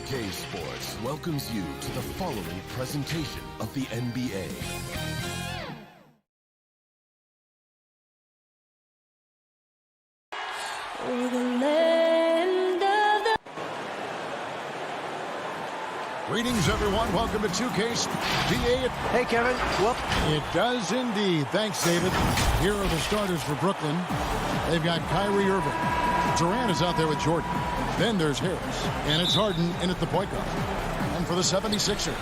2K Sports welcomes you to the following presentation of the NBA. Greetings, everyone. Welcome to 2K Sports. Hey, Kevin. Whoop. It does indeed. Thanks, David. Here are the starters for Brooklyn. They've got Kyrie Irving. Durant is out there with Jordan. Then there's Harris. And it's Harden in at the point guard. And for the 76ers,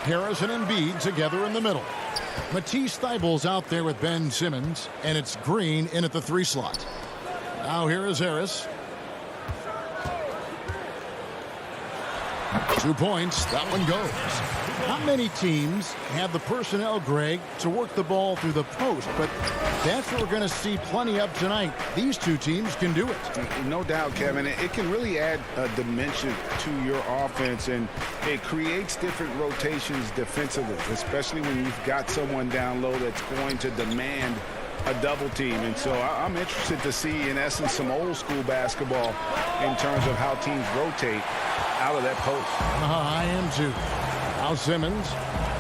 Harris and Embiid together in the middle. Matisse Thybulle's out there with Ben Simmons. And it's Green in at the 3 slot. Now here is Harris. 2 points. That one goes. Not many teams have the personnel, Greg, to work the ball through the post, but that's what we're going to see plenty of tonight. These two teams can do it. No doubt, Kevin. It can really add a dimension to your offense, and it creates different rotations defensively, especially when you've got someone down low that's going to demand a double team. And so I'm interested to see, in essence, some old school basketball in terms of how teams rotate out of that post. I am too. Now Simmons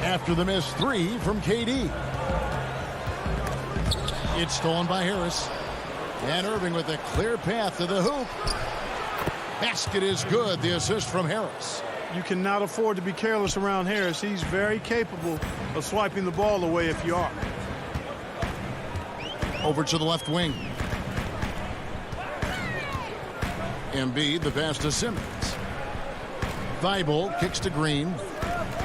after the missed 3 from KD. It's stolen by Harris. And Irving with a clear path to the hoop. Basket is good. The assist from Harris. You cannot afford to be careless around Harris. He's very capable of swiping the ball away if you are. Over to the left wing. Embiid, the pass to Simmons. Thybulle kicks to Green.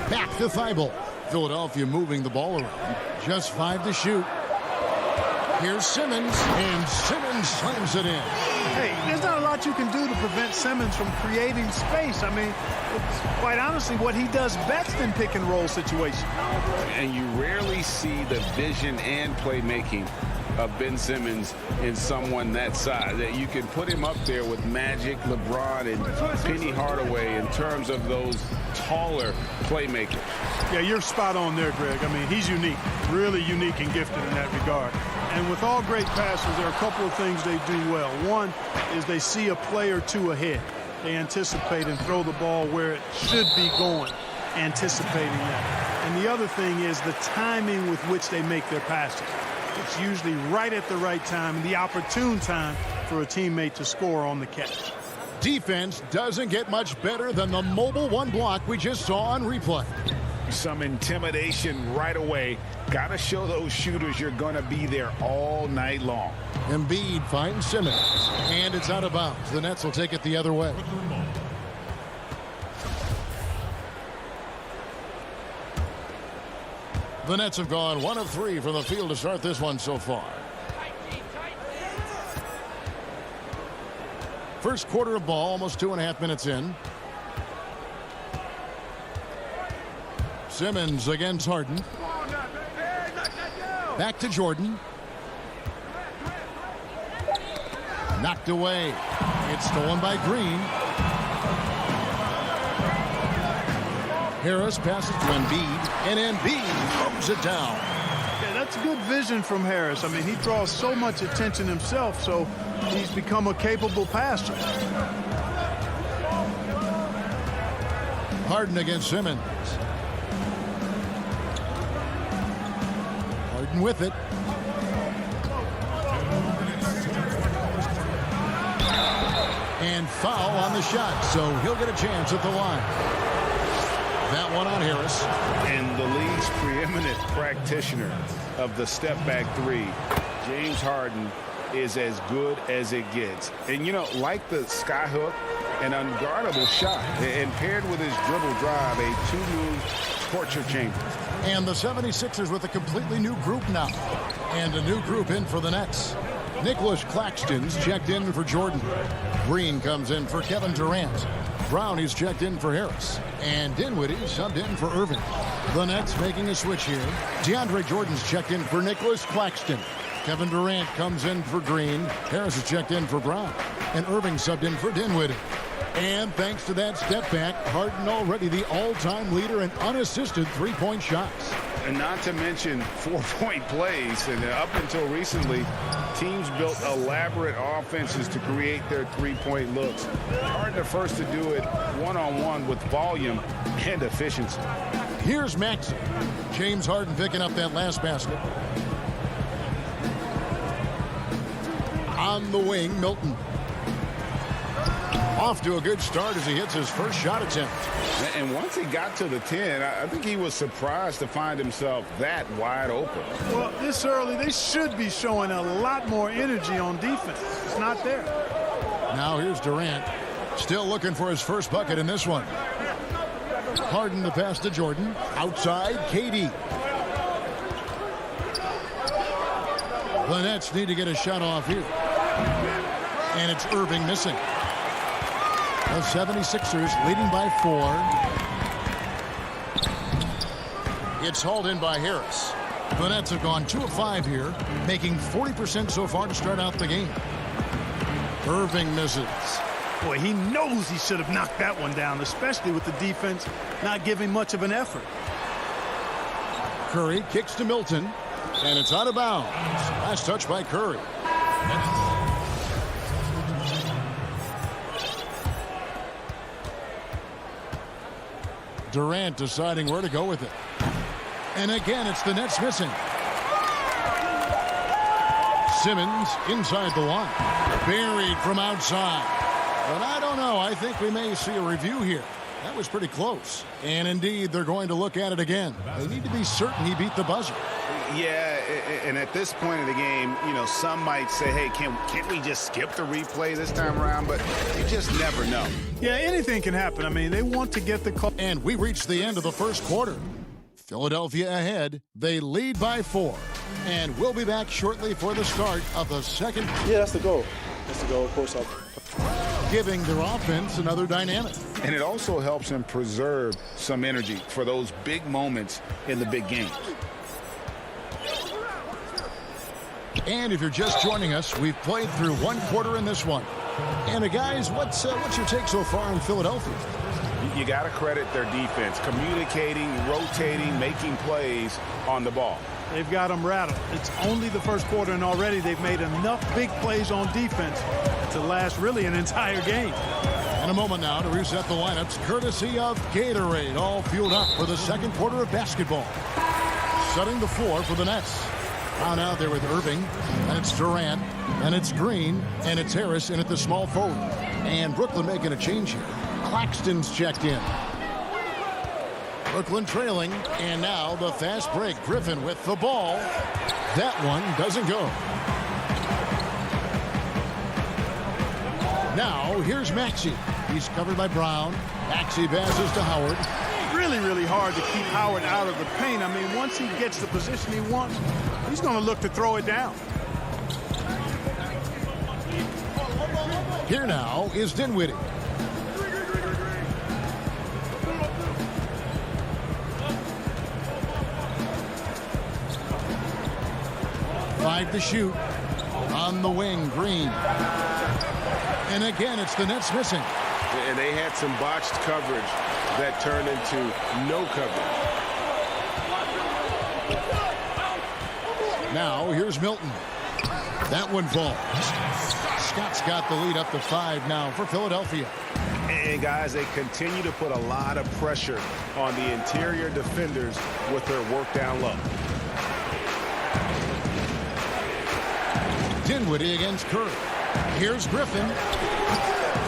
Back to Thybulle. Philadelphia moving the ball around. Just 5 to shoot. Here's Simmons, and Simmons slams it in. Hey, there's not a lot you can do to prevent Simmons from creating space. I mean, it's quite honestly what he does best in pick and roll situations. And you rarely see the vision and playmaking of Ben Simmons in someone that size. That you can put him up there with Magic, LeBron, and Penny Hardaway in terms of those taller playmakers. Yeah, you're spot on there, Greg. I mean, he's unique, really unique and gifted in that regard. And with all great passers, there are a couple of things they do well. One is they see a play or two ahead. They anticipate and throw the ball where it should be going, anticipating that. And the other thing is the timing with which they make their passes. It's usually right at the right time and the opportune time for a teammate to score on the catch. Defense doesn't get much better than the mobile one block we just saw on replay. Some intimidation right away. Got to show those shooters you're going to be there all night long. Embiid finds Simmons, and it's out of bounds. The Nets will take it the other way. The Nets have gone 1 of 3 from the field to start this one so far. First quarter of ball, almost 2.5 minutes in. Simmons against Harden. Back to Jordan. Knocked away. It's stolen by Green. Harris passes to Embiid, and Embiid throws it down. Yeah, that's good vision from Harris. I mean, he draws so much attention himself, so he's become a capable passer. Harden against Simmons. Harden with it. And foul on the shot, so he'll get a chance at the line. That one on Harris. And the league's preeminent practitioner of the step-back 3, James Harden, is as good as it gets. And, you know, like the skyhook, an unguardable shot, and paired with his dribble drive, a 2-move torture chamber. And the 76ers with a completely new group now. And a new group in for the Nets. Nicholas Claxton's checked in for Jordan. Green comes in for Kevin Durant. Brown is checked in for Harris. And Dinwiddie subbed in for Irving. The Nets making a switch here. DeAndre Jordan's checked in for Nicholas Claxton. Kevin Durant comes in for Green. Harris is checked in for Brown. And Irving subbed in for Dinwiddie. And thanks to that step back, Harden already the all-time leader in unassisted three-point shots. And not to mention 4-point plays. And up until recently, teams built elaborate offenses to create their three-point looks. Harden the first to do it one-on-one with volume and efficiency. Here's Maxey. James Harden picking up that last basket. On the wing, Milton. Off to a good start as he hits his first shot attempt. And once he got to the 10, I think he was surprised to find himself that wide open. Well, this early, they should be showing a lot more energy on defense. It's not there. Now here's Durant. Still looking for his first bucket in this one. Harden the pass to Jordan. Outside, KD. The Nets need to get a shot off here. And it's Irving missing. The 76ers leading by 4. It's hauled in by Harris. The Nets have gone 2 of 5 here, making 40% so far to start out the game. Irving misses. Boy, he knows he should have knocked that one down, especially with the defense not giving much of an effort. Curry kicks to Milton, and it's out of bounds. Last touch by Curry. Durant deciding where to go with it. And again, it's the Nets missing. Simmons inside the line. Buried from outside. But I don't know. I think we may see a review here. That was pretty close. And indeed, they're going to look at it again. They need to be certain he beat the buzzer. Yeah, and at this point of the game, you know, some might say, hey, can't we just skip the replay this time around? But you just never know. Yeah, anything can happen. I mean, they want to get the call. And we reached the end of the first quarter. Philadelphia ahead. They lead by 4. And we'll be back shortly for the start of the second. Yeah, that's the goal. That's the goal, of course. Giving their offense another dynamic. And it also helps them preserve some energy for those big moments in the big games. And if you're just joining us, we've played through 1 quarter in this one. And guys, what's your take so far in Philadelphia? You got to credit their defense, communicating, rotating, making plays on the ball. They've got them rattled. It's only the first quarter, and already they've made enough big plays on defense to last really an entire game. In a moment now to reset the lineups, courtesy of Gatorade, all fueled up for the second quarter of basketball. Setting the floor for the Nets. Down out there with Irving, and it's Durant, and it's Green, and it's Harris in at the small forward. And Brooklyn making a change here. Claxton's checked in. Brooklyn trailing, and now the fast break. Griffin with the ball. That one doesn't go. Now here's Maxey. He's covered by Brown. Maxey passes to Howard. Really, really hard to keep Howard out of the paint. I mean, once he gets the position he wants, he's going to look to throw it down. Here now is Dinwiddie. Five to shoot. On the wing, Green. And again, it's the Nets missing. And they had some botched coverage that turned into no coverage. Now, here's Milton. That one falls. Scott's got the lead up to 5 now for Philadelphia. And guys, they continue to put a lot of pressure on the interior defenders with their work down low. Dinwiddie against Curry. Here's Griffin.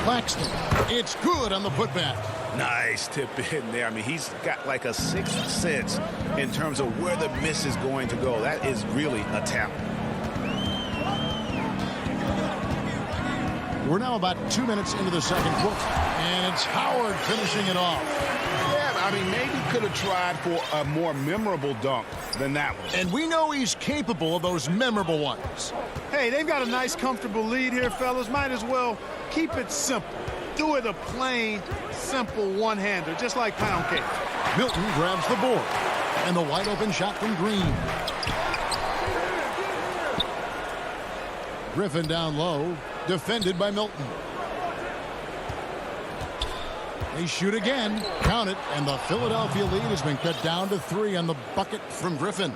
Claxton. It's good on the putback. Nice tip in there. I mean, he's got like a sixth sense in terms of where the miss is going to go. That is really a talent. We're now about 2 minutes into the second quarter. And it's Howard finishing it off. Yeah, I mean, maybe could have tried for a more memorable dunk than that one. And we know he's capable of those memorable ones. Hey, they've got a nice, comfortable lead here, fellas. Might as well keep it simple. Do it a plain, simple one-hander, just like pound cake. Milton grabs the board. And the wide-open shot from Green. Griffin down low, defended by Milton. They shoot again. Count it. And the Philadelphia lead has been cut down to 3 on the bucket from Griffin.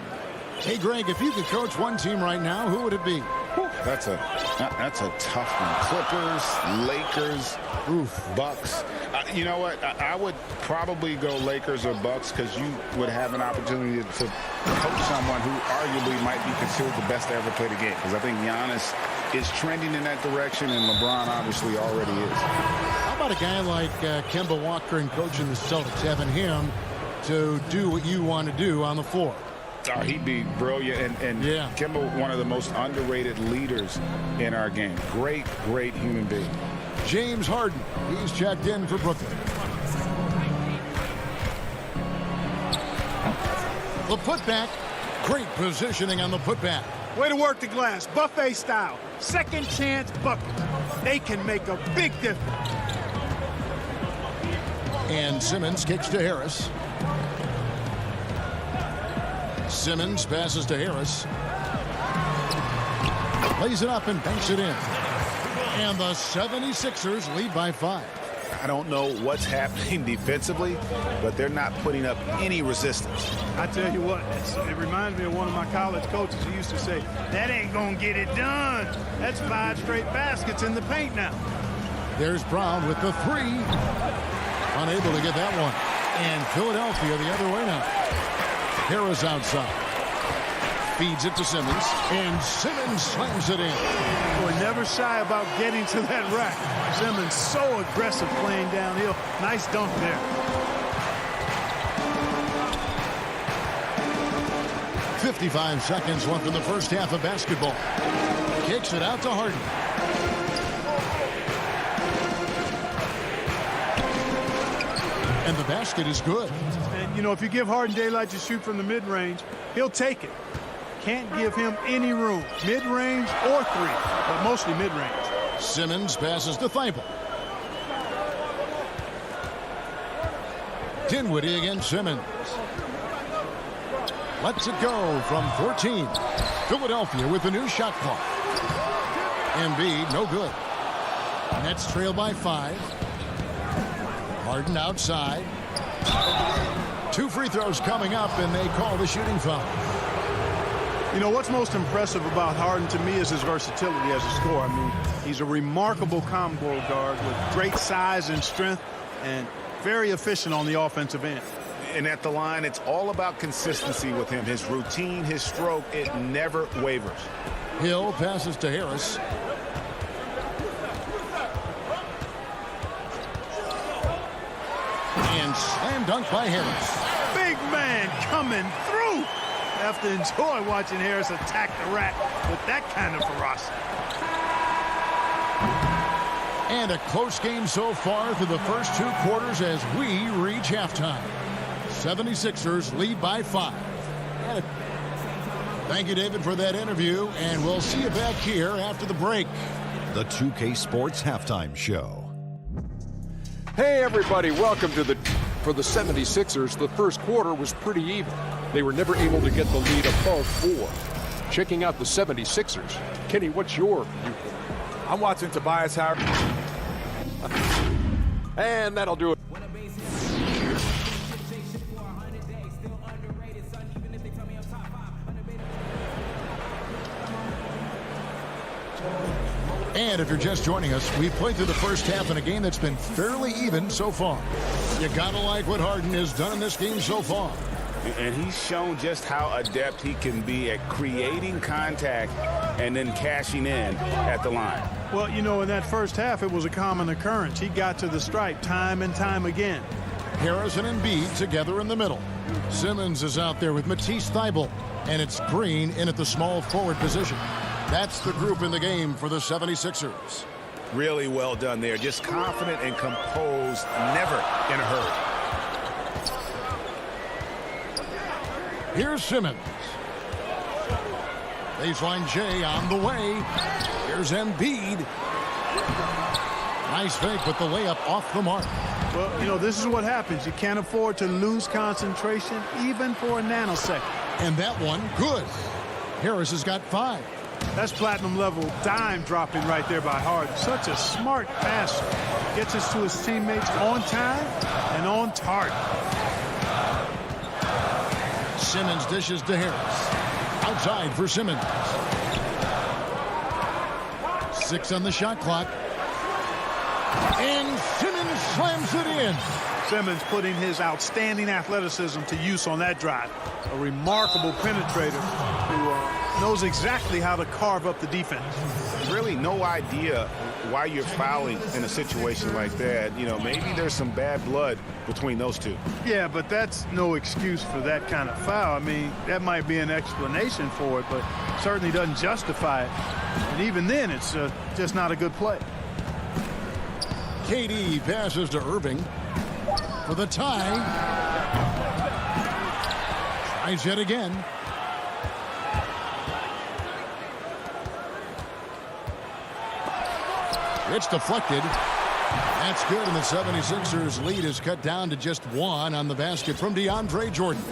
Hey, Greg, if you could coach one team right now, who would it be? That's a tough one. Clippers, Lakers, Bucks. You know what? I would probably go Lakers or Bucks because you would have an opportunity to coach someone who arguably might be considered the best to ever play the game. Because I think Giannis is trending in that direction, and LeBron obviously already is. How about a guy like Kemba Walker and coaching the Celtics, having him to do what you want to do on the floor? Oh, he'd be brilliant, and yeah. Kemba, one of the most underrated leaders in our game. Great human being. James Harden, he's checked in for Brooklyn. The putback, great positioning on the putback. Way to work the glass, buffet style. Second chance buckets. They can make a big difference. And Simmons kicks to Harris. Simmons passes to Harris. Lays it up and banks it in. And the 76ers lead by 5. I don't know what's happening defensively, but they're not putting up any resistance. I tell you what, it reminds me of one of my college coaches who used to say, that ain't gonna get it done. That's 5 straight baskets in the paint now. There's Brown with the 3. Unable to get that one. And Philadelphia the other way now. Harris outside. Feeds it to Simmons. And Simmons slams it in. Boy, never shy about getting to that rack. Simmons so aggressive playing downhill. Nice dunk there. .55 seconds left in the first half of basketball. Kicks it out to Harden. And the basket is good. And, you know, if you give Harden daylight to shoot from the mid-range, he'll take it. Can't give him any room. Mid-range or 3, but mostly mid-range. Simmons passes to Thibault. Dinwiddie against Simmons. Lets it go from 14. Philadelphia with the new shot clock. Embiid, no good. Nets trail by 5. Harden outside. 2 free throws coming up, and they call the shooting foul. You know, what's most impressive about Harden to me is his versatility as a scorer. I mean, he's a remarkable combo guard with great size and strength and very efficient on the offensive end. And at the line, it's all about consistency with him. His routine, his stroke, it never wavers. Hill passes to Harris. And slam dunk by Harris. Big man coming through. I have to enjoy watching Harris attack the rack with that kind of ferocity. And a close game so far through the first 2 quarters as we reach halftime. 76ers lead by 5. Thank you, David, for that interview, and we'll see you back here after the break. The 2K Sports Halftime Show. Hey, everybody, welcome to For the 76ers, the first quarter was pretty even. They were never able to get the lead above 4. Checking out the 76ers. Kenny, what's your viewpoint? I'm watching Tobias Harris. And that'll do it. And if you're just joining us, we've played through the first half in a game that's been fairly even so far. You gotta like what Harden has done in this game so far. And he's shown just how adept he can be at creating contact and then cashing in at the line. Well, you know, in that first half, it was a common occurrence. He got to the stripe time and time again. Harris and Embiid together in the middle. Simmons is out there with Matisse Thybulle, and it's Green in at the small forward position. That's the group in the game for the 76ers. Really well done there. Just confident and composed, never in a hurry. Here's Simmons. Baseline J on the way. Here's Embiid. Nice fake, but the layup off the mark. Well, you know, this is what happens. You can't afford to lose concentration even for a nanosecond. And that one, good. Harris has got 5. That's platinum level dime dropping right there by Harden. Such a smart passer. Gets us to his teammates on time and on target. Simmons dishes to Harris. Outside for Simmons. 6 on the shot clock. And Simmons slams it in. Simmons putting his outstanding athleticism to use on that drive. A remarkable penetrator who knows exactly how to carve up the defense. Really no idea why you're fouling in a situation like that. You know, maybe there's some bad blood between those two. Yeah, but that's no excuse for that kind of foul. I mean, that might be an explanation for it, but certainly doesn't justify it. And even then, it's just not a good play. KD passes to Irving for the tie. Tries yet again. It's deflected. That's good, and the 76ers lead is cut down to just 1 on the basket from DeAndre Jordan.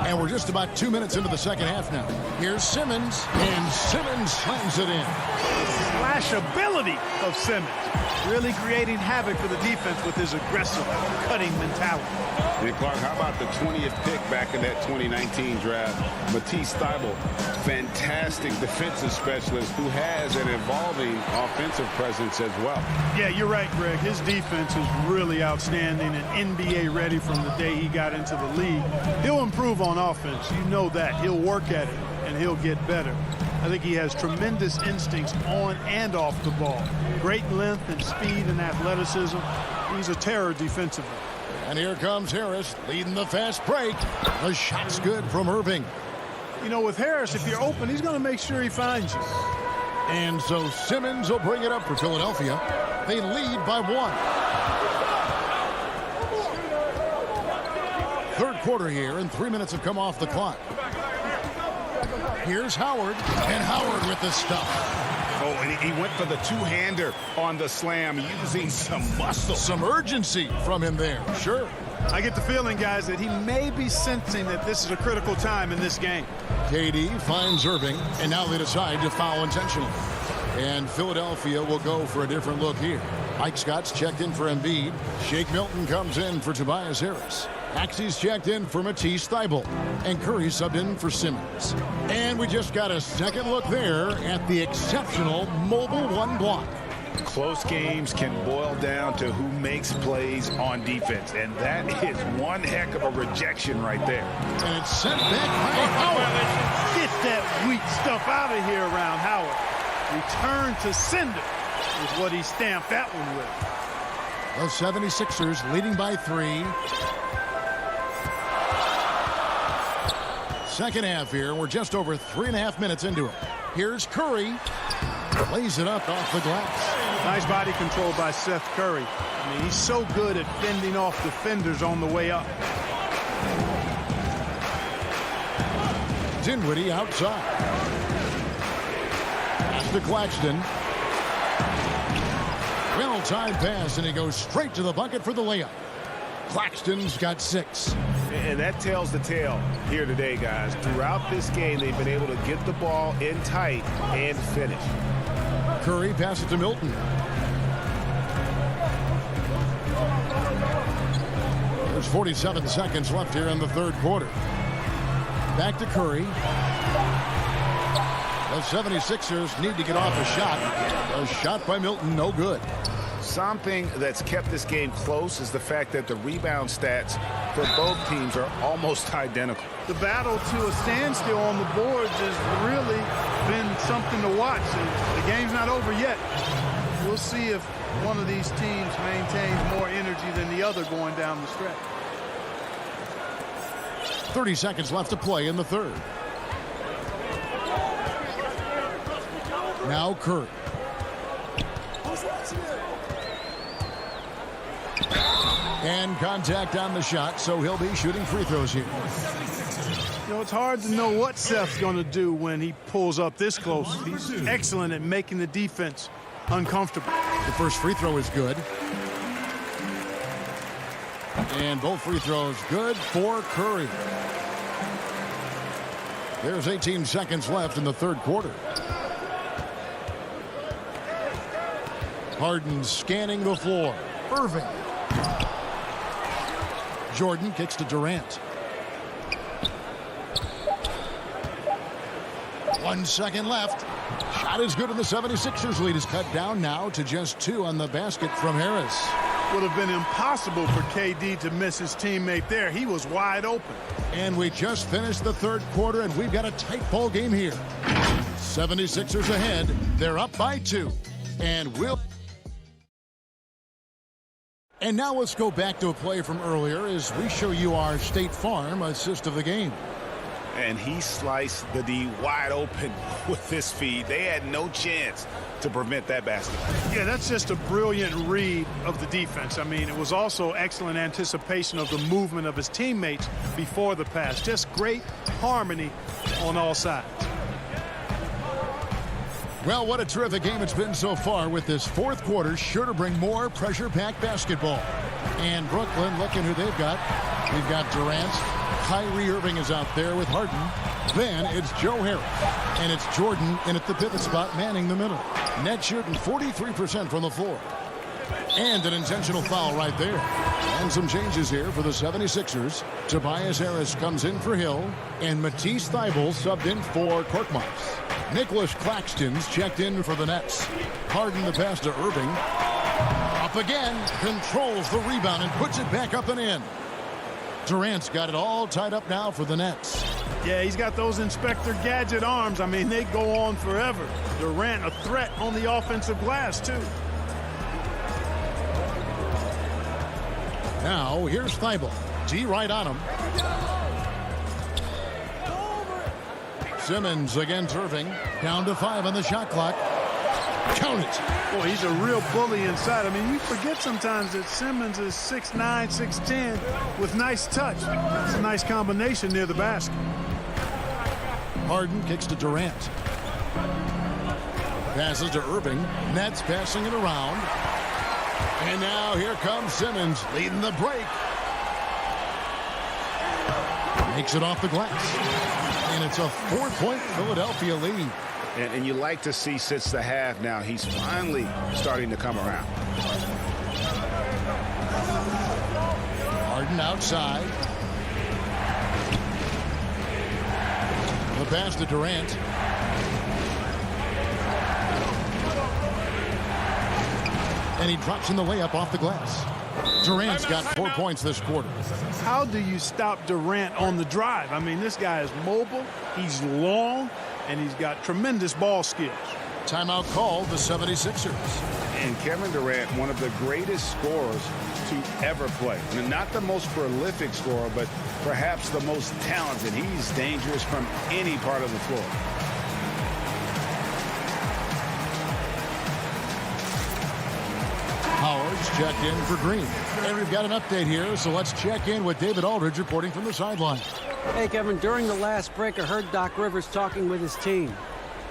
And we're just about 2 minutes into the second half now. Here's Simmons, and Simmons slams it in. Slashability of Simmons. Really creating havoc for the defense with his aggressive, cutting mentality. And Clark, how about the 20th pick back in that 2019 draft? Matisse Thybulle, fantastic defensive specialist who has an evolving offensive presence as well. Yeah, you're right, Greg. His defense is really outstanding and NBA ready from the day he got into the league. He'll improve on offense. You know that. He'll work at it, and he'll get better. I think he has tremendous instincts on and off the ball. Great length and speed and athleticism. He's a terror defensively. And here comes Harris leading the fast break. The shot's good from Irving. You know, with Harris, if you're open, he's going to make sure he finds you. And so Simmons will bring it up for Philadelphia. They lead by 1. Third quarter here, and 3 minutes have come off the clock. Here's Howard, and Howard with the stuff. Oh, and he went for the two-hander on the slam, using some muscle. Some urgency from him there, sure. I get the feeling, guys, that he may be sensing that this is a critical time in this game. KD finds Irving, and now they decide to foul intentionally. And Philadelphia will go for a different look here. Mike Scott's checked in for Embiid. Shake Milton comes in for Tobias Harris. Maxey's checked in for Matisse Thybulle. And Curry subbed in for Simmons. And we just got a second look there at the exceptional mobile 1 block. Close games can boil down to who makes plays on defense, and that is one heck of a rejection right there. And it's sent back by Howard. Get that weak stuff out of here around Howard. Return to sender is what he stamped that one with. The 76ers leading by 3. Second half here. We're just over 3.5 minutes into it. Here's Curry. Lays it up off the glass. Nice body control by Seth Curry. I mean, he's so good at fending off defenders on the way up. Dinwiddie outside. Pass to Claxton. Well-timed pass, and he goes straight to the bucket for the layup. Claxton's got 6. And that tells the tale here today, guys. Throughout this game, they've been able to get the ball in tight and finish. Curry passes to Milton. There's 47 seconds left here in the third quarter. Back to Curry. The 76ers need to get off a shot. A shot by Milton, no good. Something that's kept this game close is the fact that the rebound stats for both teams are almost identical. The battle to a standstill on the boards has really been something to watch. The game's not over yet. We'll see if one of these teams maintains more energy than the other going down the stretch. 30 seconds left to play in the third. Now Curry. And contact on the shot, so he'll be shooting free throws here. You know, it's hard to know what Seth's going to do when he pulls up this close. He's excellent at making the defense uncomfortable. The first free throw is good. And both free throws good for Curry. There's 18 seconds left in the third quarter. Harden scanning the floor. Irving. Jordan kicks to Durant. 1 second left. Shot is good, and the 76ers lead is cut down now to just 2 on the basket from Harris. Would have been impossible for KD to miss his teammate there. He was wide open. And we just finished the third quarter, and we've got a tight ball game here. 76ers ahead. They're up by 2. And now let's go back to a play from earlier as we show you our State Farm assist of the game. And he sliced the D wide open with this feed. They had no chance to prevent that basket. Yeah, that's just a brilliant read of the defense. I mean, it was also excellent anticipation of the movement of his teammates before the pass. Just great harmony on all sides. Well, what a terrific game it's been so far, with this fourth quarter sure to bring more pressure-packed basketball. And Brooklyn, looking who they've got. We've got Durant. Kyrie Irving is out there with Harden. Then it's Joe Harris. And it's Jordan in at the pivot spot, manning the middle. Net shooting 43% from the floor. And an intentional foul right there. And some changes here for the 76ers. Tobias Harris comes in for Hill. And Matisse Thybulle subbed in for Korkmaz. Nicholas Claxton's checked in for the Nets. Harden the pass to Irving. Up again. Controls the rebound and puts it back up and in. Durant's got it all tied up now for the Nets. Yeah, he's got those Inspector Gadget arms. I mean, they go on forever. Durant a threat on the offensive glass, too. Now, here's Thybulle. D right on him. Simmons against Irving. Down to 5 on the shot clock. Count it. Boy, he's a real bully inside. I mean, you forget sometimes that Simmons is 6'9", 6'10", with nice touch. It's a nice combination near the basket. Harden kicks to Durant. Passes to Irving. Nets passing it around. And now here comes Simmons leading the break. Makes it off the glass. And it's a 4-point Philadelphia lead. And you like to see since the half now, he's finally starting to come around. Harden outside. The pass to Durant. And he drops in the layup off the glass. Durant's got 4 points this quarter. How do you stop Durant on the drive? I mean, this guy is mobile, he's long, and he's got tremendous ball skills. Timeout called the 76ers. And Kevin Durant, one of the greatest scorers to ever play. And not the most prolific scorer, but perhaps the most talented. He's dangerous from any part of the floor. Howard's checked in for Green. And we've got an update here, so let's check in with David Aldridge reporting from the sideline. Hey, Kevin, during the last break, I heard Doc Rivers talking with his team.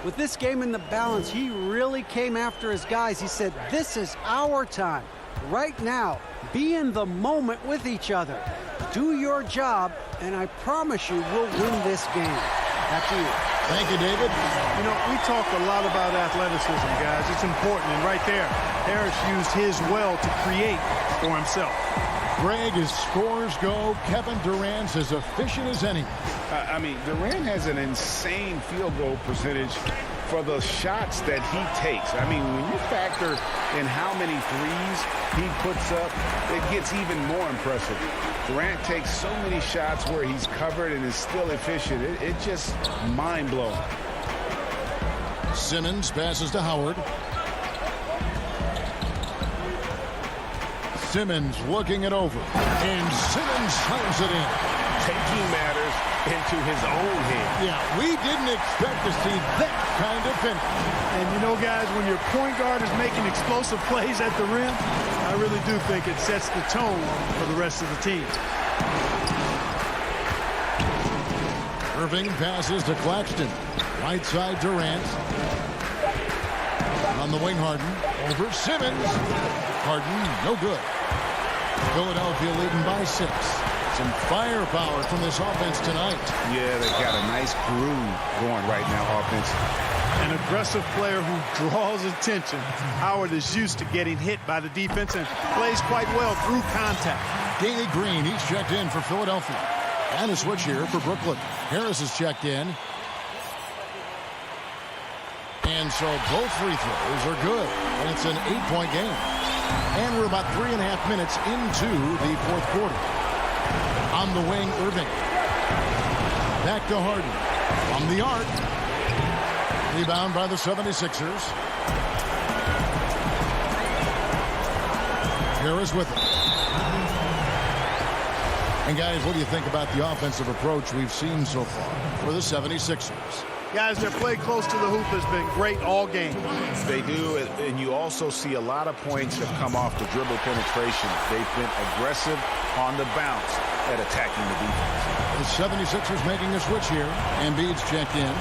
With this game in the balance, he really came after his guys. He said, this is our time. Right now, be in the moment with each other. Do your job, and I promise you we'll win this game. Back to you. Thank you, David. You know, we talk a lot about athleticism, guys. It's important, and right there, Harris used his well to create for himself. Greg, as scores go, Kevin Durant's as efficient as any. I mean, Durant has an insane field goal percentage for the shots that he takes. I mean, when you factor in how many threes he puts up, it gets even more impressive. Durant takes so many shots where he's covered and is still efficient. It's just mind-blowing. Simmons passes to Howard. Simmons looking it over. And Simmons slams it in. Taking matters into his own hand. Yeah, we didn't expect to see that kind of finish. And you know, guys, when your point guard is making explosive plays at the rim, I really do think it sets the tone for the rest of the team. Irving passes to Claxton. Right side Durant. On the wing, Harden. Over Simmons. Harden, no good. Philadelphia leading by 6. Some firepower from this offense tonight. Yeah, they got a nice groove going right now offensively. An aggressive player who draws attention. Howard is used to getting hit by the defense and plays quite well through contact. Danny Green, he's checked in for Philadelphia. And a switch here for Brooklyn. Harris is checked in. And so both free throws are good. And it's an 8-point game. And we're about 3.5 minutes into the fourth quarter. On the wing, Irving. Back to Harden. From the arc. Rebound by the 76ers. Harris with it. And guys, what do you think about the offensive approach we've seen so far for the 76ers? Guys, their play close to the hoop has been great all game. They do, and you also see a lot of points have come off the dribble penetration. They've been aggressive on the bounce at attacking the defense. The 76ers making a switch here. Embiid's checked in.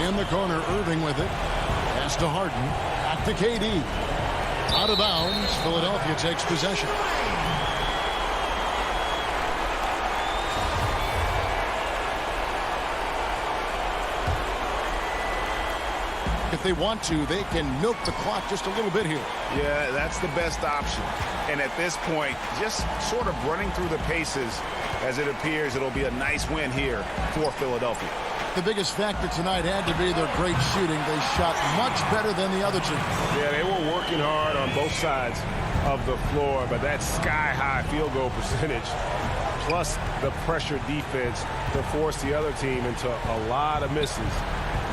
In the corner, Irving with it. Pass to Harden. Back to KD. Out of bounds. Philadelphia takes possession. If they want to, they can milk the clock just a little bit here. Yeah, that's the best option. And at this point, just sort of running through the paces, as it appears it'll be a nice win here for Philadelphia. The biggest factor tonight had to be their great shooting. They shot much better than the other two. Yeah, they were working hard on both sides of the floor, but that sky-high field goal percentage, plus the pressure defense to force the other team into a lot of misses.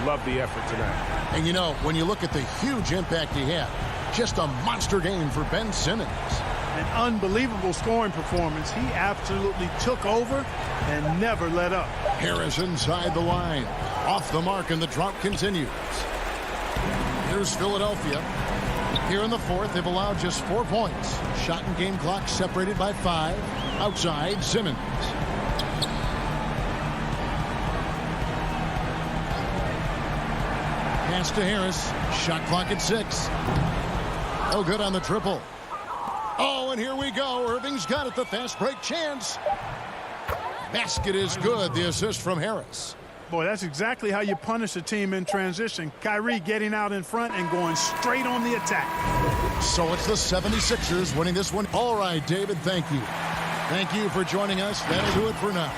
Love the effort tonight. And you know, when you look at the huge impact he had, just a monster game for Ben Simmons. An unbelievable scoring performance. He absolutely took over and never let up. Harris inside the line. Off the mark, and the drought continues. Here's Philadelphia. Here in the fourth, they've allowed just 4 points. Shot and game clock separated by 5. Outside, Simmons. Pass to Harris. Shot clock at 6. Oh, good on the triple. Oh, and here we go. Irving's got it. The fast break chance. Basket is good. The assist from Harris. Boy, that's exactly how you punish a team in transition. Kyrie getting out in front and going straight on the attack. So it's the 76ers winning this one. All right, David, thank you. Thank you for joining us. That'll do it for now.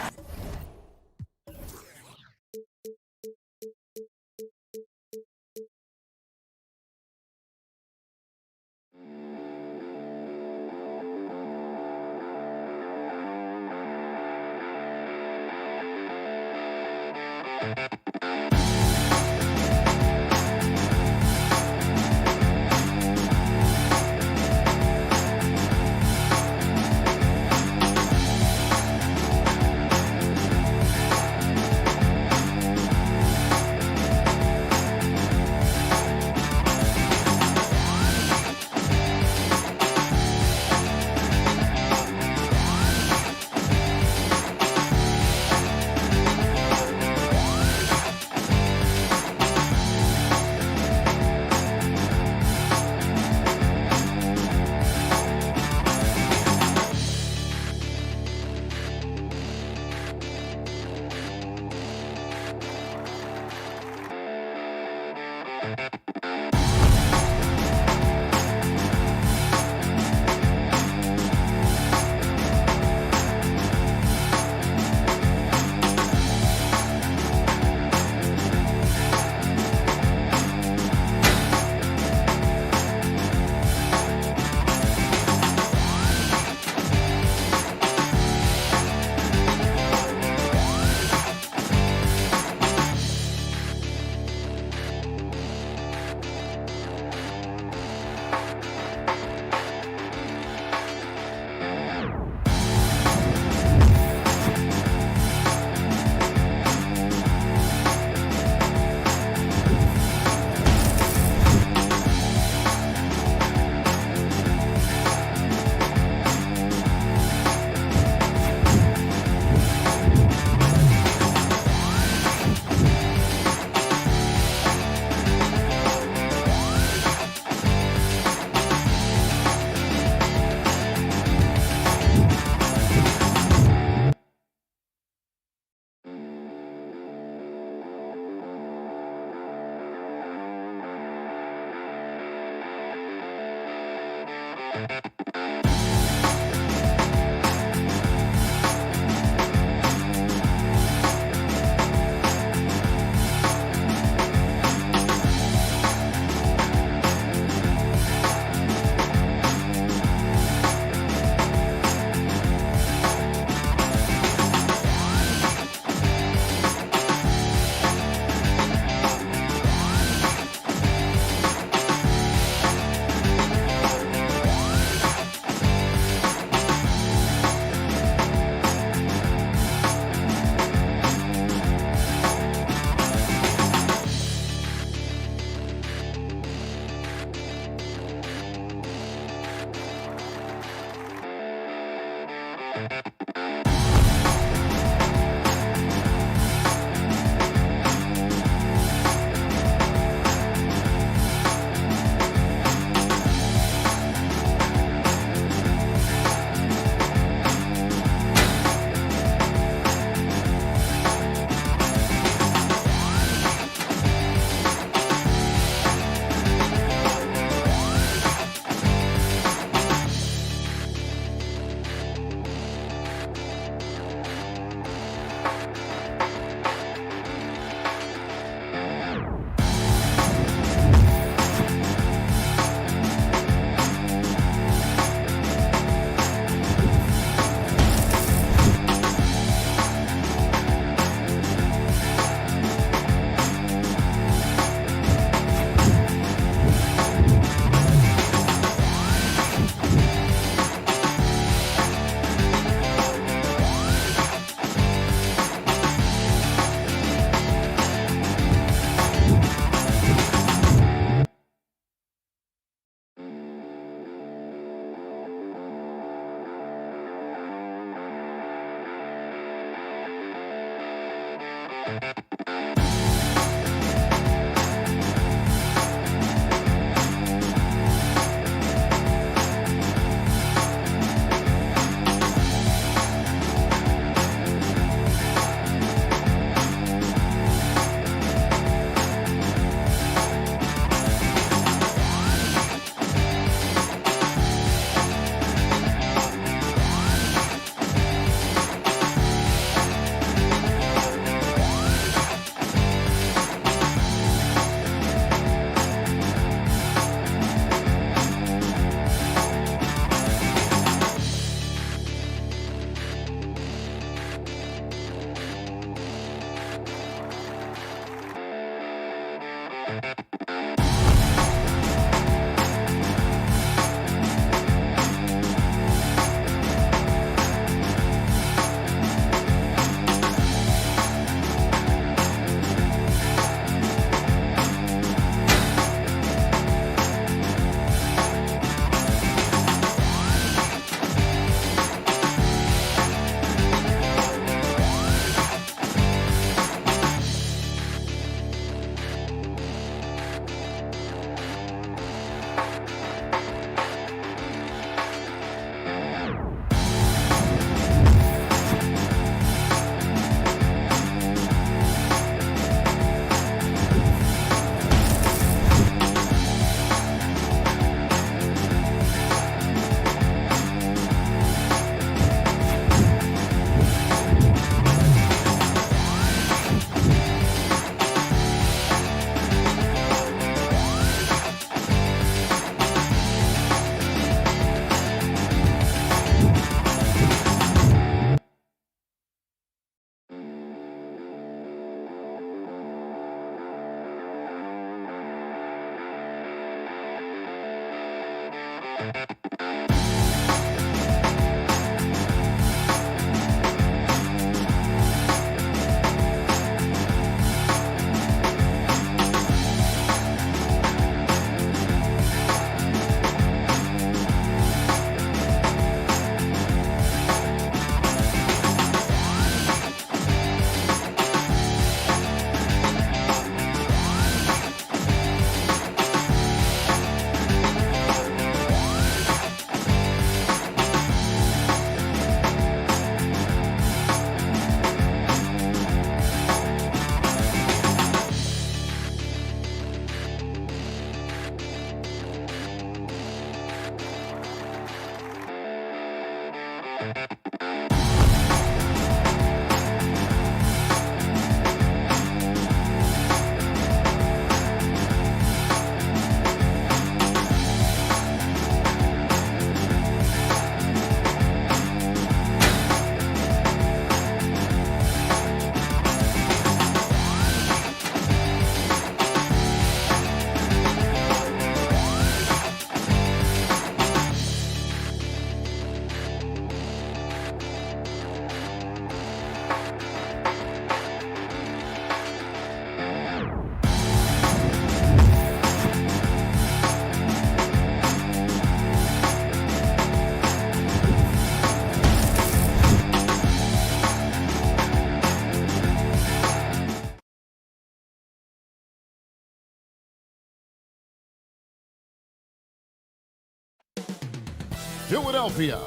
Philadelphia.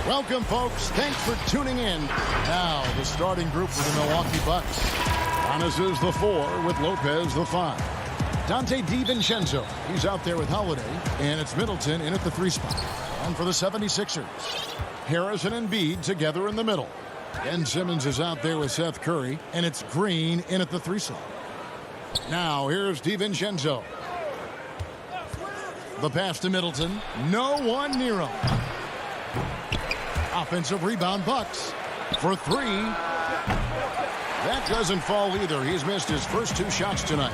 Welcome, folks. Thanks for tuning in. Now, the starting group for the Milwaukee Bucks. Giannis is the 4 with Lopez the 5. Dante DiVincenzo, he's out there with Holiday. And it's Middleton in at the 3 spot. And for the 76ers, Harris and Embiid together in the middle. Ben Simmons is out there with Seth Curry. And it's Green in at the 3 slot. Now, here's DiVincenzo. The pass to Middleton. No one near him. Offensive rebound, Bucks for 3. That doesn't fall either. He's missed his first 2 shots tonight.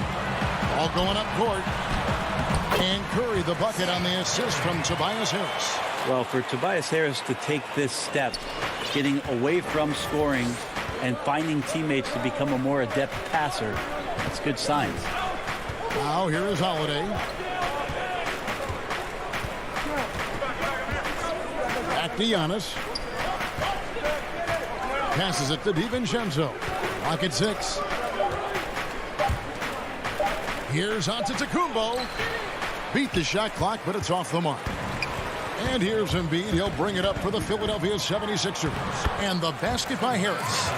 All going up court. And Curry the bucket on the assist from Tobias Harris. Well, for Tobias Harris to take this step, getting away from scoring and finding teammates to become a more adept passer, that's good signs. Now here is Holiday. Back to Giannis. Passes it to DiVincenzo. Clock at 6. Here's Antetokounmpo. Beat the shot clock, but it's off the mark. And here's Embiid. He'll bring it up for the Philadelphia 76ers. And the basket by Harris.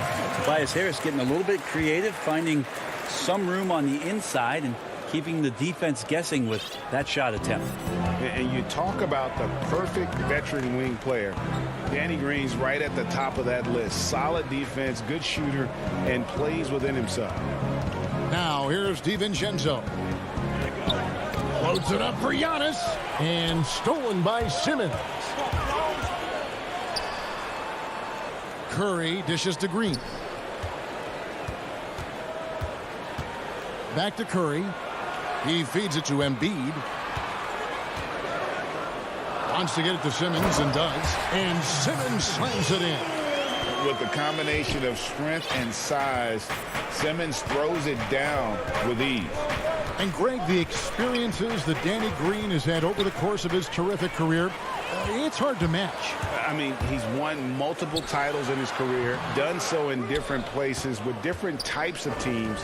Tobias Harris getting a little bit creative, finding some room on the inside and keeping the defense guessing with that shot attempt. And you talk about the perfect veteran wing player. Danny Green's right at the top of that list. Solid defense, good shooter, and plays within himself. Now here's DiVincenzo. Floats it up for Giannis. And stolen by Simmons. Curry dishes to Green. Back to Curry. He feeds it to Embiid. Wants to get it to Simmons and does. And Simmons slams it in. With the combination of strength and size, Simmons throws it down with ease. And Greg, the experiences that Danny Green has had over the course of his terrific career, it's hard to match. I mean, he's won multiple titles in his career, done so in different places with different types of teams.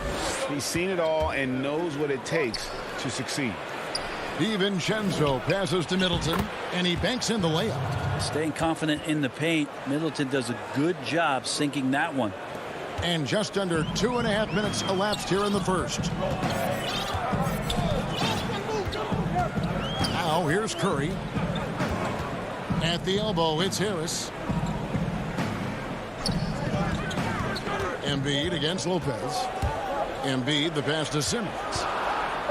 He's seen it all and knows what it takes to succeed. DiVincenzo passes to Middleton, and he banks in the layup. Staying confident in the paint, Middleton does a good job sinking that one. And just under 2.5 minutes elapsed here in the first. Now here's Curry. At the elbow, it's Harris. Embiid against Lopez. Embiid, the pass to Simmons.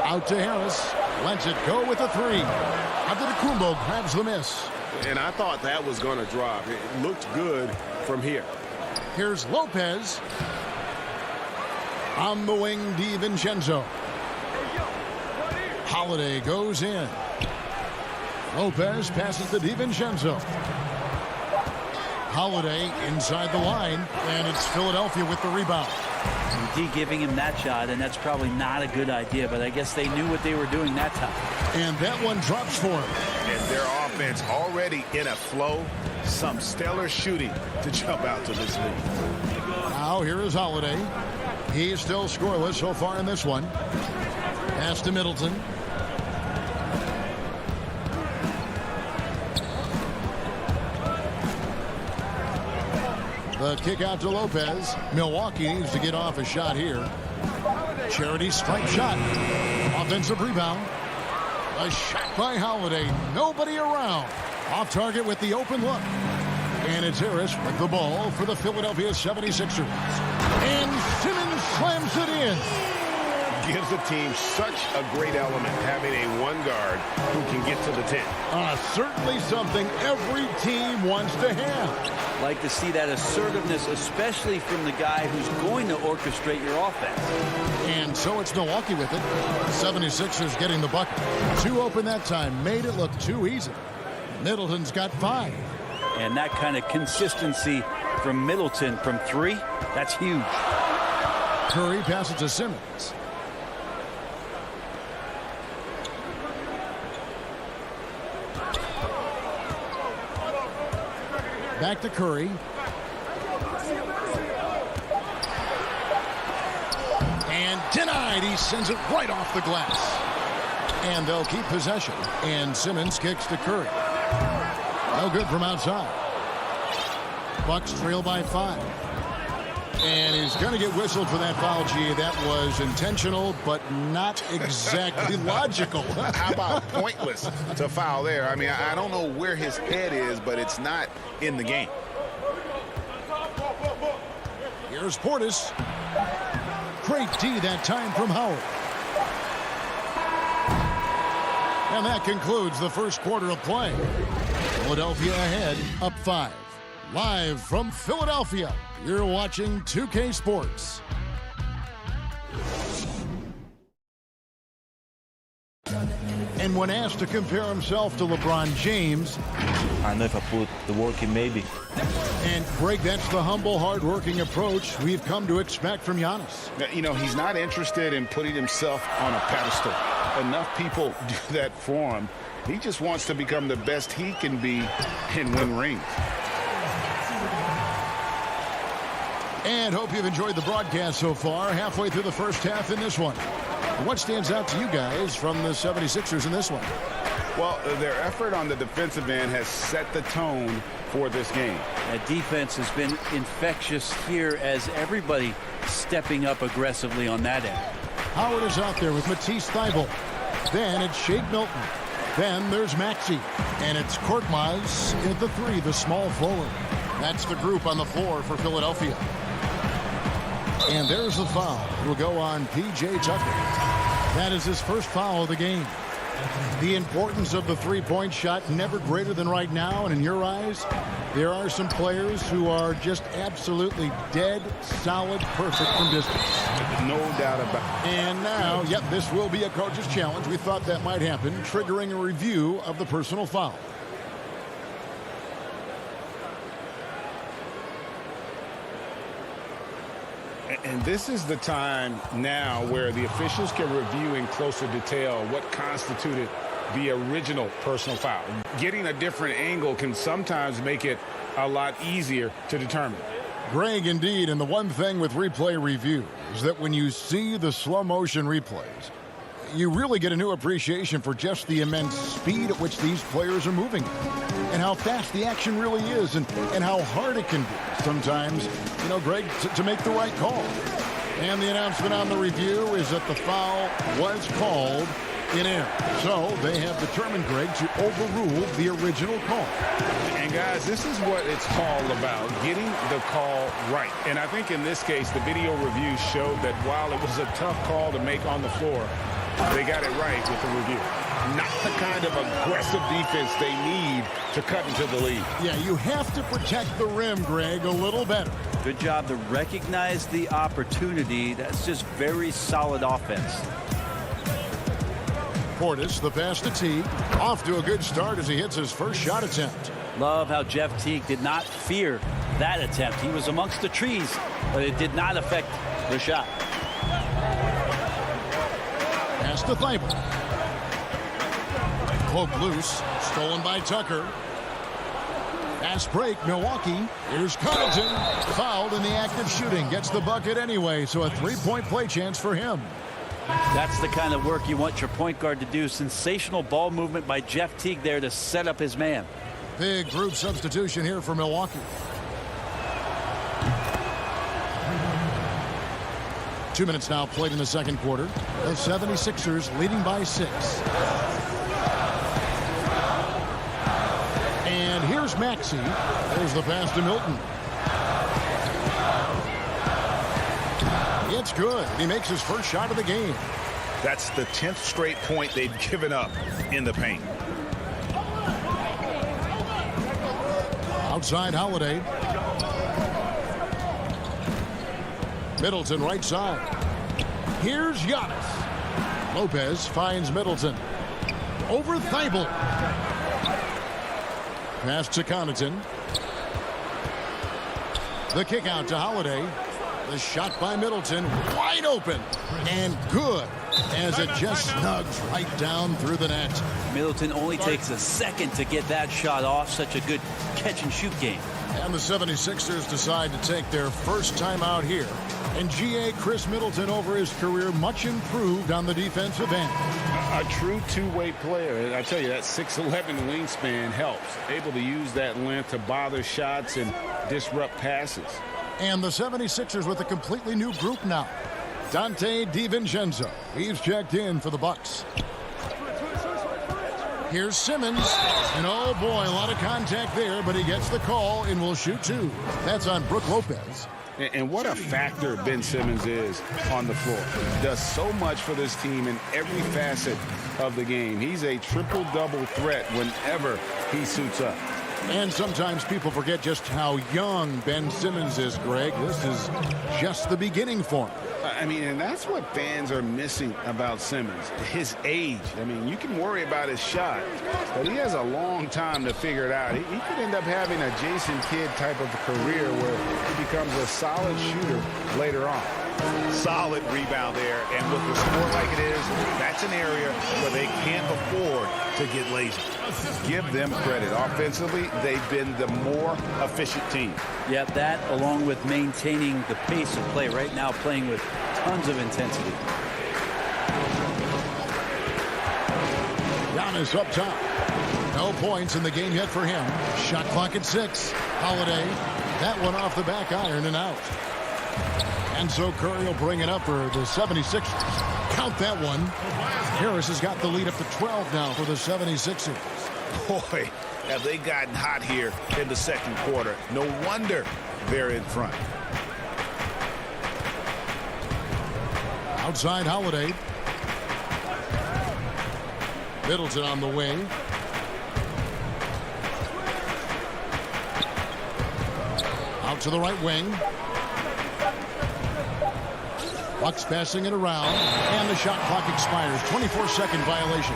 Out to Harris. Lets it go with a three. Antetokounmpo grabs the miss. And I thought that was going to drop. It looked good from here. Here's Lopez. On the wing, DiVincenzo. Holiday goes in. Lopez passes to DiVincenzo. Holiday inside the line, and it's Philadelphia with the rebound. D giving him that shot, and that's probably not a good idea, but I guess they knew what they were doing that time. And that one drops for him. And their offense already in a flow. Some stellar shooting to jump out to this lead. Now here is Holiday. He's still scoreless so far in this one. Pass to Middleton. The kick out to Lopez. Milwaukee needs to get off a shot here. Charity strike shot. Offensive rebound. A shot by Holiday. Nobody around. Off target with the open look. And it's Harris with the ball for the Philadelphia 76ers. And Simmons slams it in. Gives the team such a great element having a one guard who can get to the 10. Certainly something every team wants to have. Like to see that assertiveness, especially from the guy who's going to orchestrate your offense. And so it's Milwaukee with it. 76ers getting the bucket. Too open that time. Made it look too easy. Middleton's got 5. And that kind of consistency from Middleton from 3, that's huge. Curry passes to Simmons. Back to Curry. And denied. He sends it right off the glass. And they'll keep possession. And Simmons kicks to Curry. No good from outside. Bucks trail by 5. And he's going to get whistled for that foul, G. That was intentional, but not exactly logical. How about pointless to foul there? I mean, I don't know where his head is, but it's not in the game. Here's Portis. Great D that time from Howard. And that concludes the first quarter of play. Philadelphia ahead, up 5. Live from Philadelphia, you're watching 2K Sports. And when asked to compare himself to LeBron James, I know if I put the work in, maybe. And Greg, that's the humble, hard-working approach we've come to expect from Giannis. You know, he's not interested in putting himself on a pedestal. Enough people do that for him. He just wants to become the best he can be and win rings. And hope you've enjoyed the broadcast so far. Halfway through the first half in this one. What stands out to you guys from the 76ers in this one? Well, their effort on the defensive end has set the tone for this game. That defense has been infectious here as everybody stepping up aggressively on that end. Howard is out there with Matisse Thybulle. Then it's Shake Milton. Then there's Maxey. And it's Korkmaz at the 3, the small forward. That's the group on the floor for Philadelphia. And there's the foul. It will go on P.J. Tucker. That is his first foul of the game. The importance of the three-point shot never greater than right now. And in your eyes, there are some players who are just absolutely dead, solid, perfect from distance. No doubt about it. And now, yep, this will be a coach's challenge. We thought that might happen, triggering a review of the personal foul. And this is the time now where the officials can review in closer detail what constituted the original personal foul. Getting a different angle can sometimes make it a lot easier to determine. Greg, indeed, and the one thing with replay review is that when you see the slow motion replays, you really get a new appreciation for just the immense speed at which these players are moving and how fast the action really is and how hard it can be sometimes, you know, Greg, to make the right call. And the announcement on the review is that the foul was called in air. So they have determined, Greg, to overrule the original call. And guys, this is what it's all about, getting the call right. And I think in this case, the video review showed that while it was a tough call to make on the floor, they got it right with the review. Not the kind of aggressive defense they need to cut into the lead. Yeah, you have to protect the rim, Greg, a little better. Good job to recognize the opportunity. That's just very solid offense. Portis, the pass to Teague. Off to a good start as he hits his first shot attempt. Love how Jeff Teague did not fear that attempt. He was amongst the trees, but it did not affect the shot. Pass to Thybulle. Cloak loose. Stolen by Tucker. Fast break, Milwaukee. Here's Connaughton. Fouled in the act of shooting. Gets the bucket anyway, so a three-point play chance for him. That's the kind of work you want your point guard to do. Sensational ball movement by Jeff Teague there to set up his man. Big group substitution here for Milwaukee. 2 minutes now played in the second quarter. The 76ers leading by 6. And here's Maxey. There's the pass to Milton. It's good. He makes his first shot of the game. That's the 10th straight point they've given up in the paint. Outside Holiday. Middleton right side. Here's Giannis. Lopez finds Middleton. Over Thybulle. Pass to Connaughton. The kick out to Holiday. The shot by Middleton. Wide open. And good. As it just snugs right down through the net. Middleton only takes a second to get that shot off. Such a good catch-and-shoot game. And the 76ers decide to take their first time out here. And G.A. Chris Middleton over his career much improved on the defensive end. A true two-way player. I tell you, that 6'11" wingspan helps. Able to use that length to bother shots and disrupt passes. And the 76ers with a completely new group now. Dante DiVincenzo. He's checked in for the Bucks. Here's Simmons. And oh boy, a lot of contact there, but he gets the call and will shoot 2. That's on Brook Lopez. And what a factor Ben Simmons is on the floor. Does so much for this team in every facet of the game. He's a triple-double threat whenever he suits up. And sometimes people forget just how young Ben Simmons is, Greg. This is just the beginning for him. I mean, and that's what fans are missing about Simmons, his age. I mean, you can worry about his shot, but he has a long time to figure it out. He could end up having a Jason Kidd type of career where he becomes a solid shooter later on. Solid rebound there, and with the score like it is, that's an area where they can't afford to get lazy. Give them credit. Offensively, they've been the more efficient team. Yeah, that along with maintaining the pace of play right now, playing with tons of intensity. Giannis up top. No points in the game yet for him. Shot clock at 6. Holiday. That one off the back iron and out. And so Curry will bring it up for the 76ers. Count that one. Harris has got the lead up to 12 now for the 76ers. Boy, have they gotten hot here in the second quarter. No wonder they're in front. Outside Holiday. Middleton on the wing. Out to the right wing. Bucks passing it around, and the shot clock expires. 24-second violation.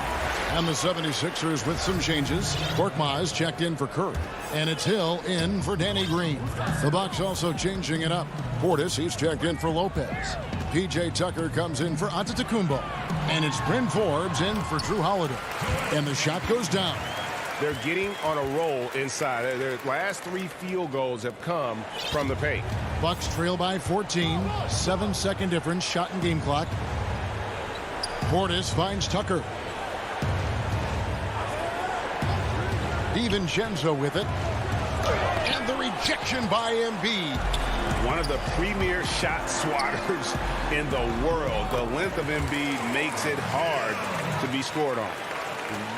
And the 76ers with some changes. Korkmaz checked in for Curry, and it's Hill in for Danny Green. The Bucks also changing it up. Portis, he's checked in for Lopez. P.J. Tucker comes in for Antetokounmpo, and it's Bryn Forbes in for Drew Holiday. And the shot goes down. They're getting on a roll inside. Their last 3 field goals have come from the paint. Bucks trail by 14. 7-second difference. Shot and game clock. Portis finds Tucker. DiVincenzo with it. And the rejection by Embiid. One of the premier shot swatters in the world. The length of Embiid makes it hard to be scored on.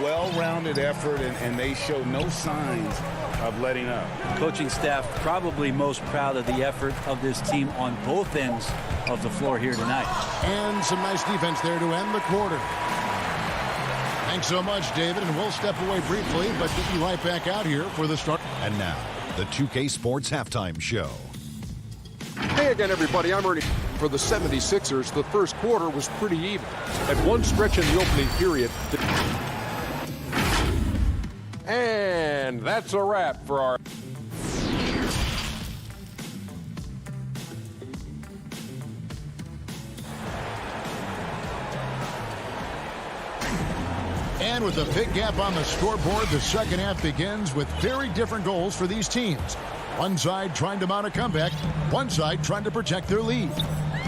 Well-rounded effort, and they show no signs of letting up. Coaching staff probably most proud of the effort of this team on both ends of the floor here tonight. And some nice defense there to end the quarter. Thanks so much, David, and we'll step away briefly, but get you right back out here for the start. And now, the 2K Sports Halftime Show. Hey again, everybody. I'm Ernie. For the 76ers, the first quarter was pretty even. At one stretch in the opening period. And that's a wrap for our... And with a big gap on the scoreboard, the second half begins with very different goals for these teams. One side trying to mount a comeback, one side trying to protect their lead.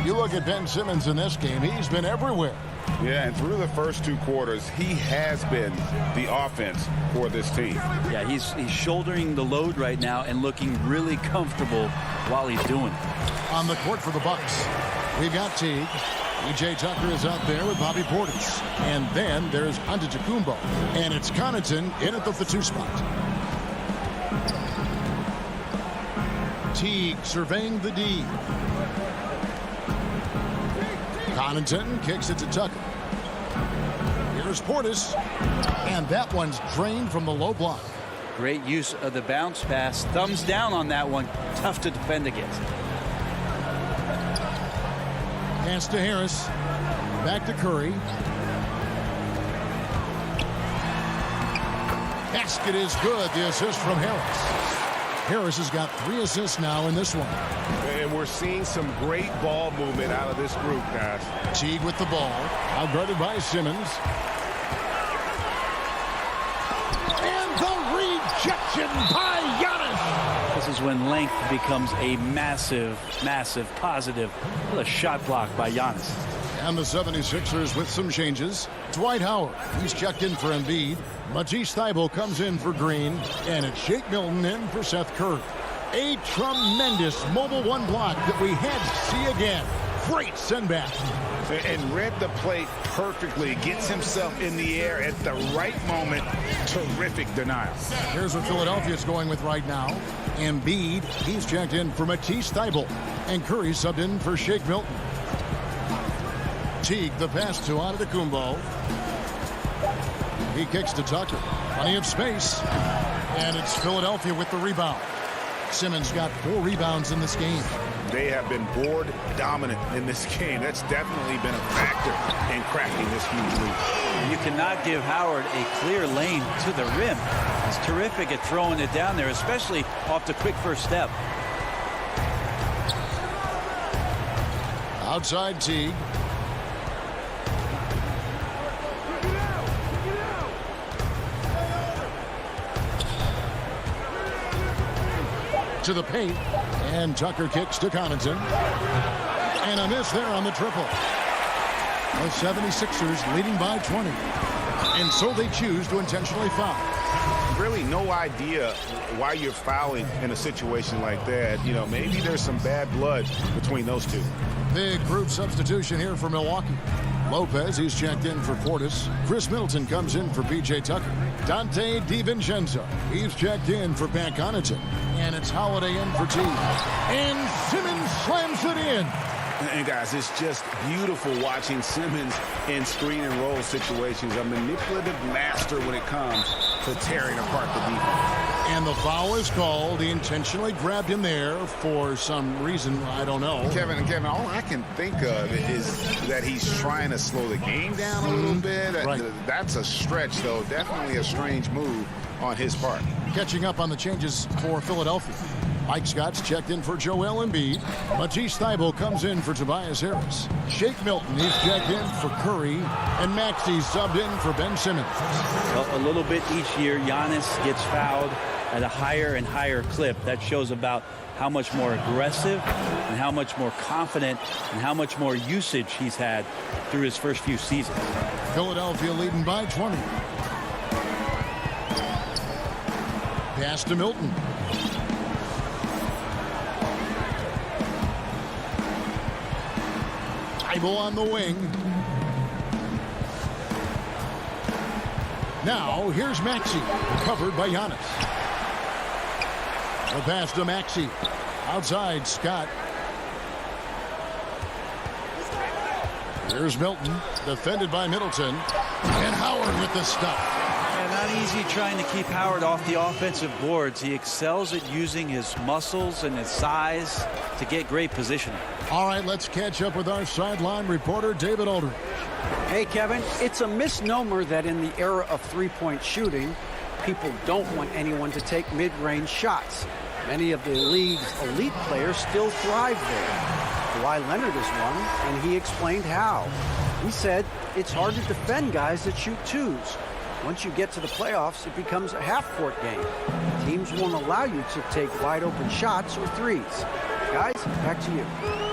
You look at Ben Simmons in this game, he's been everywhere. Yeah, and through the first 2 quarters, he has been the offense for this team. Yeah, he's shouldering the load right now and looking really comfortable while he's doing it. On the court for the Bucks, we've got Teague. P.J. Tucker is out there with Bobby Portis. And then there's Antetokounmpo. And it's Connaughton in at the 2 spot. Teague surveying the D. Connaughton kicks it to Tucker. Here's Portis. And that one's drained from the low block. Great use of the bounce pass. Thumbs down on that one. Tough to defend against. Pass to Harris. Back to Curry. Basket is good. The assist from Harris. Harris has got 3 assists now in this one. And we're seeing some great ball movement out of this group, guys. Teague with the ball. Outguarded by Simmons. And the rejection by Giannis. This is when length becomes a massive, massive positive. What a shot block by Giannis. And the 76ers with some changes. Dwight Howard, he's checked in for Embiid. Matisse Thybulle comes in for Green. And it's Shake Milton in for Seth Curry. A tremendous mobile 1 block that we had to see again. Great send back. And read the play perfectly. Gets himself in the air at the right moment. Terrific denial. Here's what Philadelphia's going with right now. Embiid, he's checked in for Matisse Thybulle. And Curry subbed in for Shake Milton. Teague, the pass to Antetokounmpo. He kicks to Tucker. Plenty of space. And it's Philadelphia with the rebound. Simmons got 4 rebounds in this game. They have been board dominant in this game. That's definitely been a factor in cracking this huge lead. You cannot give Howard a clear lane to the rim. He's terrific at throwing it down there, especially off the quick first step. Outside Teague. To the paint. And Tucker kicks to Connaughton. And a miss there on the triple. The 76ers leading by 20. And so they choose to intentionally foul. Really no idea why you're fouling in a situation like that. You know, maybe there's some bad blood between those two. Big group substitution here for Milwaukee. Lopez, he's checked in for Portis. Chris Middleton comes in for P.J. Tucker. Dante DiVincenzo, he's checked in for Pat Connaughton. And it's Holiday in for Teague. And Simmons slams it in. And guys, it's just beautiful watching Simmons in screen and roll situations. A manipulative master when it comes to tearing apart the defense. And the foul is called. He intentionally grabbed him there for some reason. I don't know. Kevin, all I can think of is that he's trying to slow the game down a little bit. Right. That's a stretch, though. Definitely a strange move on his part. Catching up on the changes for Philadelphia. Mike Scott's checked in for Joel Embiid. Matisse Thybulle comes in for Tobias Harris. Shake Milton, he's checked in for Curry. And Maxey subbed in for Ben Simmons. A little bit each year, Giannis gets fouled at a higher and higher clip. That shows about how much more aggressive and how much more confident and how much more usage he's had through his first few seasons. Philadelphia leading by 20. Pass to Milton. Thybulle on the wing. Now, here's Maxey, covered by Giannis. The pass to Maxey. Outside, Scott. Here's Milton, defended by Middleton. And Howard with the stop. Not easy trying to keep Howard off the offensive boards. He excels at using his muscles and his size to get great positioning. All right, let's catch up with our sideline reporter, David Aldridge. Hey, Kevin, it's a misnomer that in the era of three-point shooting, people don't want anyone to take mid-range shots. Many of the league's elite players still thrive there. Kawhi Leonard is one, and he explained how. He said it's hard to defend guys that shoot twos. Once you get to the playoffs, it becomes a half-court game. Teams won't allow you to take wide-open shots or threes. Guys, back to you.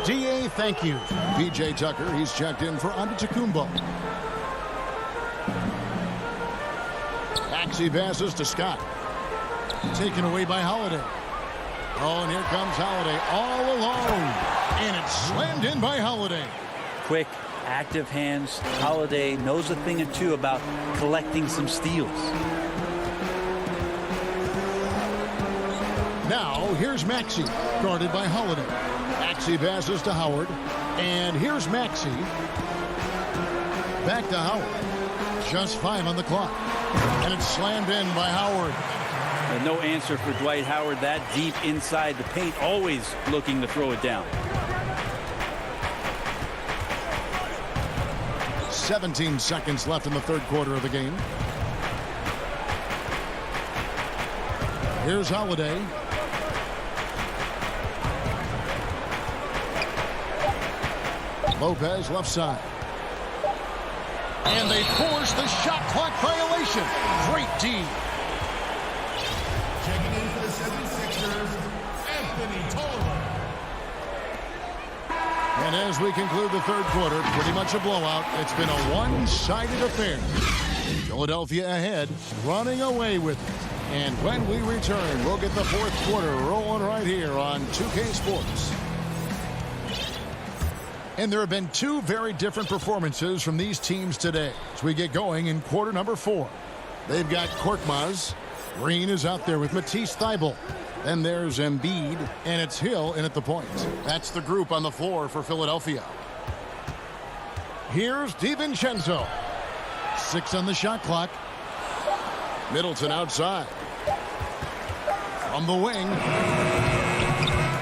D.A., thank you. P.J. Tucker, he's checked in for Antetokounmpo. Maxey passes to Scott. Taken away by Holiday. Oh, and here comes Holiday all alone. And it's slammed in by Holiday. Quick, active hands. Holiday knows a thing or two about collecting some steals. Now, here's Maxey, guarded by Holiday. Maxey passes to Howard. And here's Maxey. Back to Howard. Just 5 on the clock. And it's slammed in by Howard. No answer for Dwight Howard that deep inside the paint, always looking to throw it down. 17 seconds left in the third quarter of the game. Here's Holiday. Lopez left side. And they force the shot clock violation. Great D. Checking in for the 76ers, Anthony Tolliver. And as we conclude the third quarter, pretty much a blowout. It's been a one-sided affair. Philadelphia ahead, running away with it. And when we return, we'll get the fourth quarter rolling right here on 2K Sports. And there have been two very different performances from these teams today as we get going in quarter number 4. They've got Korkmaz. Green is out there with Matisse Thybulle. Then there's Embiid, and it's Hill in at the point. That's the group on the floor for Philadelphia. Here's DiVincenzo. 6 on the shot clock. Middleton outside. From the wing.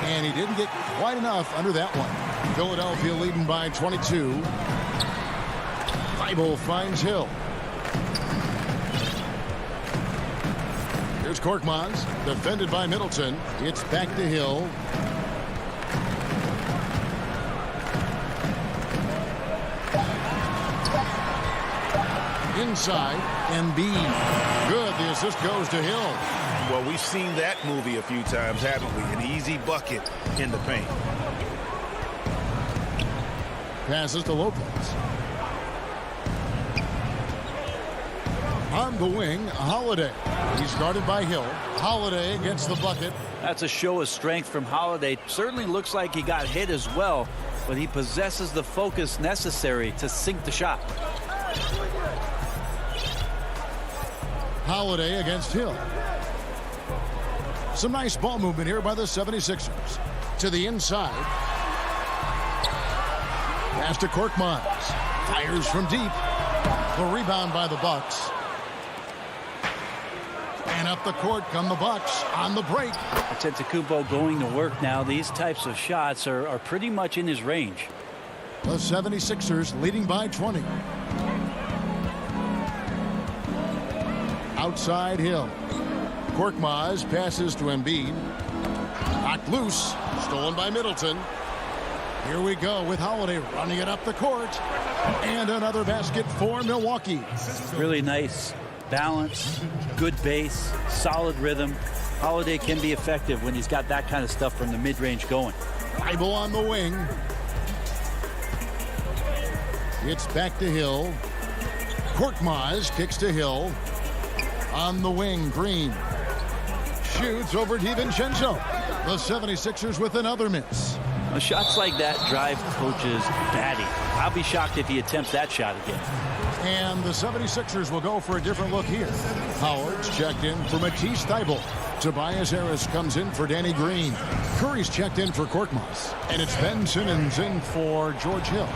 And he didn't get quite enough under that one. Philadelphia leading by 22. Thybulle finds Hill. Here's Korkmaz, defended by Middleton. It's back to Hill. Inside, Embiid. Good, the assist goes to Hill. Well, we've seen that movie a few times, haven't we? An easy bucket in the paint. Passes to Lopez. On the wing, Holiday. He's guarded by Hill. Holiday gets the bucket. That's a show of strength from Holiday. Certainly looks like he got hit as well, but he possesses the focus necessary to sink the shot. Holiday against Hill. Some nice ball movement here by the 76ers. To the inside. Pass to Korkmaz. Fires from deep. The rebound by the Bucks. And up the court come the Bucks on the break. Antetokounmpo going to work now. These types of shots are pretty much in his range. The 76ers leading by 20. Outside Hill. Korkmaz passes to Embiid. Knocked loose. Stolen by Middleton. Here we go with Holiday running it up the court. And another basket for Milwaukee. Really nice balance, good base, solid rhythm. Holiday can be effective when he's got that kind of stuff from the mid-range going. Bible on the wing. It's back to Hill. Korkmaz kicks to Hill. On the wing, Green. Shoots over DiVincenzo. The 76ers with another miss. Shots like that drive coaches batty. I'll be shocked if he attempts that shot again. And the 76ers will go for a different look here. Howard's checked in for Matisse Thybulle. Tobias Harris comes in for Danny Green. Curry's checked in for Korkmaz. And it's Ben Simmons in for George Hill.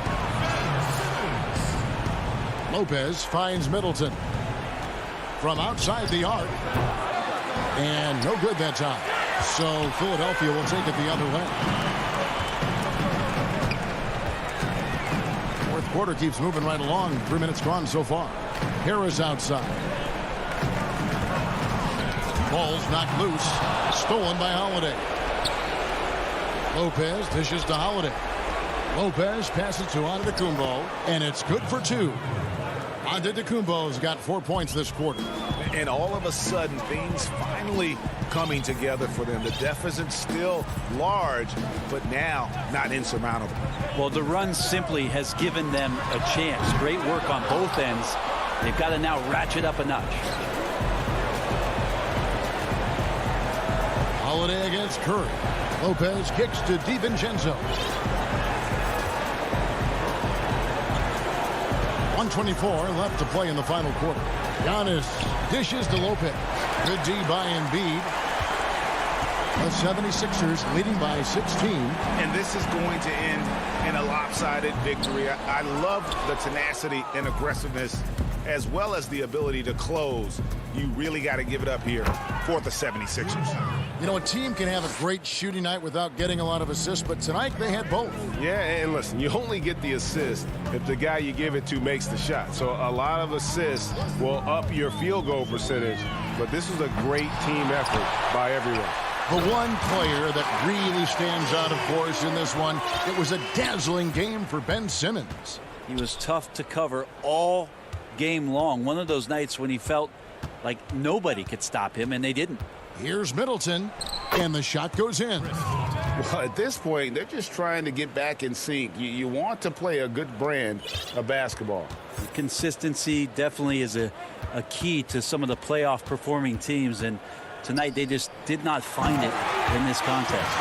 Lopez finds Middleton. From outside the arc. And no good that time. So Philadelphia will take it the other way. Fourth quarter keeps moving right along. 3 minutes gone so far. Harris outside. Ball's knocked loose. Stolen by Holiday. Lopez dishes to Holiday. Lopez passes to Antetokounmpo. And it's good for two. Antetokounmpo's got 4 points this quarter. And all of a sudden, things finally coming together for them. The deficit's still large, but now not insurmountable. Well, the run simply has given them a chance. Great work on both ends. They've got to now ratchet up a notch. Holiday against Curry. Lopez kicks to DiVincenzo. 1:24 left to play in the final quarter. Giannis dishes to Lopez. Good D by Embiid. The 76ers leading by 16. And this is going to end in a lopsided victory. I love the tenacity and aggressiveness as well as the ability to close. You really got to give it up here for the 76ers. You know, a team can have a great shooting night without getting a lot of assists, but tonight they had both. Yeah, and listen, you only get the assist if the guy you give it to makes the shot. So a lot of assists will up your field goal percentage, but this was a great team effort by everyone. The one player that really stands out, of course, in this one, it was a dazzling game for Ben Simmons. He was tough to cover all game long. One of those nights when he felt like nobody could stop him, and they didn't. Here's Middleton, and the shot goes in. Well, at this point, they're just trying to get back in sync. You want to play a good brand of basketball. Consistency definitely is a key to some of the playoff performing teams, and tonight they just did not find it in this contest.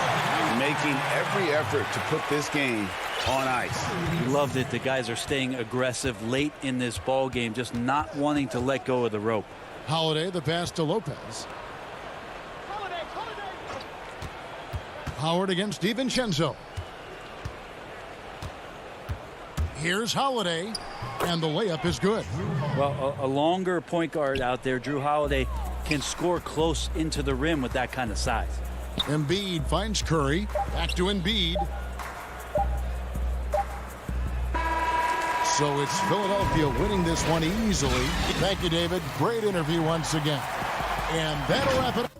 Making every effort to put this game on ice. We love that the guys are staying aggressive late in this ball game, just not wanting to let go of the rope. Holiday, the pass to Lopez. Howard against DiVincenzo. Here's Holiday, and the layup is good. Well, a longer point guard out there, Drew Holiday, can score close into the rim with that kind of size. Embiid finds Curry. Back to Embiid. So it's Philadelphia winning this one easily. Thank you, David. Great interview once again. And that'll wrap it up.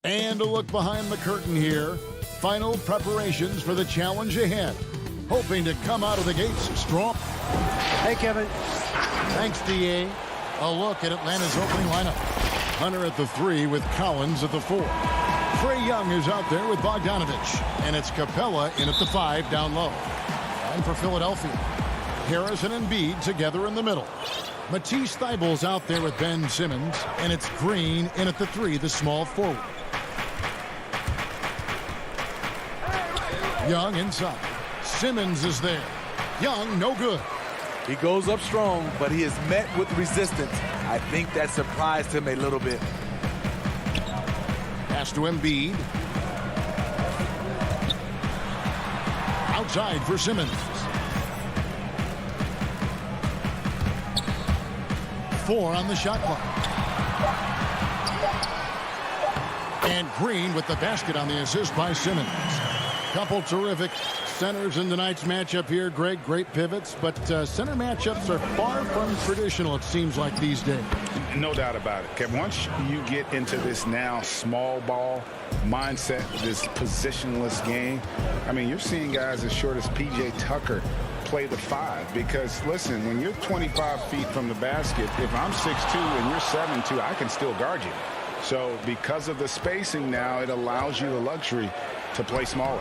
And a look behind the curtain here. Final preparations for the challenge ahead. Hoping to come out of the gates strong. Hey, Kevin. Thanks, D.A. A look at Atlanta's opening lineup. Hunter at the 3 with Collins at the 4. Trae Young is out there with Bogdanovich. And it's Capella in at the 5 down low. And for Philadelphia, Harris and Embiid together in the middle. Matisse Thybulle's out there with Ben Simmons. And it's Green in at the 3, the small forward. Young inside. Simmons is there. Young, no good. He goes up strong, but he is met with resistance. I think that surprised him a little bit. Pass to Embiid. Outside for Simmons. 4 on the shot clock. And Green with the basket on the assist by Simmons. Couple terrific centers in tonight's matchup here, Greg. Great pivots, but center matchups are far from traditional, it seems like, these days. No doubt about it, Kevin. Once you get into this now small ball mindset, this positionless game, I mean, you're seeing guys as short as P.J. Tucker play the 5 because, listen, when you're 25 feet from the basket, if I'm 6'2" and you're 7'2", I can still guard you. So because of the spacing now, it allows you the luxury to play smaller.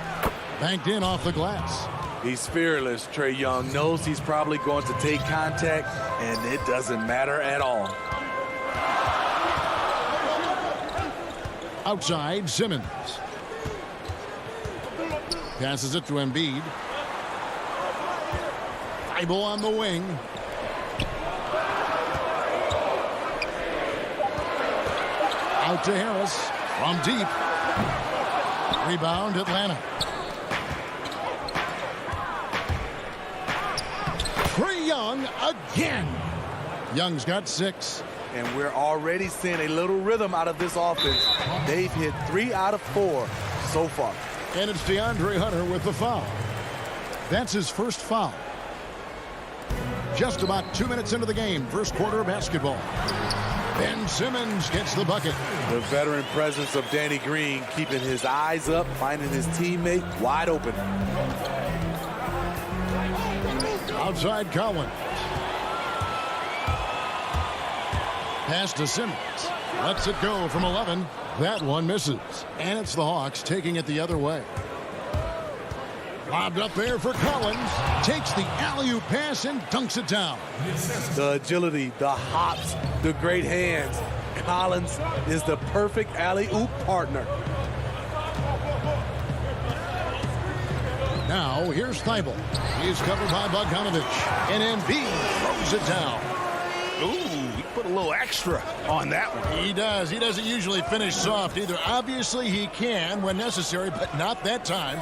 Banked in off the glass. He's fearless. Trae Young knows he's probably going to take contact, and it doesn't matter at all. Outside, Simmons. Passes it to Embiid. Thibault on the wing. Out to Harris from deep. Rebound, Atlanta. Trae Young again. Young's got 6. And we're already seeing a little rhythm out of this offense. They've hit 3 out of 4 so far. And it's DeAndre Hunter with the foul. That's his first foul. Just about 2 minutes into the game, first quarter of basketball. Ben Simmons gets the bucket. The veteran presence of Danny Green keeping his eyes up, finding his teammate wide open. Outside Collins. Pass to Simmons. Lets it go from 11. That one misses. And it's the Hawks taking it the other way. Lobbed up there for Collins. Takes the alley-oop pass and dunks it down. The agility, the hops, the great hands. Collins is the perfect alley-oop partner. Now, here's Thibault. He's covered by Bogdanovic. And Embiid throws it down. Ooh, he put a little extra on that one. He does. He doesn't usually finish soft either. Obviously, he can when necessary, but not that time.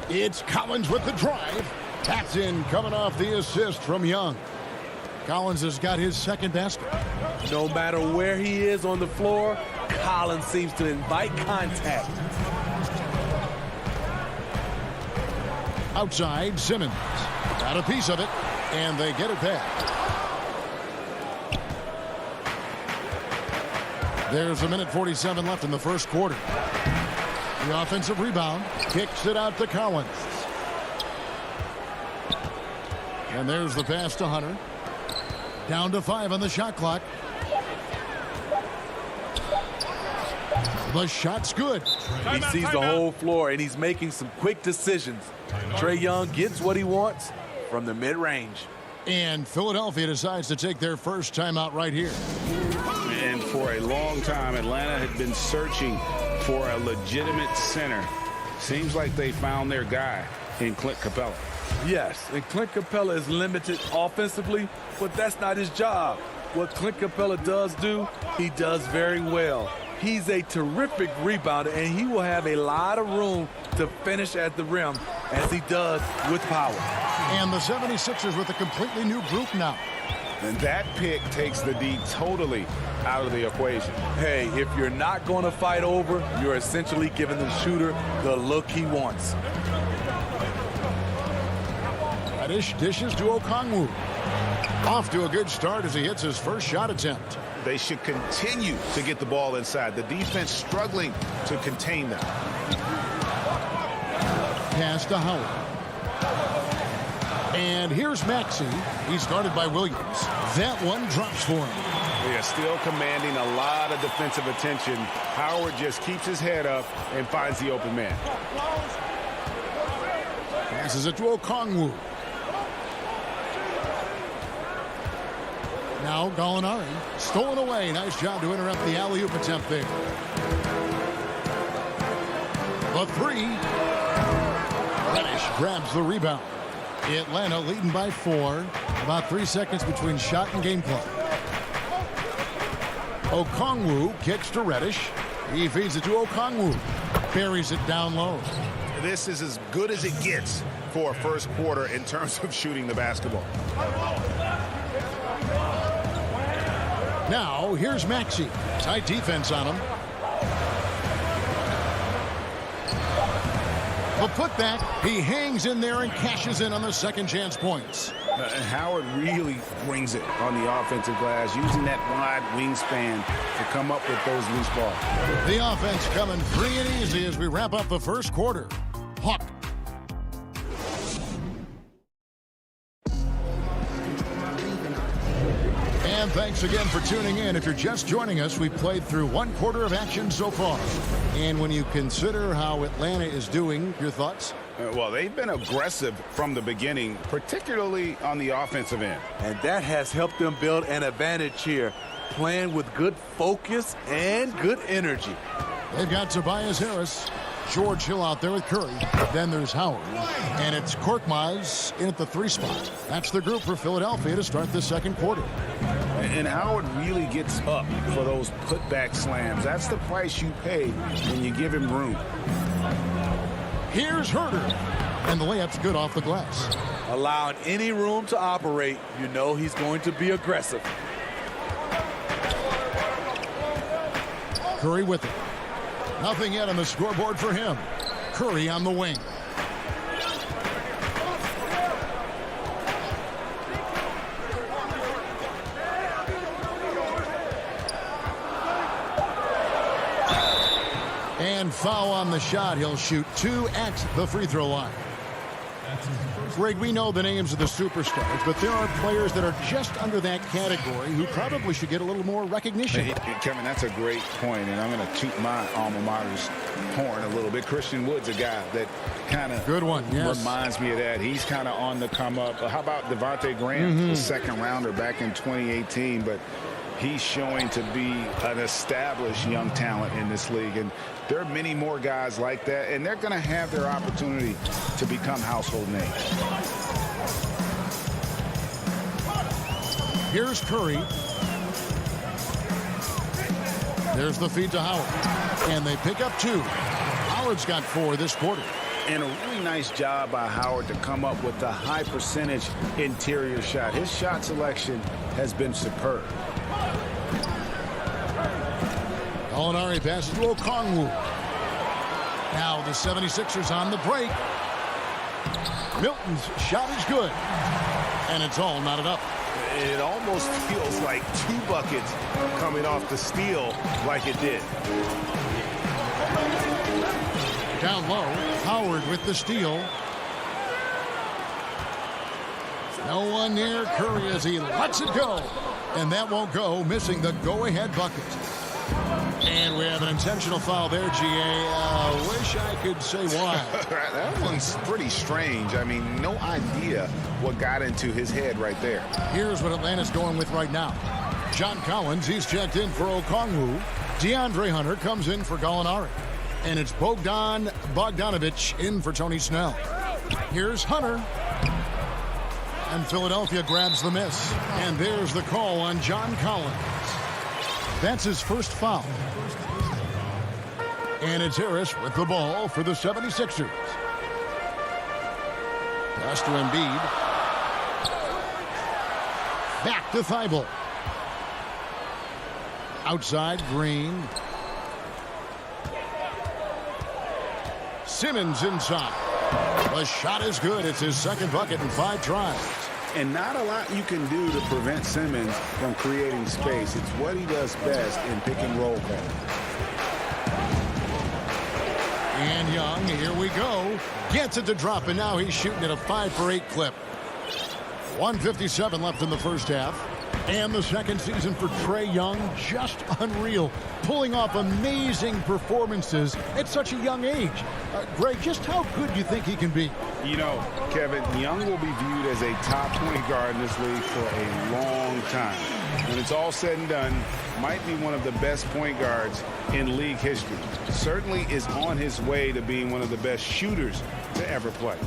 It's Collins with the drive. That's in, coming off the assist from Young. Collins has got his second basket. No matter where he is on the floor, Collins seems to invite contact. Outside, Simmons. Got a piece of it, and they get it back. There's 1:47 left in the first quarter. The offensive rebound kicks it out to Collins. And there's the pass to Hunter. Down to 5 on the shot clock. The shot's good. He sees the whole floor, and he's making some quick decisions. Trae Young gets what he wants from the mid-range. And Philadelphia decides to take their first timeout right here. And for a long time, Atlanta had been searching for a legitimate center. Seems like they found their guy in Clint Capella. Yes, and Clint Capella is limited offensively, but that's not his job. What Clint Capella does do, he does very well. He's a terrific rebounder, and he will have a lot of room to finish at the rim, as he does with power. And the 76ers with a completely new group now. And that pick takes the D totally out of the equation. Hey, if you're not going to fight over, you're essentially giving the shooter the look he wants. Reddish dishes to Okongwu. Off to a good start as he hits his first shot attempt. They should continue to get the ball inside. The defense struggling to contain them. Pass to Howard. And here's Maxey. He's guarded by Williams. That one drops for him. They are still commanding a lot of defensive attention. Howard just keeps his head up and finds the open man. Passes it to Okongwu. Now Gallinari. Stolen away. Nice job to interrupt the alley-oop attempt there. The three. Reddish grabs the rebound. Atlanta leading by 4. About 3 seconds between shot and game clock. Okongwu kicks to Reddish. He feeds it to Okongwu. Buries it down low. This is as good as it gets for a first quarter in terms of shooting the basketball. Now, here's Maxey. Tight defense on him. The putback, he hangs in there and cashes in on the second chance points. Howard really brings it on the offensive glass, using that wide wingspan to come up with those loose balls. The offense coming free and easy as we wrap up the first quarter. Hawk. And thanks again for tuning in. If you're just joining us, we've played through one quarter of action so far. And when you consider how Atlanta is doing, your thoughts? Well, they've been aggressive from the beginning, particularly on the offensive end. And that has helped them build an advantage here, playing with good focus and good energy. They've got Tobias Harris, George Hill out there with Curry. Then there's Howard. And it's Korkmaz in at the 3 spot. That's the group for Philadelphia to start the second quarter. And Howard really gets up for those putback slams. That's the price you pay when you give him room. Here's Herter. And the layup's good off the glass. Allowing any room to operate, you know he's going to be aggressive. Curry with it. Nothing yet on the scoreboard for him. Curry on the wing. And foul on the shot. He'll shoot 2 at the free throw line. Greg, we know the names of the superstars, but there are players that are just under that category who probably should get a little more recognition. Hey, Kevin, that's a great point, and I'm going to toot my alma mater's horn a little bit. Christian Wood's a guy that kind of reminds me of that. He's kind of on the come up. How about Devontae Graham, the second rounder back in 2018, but he's showing to be an established young talent in this league, and there are many more guys like that, and they're going to have their opportunity to become household names. Here's Curry. There's the feed to Howard. And they pick up 2. Howard's got 4 this quarter. And a really nice job by Howard to come up with the high percentage interior shot. His shot selection has been superb. Gallinari passes to Okongwu. Now the 76ers on the break. Milton's shot is good. And it's all knotted up. It almost feels like 2 buckets coming off the steal like it did. Down low, Howard with the steal. No one near Curry as he lets it go. And that won't go, missing the go-ahead bucket. And we have an intentional foul there, G.A. Wish I could say why. That one's pretty strange. I mean, no idea what got into his head right there. Here's what Atlanta's going with right now. John Collins, he's checked in for Okongwu. DeAndre Hunter comes in for Gallinari. And it's Bogdan Bogdanovic in for Tony Snell. Here's Hunter. And Philadelphia grabs the miss. And there's the call on John Collins. That's his first foul. And it's Harris with the ball for the 76ers. Pass to Embiid. Back to Thibault. Outside, Green. Simmons inside. The shot is good. It's his second bucket in 5 tries. And not a lot you can do to prevent Simmons from creating space. It's what he does best in pick and roll play. And Young, here we go. Gets it to drop, and now he's shooting at a 5-for-8 clip. 1:57 left in the first half. And the second season for Trae Young, just unreal. Pulling off amazing performances at such a young age. Greg, just how good do you think he can be? You know, Kevin, Young will be viewed as a top point guard in this league for a long time. When it's all said and done, might be one of the best point guards in league history. Certainly is on his way to being one of the best shooters to ever play.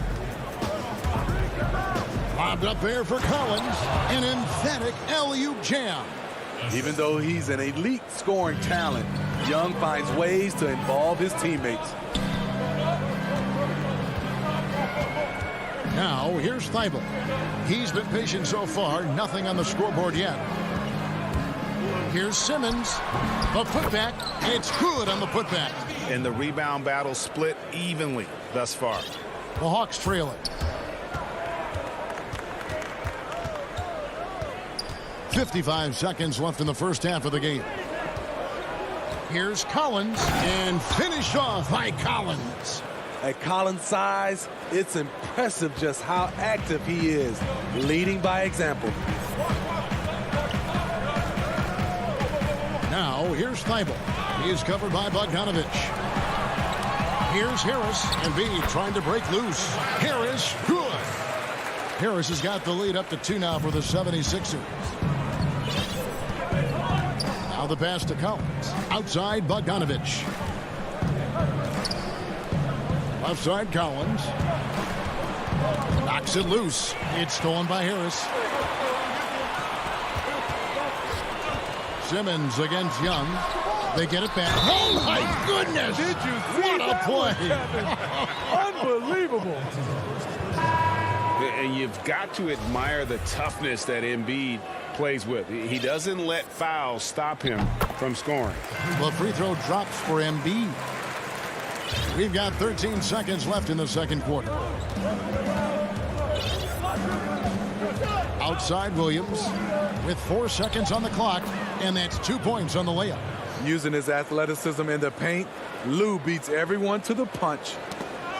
Lobbed up there for Collins. An emphatic alley-oop jam. Even though he's an elite scoring talent, Young finds ways to involve his teammates. Now, here's Thibault. He's been patient so far. Nothing on the scoreboard yet. Here's Simmons. The putback. It's good on the putback. And the rebound battle split evenly thus far. The Hawks trail it. 55 seconds left in the first half of the game. Here's Collins, and finished off by Collins. At Collins' size, it's impressive just how active he is, leading by example. here's Thibault. He's covered by Bogdanovich. Here's Harris. Embiid trying to break loose. Harris, good. Harris has got the lead up to 2 now for the 76ers. Now the pass to Collins. Outside Bogdanovich. Left side Collins. Knocks it loose. It's stolen by Harris. Simmons against Young. They get it back. Oh, my goodness! Did you see what a play? Unbelievable. And you've got to admire the toughness that Embiid plays with. He doesn't let fouls stop him from scoring. The free throw drops for Embiid. We've got 13 seconds left in the second quarter. Outside Williams with 4 seconds on the clock, and that's 2 points on the layup. Using his athleticism in the paint, Lou beats everyone to the punch.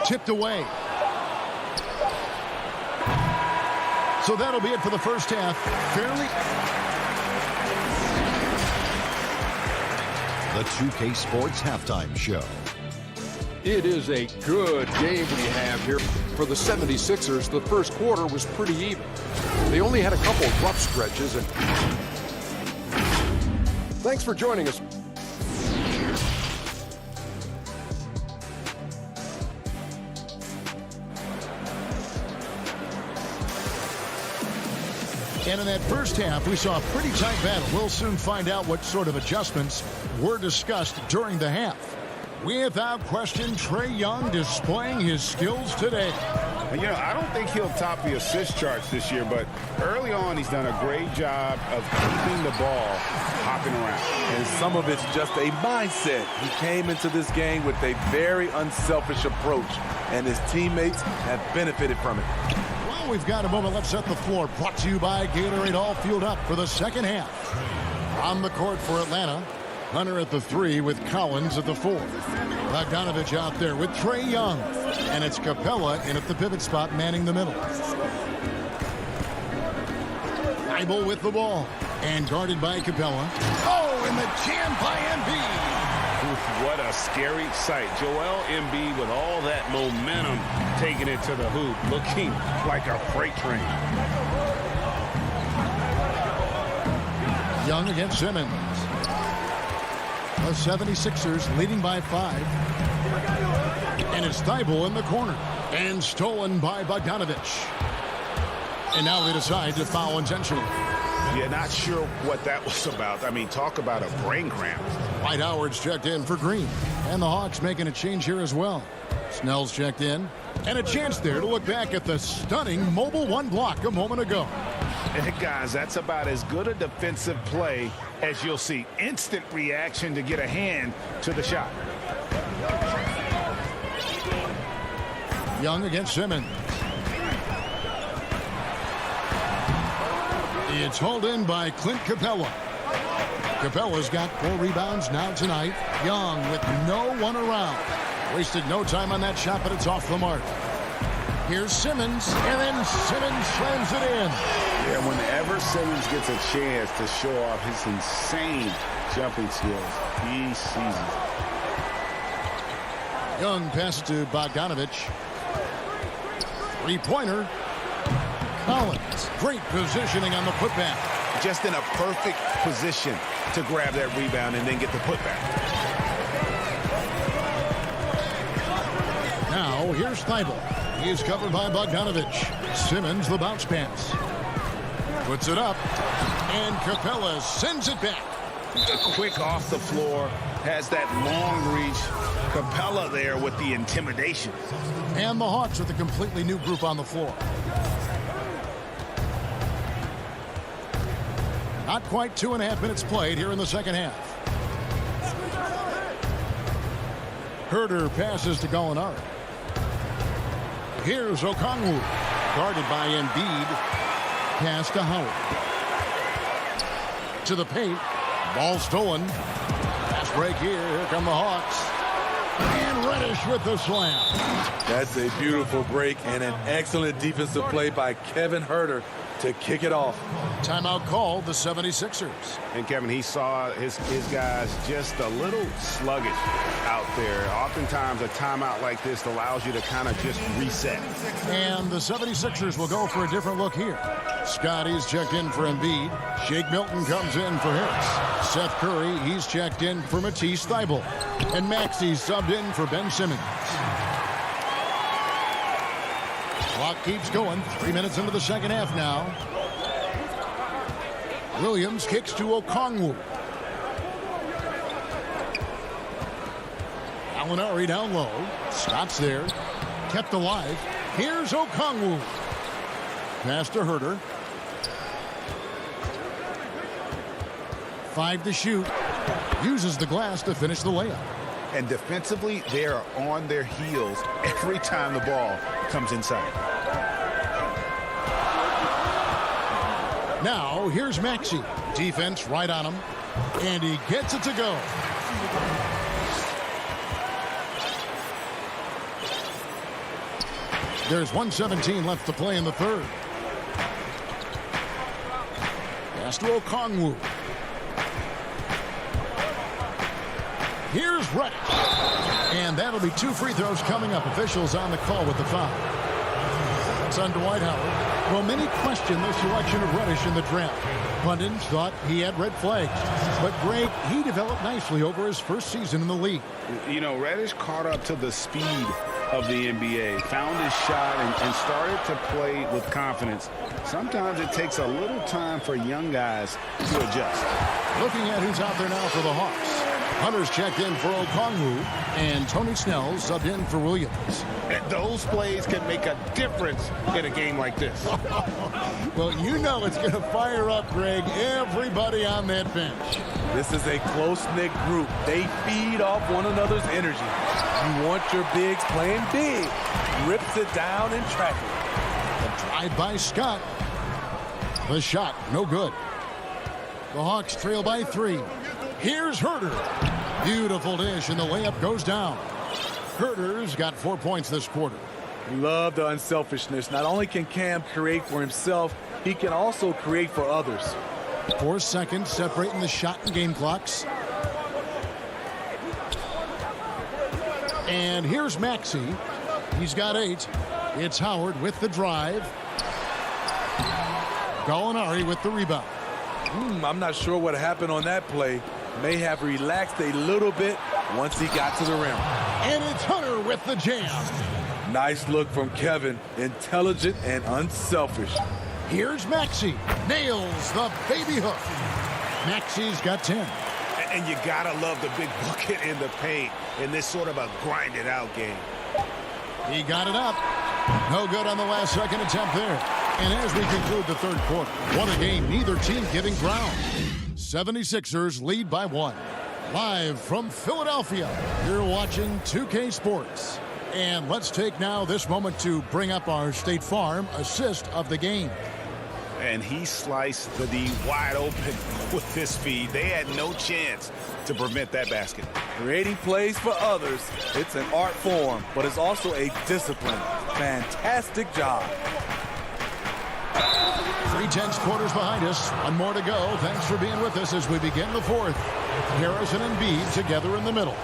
Tipped away. So that'll be it for the first half. Fairly. The 2K Sports Halftime Show. It is a good game we have here. For the 76ers, the first quarter was pretty even. They only had a couple of rough stretches. And thanks for joining us. And in that first half, we saw a pretty tight battle. We'll soon find out what sort of adjustments were discussed during the half. Without question, Trae Young displaying his skills today. And, you know, I don't think he'll top the assist charts this year, but early on he's done a great job of keeping the ball hopping around. And some of it's just a mindset. He came into this game with a very unselfish approach, and his teammates have benefited from it. Well, we've got a moment. Let's set the floor. Brought to you by Gatorade. All fueled up for the second half. On the court for Atlanta, Hunter at the 3 with Collins at the 4. Bogdanovich out there with Trae Young. And it's Capella in at the pivot spot, manning the middle. Thibault with the ball. And guarded by Capella. Oh, and the jam by Embiid. What a scary sight. Joel Embiid with all that momentum taking it to the hoop, looking like a freight train. Young against Simmons. The 76ers leading by 5. And it's Thibault in the corner. And stolen by Bogdanovich. And now they decide to foul intentionally. Yeah, not sure what that was about. I mean, talk about a brain cramp. Dwight Howard's checked in for Green. And the Hawks making a change here as well. Snell's checked in. And a chance there to look back at the stunning Mobile 1 block a moment ago. Hey, guys, that's about as good a defensive play as you'll see. Instant reaction to get a hand to the shot. Young against Simmons. It's hauled in by Clint Capella. Capella's got 4 rebounds now tonight. Young with no one around. Wasted no time on that shot, but it's off the mark. Here's Simmons, and then Simmons slams it in. Yeah, whenever Simmons gets a chance to show off his insane jumping skills, he seizes it. Young passes to Bogdanovich. 3-pointer. Collins. Great positioning on the putback. Just in a perfect position to grab that rebound and then get the putback. Now, here's Thibault. He's covered by Bogdanovich. Simmons, the bounce pass. Puts it up. And Capella sends it back. Quick off the floor. Has that long reach. Capella there with the intimidation. And the Hawks with a completely new group on the floor. Not quite 2.5 minutes played here in the second half. Herter passes to Gallinari. Here's Okongwu. Guarded by Embiid. Pass to Howard. To the paint. Ball stolen. Fast break here. Here come the Hawks. And Reddish with the slam. That's a beautiful break and an excellent defensive play by Kevin Herter. to kick it off. Timeout called the 76ers. And Kevin, he saw his guys just a little sluggish out there. Oftentimes a timeout like this allows you to kind of just reset. And the 76ers will go for a different look here. Scotty's checked in for Embiid. Shake Milton comes in for Harris. Seth Curry, he's checked in for Matisse Thybulle. And Maxey's subbed in for Ben Simmons. Clock keeps going. 3 minutes into the second half now. Williams kicks to Okongwu. Gallinari down low. Scott's there. Kept alive. Here's Okongwu. Pass to Herter. 5 to shoot. Uses the glass to finish the layup. And defensively, they are on their heels every time the ball comes inside. Now, here's Maxey. Defense right on him. And he gets it to go. There's 1:17 left to play in the third. Pass to Okongwu. Here's Reddish. And that'll be 2 free throws coming up. Officials on the call with the foul. That's on Dwight Howard. Well, many question the selection of Reddish in the draft. Pundits thought he had red flags. But, Greg, he developed nicely over his first season in the league. You know, Reddish caught up to the speed of the NBA, found his shot, and started to play with confidence. Sometimes it takes a little time for young guys to adjust. Looking at who's out there now for the Hawks. Hunter's checked in for Okongwu, and Tony Snell subbed in for Williams. And those plays can make a difference in a game like this. Well, you know it's going to fire up, Greg, everybody on that bench. This is a close-knit group. They feed off one another's energy. You want your bigs playing big. Rips it down in traffic. The drive by Scott. The shot, no good. The Hawks trail by 3. Here's Herter. Beautiful dish, and the layup goes down. Herter's got 4 points this quarter. Love the unselfishness. Not only can Cam create for himself, he can also create for others. 4 seconds separating the shot and game clocks. And here's Maxey. He's got 8. It's Howard with the drive. Gallinari with the rebound. I'm not sure what happened on that play. May have relaxed a little bit once he got to the rim. And it's Hunter with the jam. Nice look from Kevin. Intelligent and unselfish. Here's Maxey. Nails the baby hook. Maxey's got 10. And you gotta love the big bucket in the paint in this sort of a grinded out game. He got it up. No good on the last second attempt there. And as we conclude the third quarter, what a game, neither team giving ground. 76ers lead by 1. Live from Philadelphia, you're watching 2K Sports. And let's take now this moment to bring up our State Farm assist of the game. And he sliced the D wide open with this feed. They had no chance to prevent that basket. Creating plays for others, it's an art form, but it's also a discipline. Fantastic job. 3/10 quarters behind us. 1 more to go. Thanks for being with us as we begin the fourth. Harrison and Embiid together in the middle.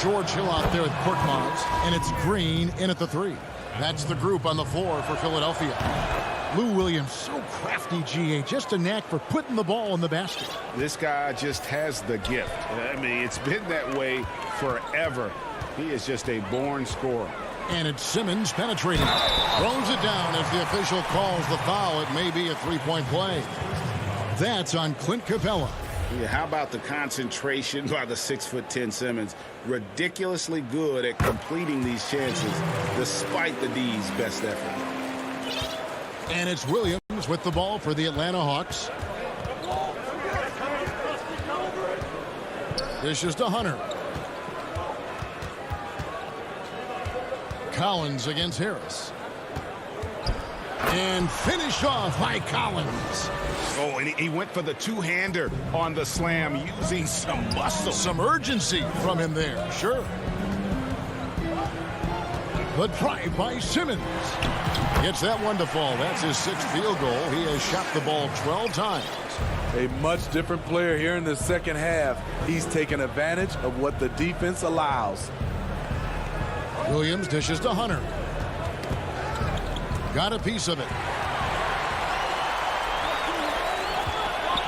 George Hill out there with Korkmaz, and it's Green in at the 3. That's the group on the floor for Philadelphia. Lou Williams, so crafty, GA, just a knack for putting the ball in the basket. This guy just has the gift. I mean, it's been that way forever. He is just a born scorer. And it's Simmons penetrating. Throws it down as the official calls the foul. It may be a 3-point play. That's on Clint Capella. Yeah, how about the concentration by the 6'10" Simmons? Ridiculously good at completing these chances despite the D's best effort. And it's Williams with the ball for the Atlanta Hawks. This is to Hunter. Collins against Harris. And finished off by Collins. Oh, and he went for the two-hander on the slam using some muscle. Some urgency from him there, sure. The drive by Simmons. Gets that one to fall. That's his 6th field goal. He has shot the ball 12 times. A much different player here in the second half. He's taken advantage of what the defense allows. Williams dishes to Hunter. Got a piece of it.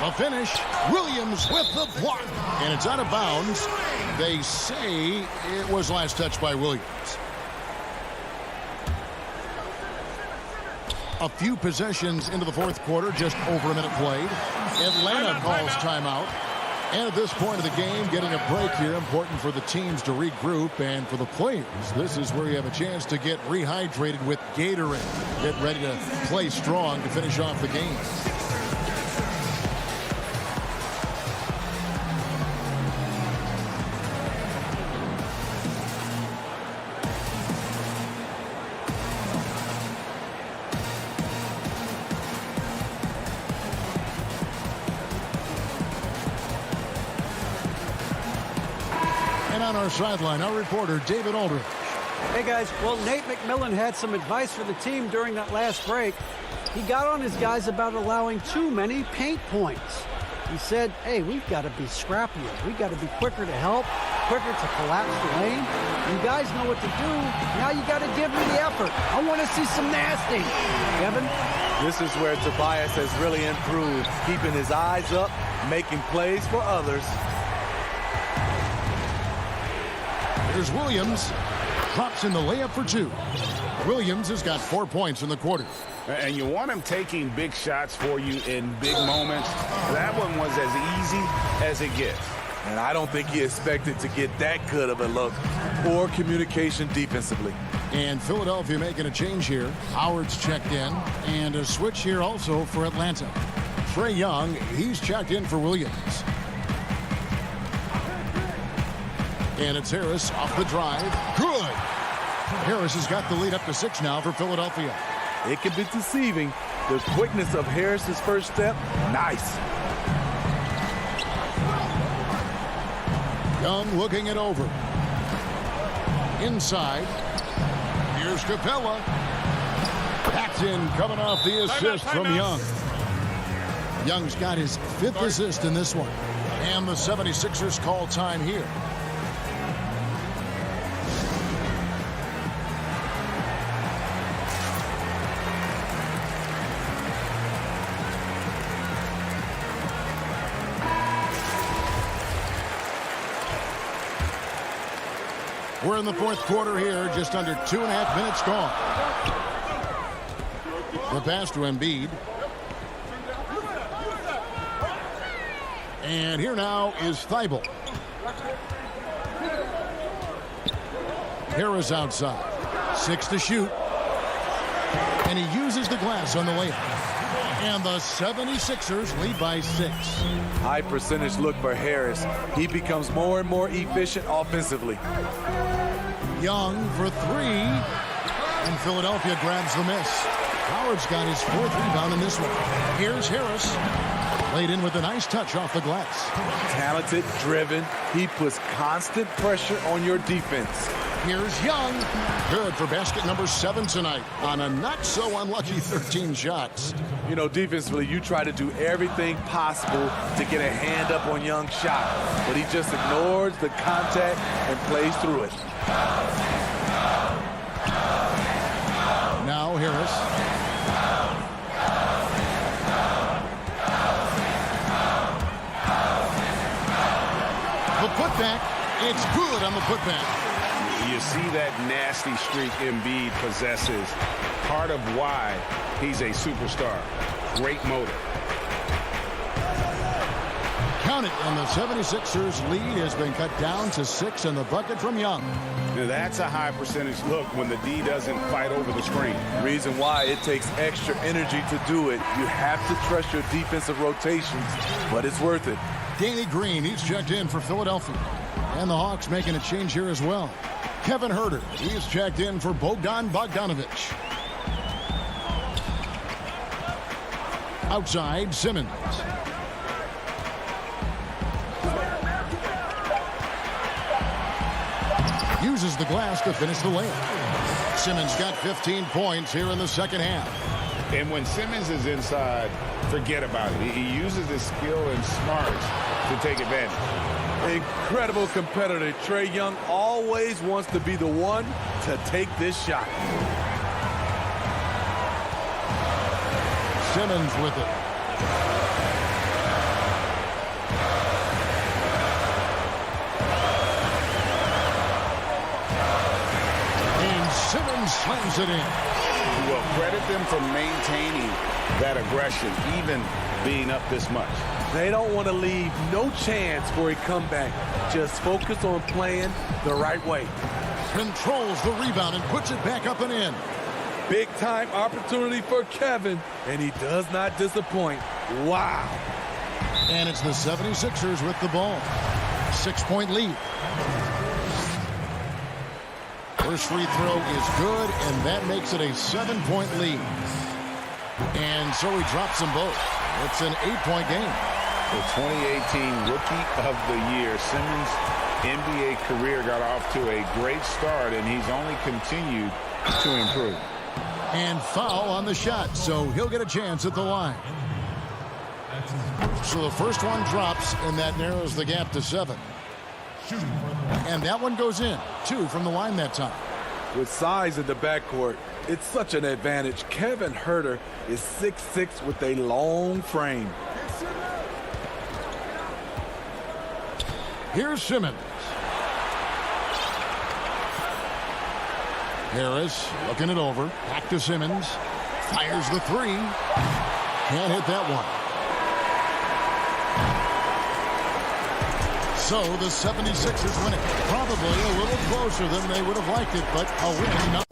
The finish. Williams with the block. And it's out of bounds. They say it was last touched by Williams. A few possessions into the fourth quarter, just over a minute played. Atlanta calls timeout. And at this point of the game, getting a break here, important for the teams to regroup. And for the players, this is where you have a chance to get rehydrated with Gatorade. Get ready to play strong to finish off the game. On our sideline, our reporter, David Aldridge. Hey, guys. Well, Nate McMillan had some advice for the team during that last break. He got on his guys about allowing too many paint points. He said, hey, we've got to be scrappier. We've got to be quicker to help, quicker to collapse the lane. You guys know what to do. Now you got to give me the effort. I want to see some nasty. Kevin? This is where Tobias has really improved, keeping his eyes up, making plays for others. Here's Williams. Drops in the layup for 2. Williams has got 4 points in the quarter. And you want him taking big shots for you in big moments. That one was as easy as it gets. And I don't think he expected to get that good of a look. Poor communication defensively. And Philadelphia making a change here. Howard's checked in. And a switch here also for Atlanta. Trae Young, he's checked in for Williams. And it's Harris off the drive. Good. Harris has got the lead up to 6 now for Philadelphia. It can be deceiving. The quickness of Harris's first step, nice. Young looking it over. Inside. Here's Capella. Paxton coming off the assist from Young. Young's got his 5th assist in this one. And the 76ers call time here. We're in the fourth quarter here, just under 2.5 minutes gone. The pass to Embiid. And here now is Thibault. Harris outside. 6 to shoot. And he uses the glass on the layup. And the 76ers lead by 6. High percentage look for Harris. He becomes more and more efficient offensively. Young for 3. And Philadelphia grabs the miss. Howard's got his 4th rebound in this one. Here's Harris. Laid in with a nice touch off the glass. Talented, driven. He puts constant pressure on your defense. Here's Young. Good for basket number 7 tonight on a not so unlucky 13 shots. You know, defensively, you try to do everything possible to get a hand up on Young's shot, but he just ignores the contact and plays through it. Now Harris. The putback. It's good on the putback. You see that nasty streak Embiid possesses. Part of why he's a superstar. Great motor. Count it, and the 76ers lead has been cut down to 6 in the bucket from Young. Now that's a high percentage look when the D doesn't fight over the screen. Reason why it takes extra energy to do it. You have to trust your defensive rotations, but it's worth it. Danny Green, he's checked in for Philadelphia. And the Hawks making a change here as well. Kevin Huerter, he's checked in for Bogdan Bogdanović. Outside, Simmons. Uses the glass to finish the layup. Simmons got 15 points here in the second half. And when Simmons is inside, forget about it. He uses his skill and smarts to take advantage. Incredible competitor. Trae Young always wants to be the one to take this shot. Simmons with it. And Simmons slams it in. Well, credit them for maintaining that aggression, even being up this much. They don't want to leave no chance for a comeback. Just focus on playing the right way. Controls the rebound and puts it back up and in. Big time opportunity for Kevin, and he does not disappoint. Wow. And it's the 76ers with the ball. 6-point lead. First free throw is good, and that makes it a 7-point lead. And so he drops them both. It's an 8-point game. The 2018 Rookie of the Year, Simmons' NBA career got off to a great start, and he's only continued to improve. And foul on the shot, so he'll get a chance at the line. So the first one drops, and that narrows the gap to 7. And that one goes in. 2 from the line that time. With size in the backcourt, it's such an advantage. Kevin Huerter is 6'6" with a long frame. Here's Simmons. Harris looking it over. Back to Simmons. Fires the 3. Can't hit that one. So the 76ers win it. Probably a little closer than they would have liked it, but a win. Not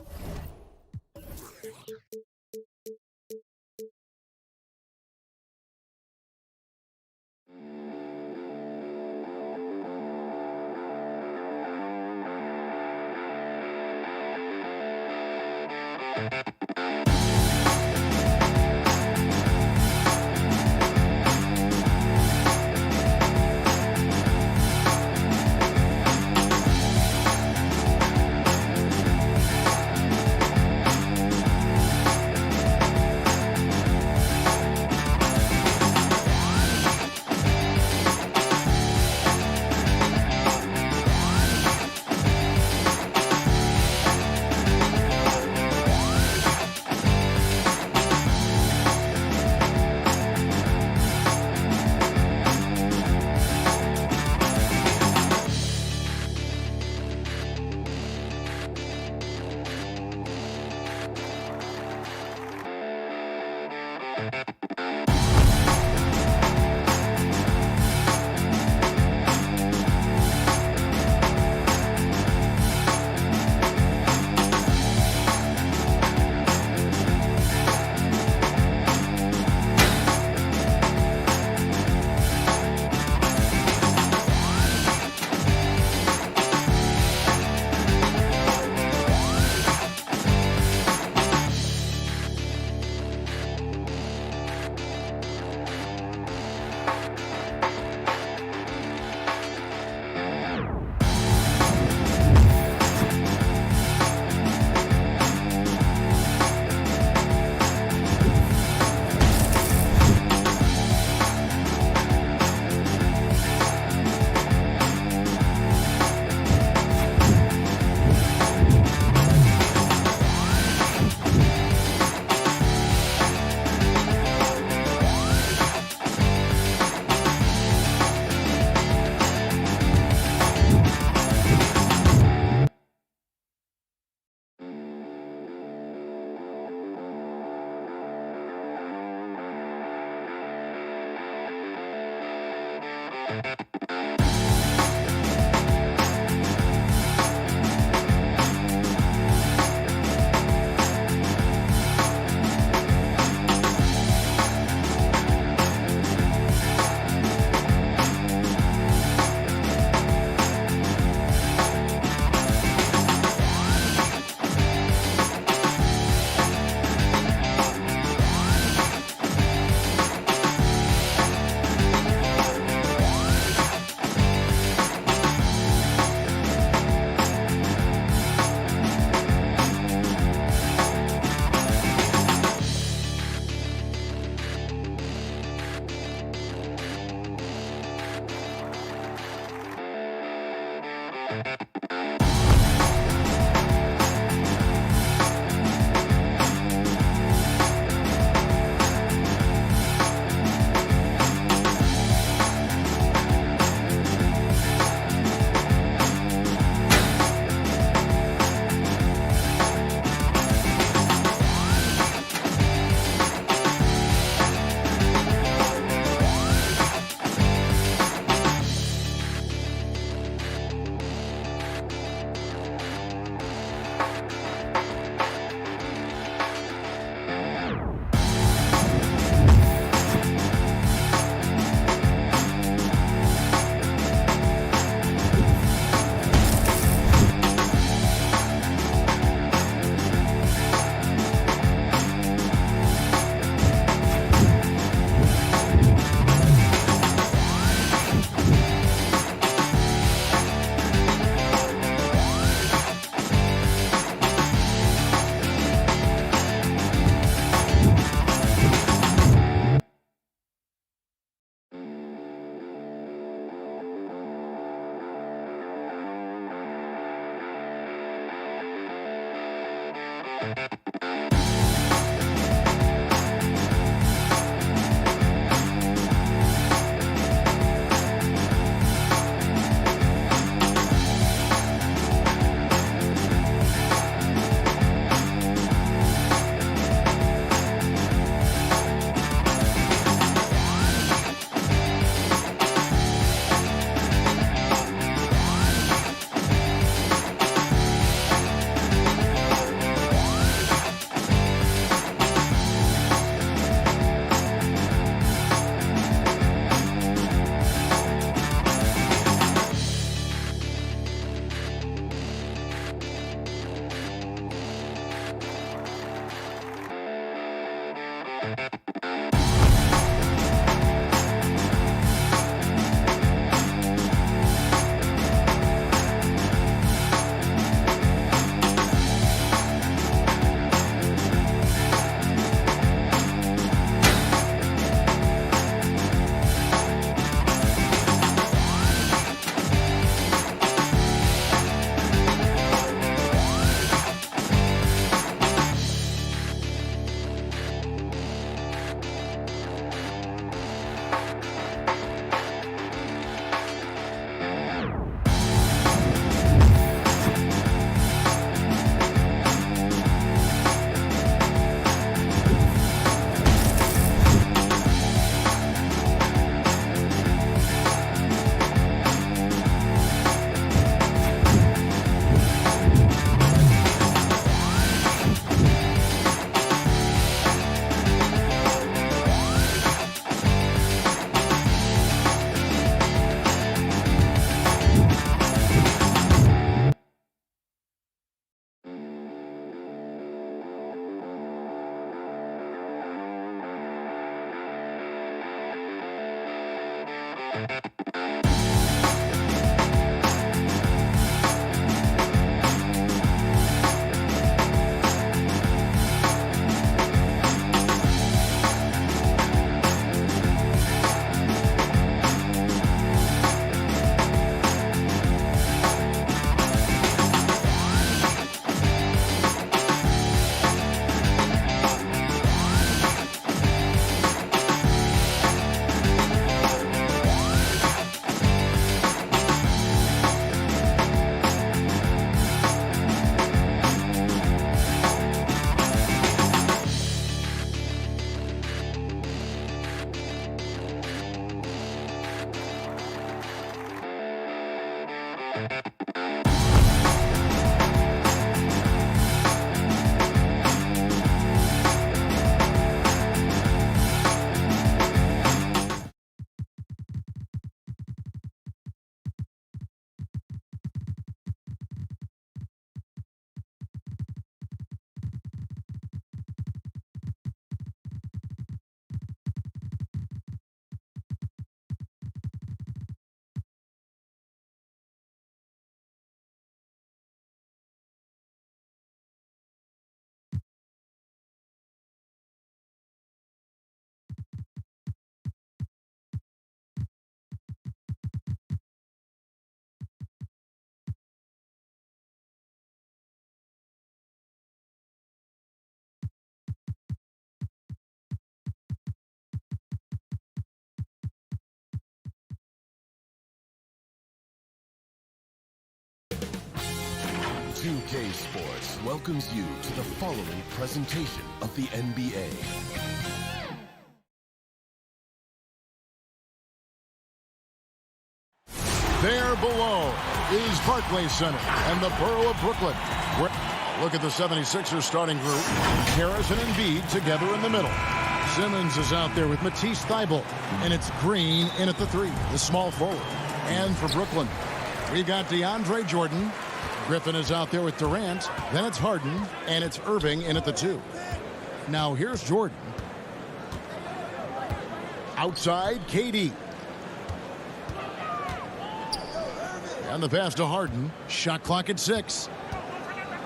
2K Sports welcomes you to the following presentation of the NBA. There below is Barclays Center and the borough of Brooklyn. Look at the 76ers starting group. Harris and Embiid together in the middle. Simmons is out there with Matisse Thybulle. And it's Green in at the 3, the small forward. And for Brooklyn, we got DeAndre Jordan. Griffin is out there with Durant. Then it's Harden. And it's Irving in at the 2. Now here's Jordan. Outside, KD. And the pass to Harden. Shot clock at 6.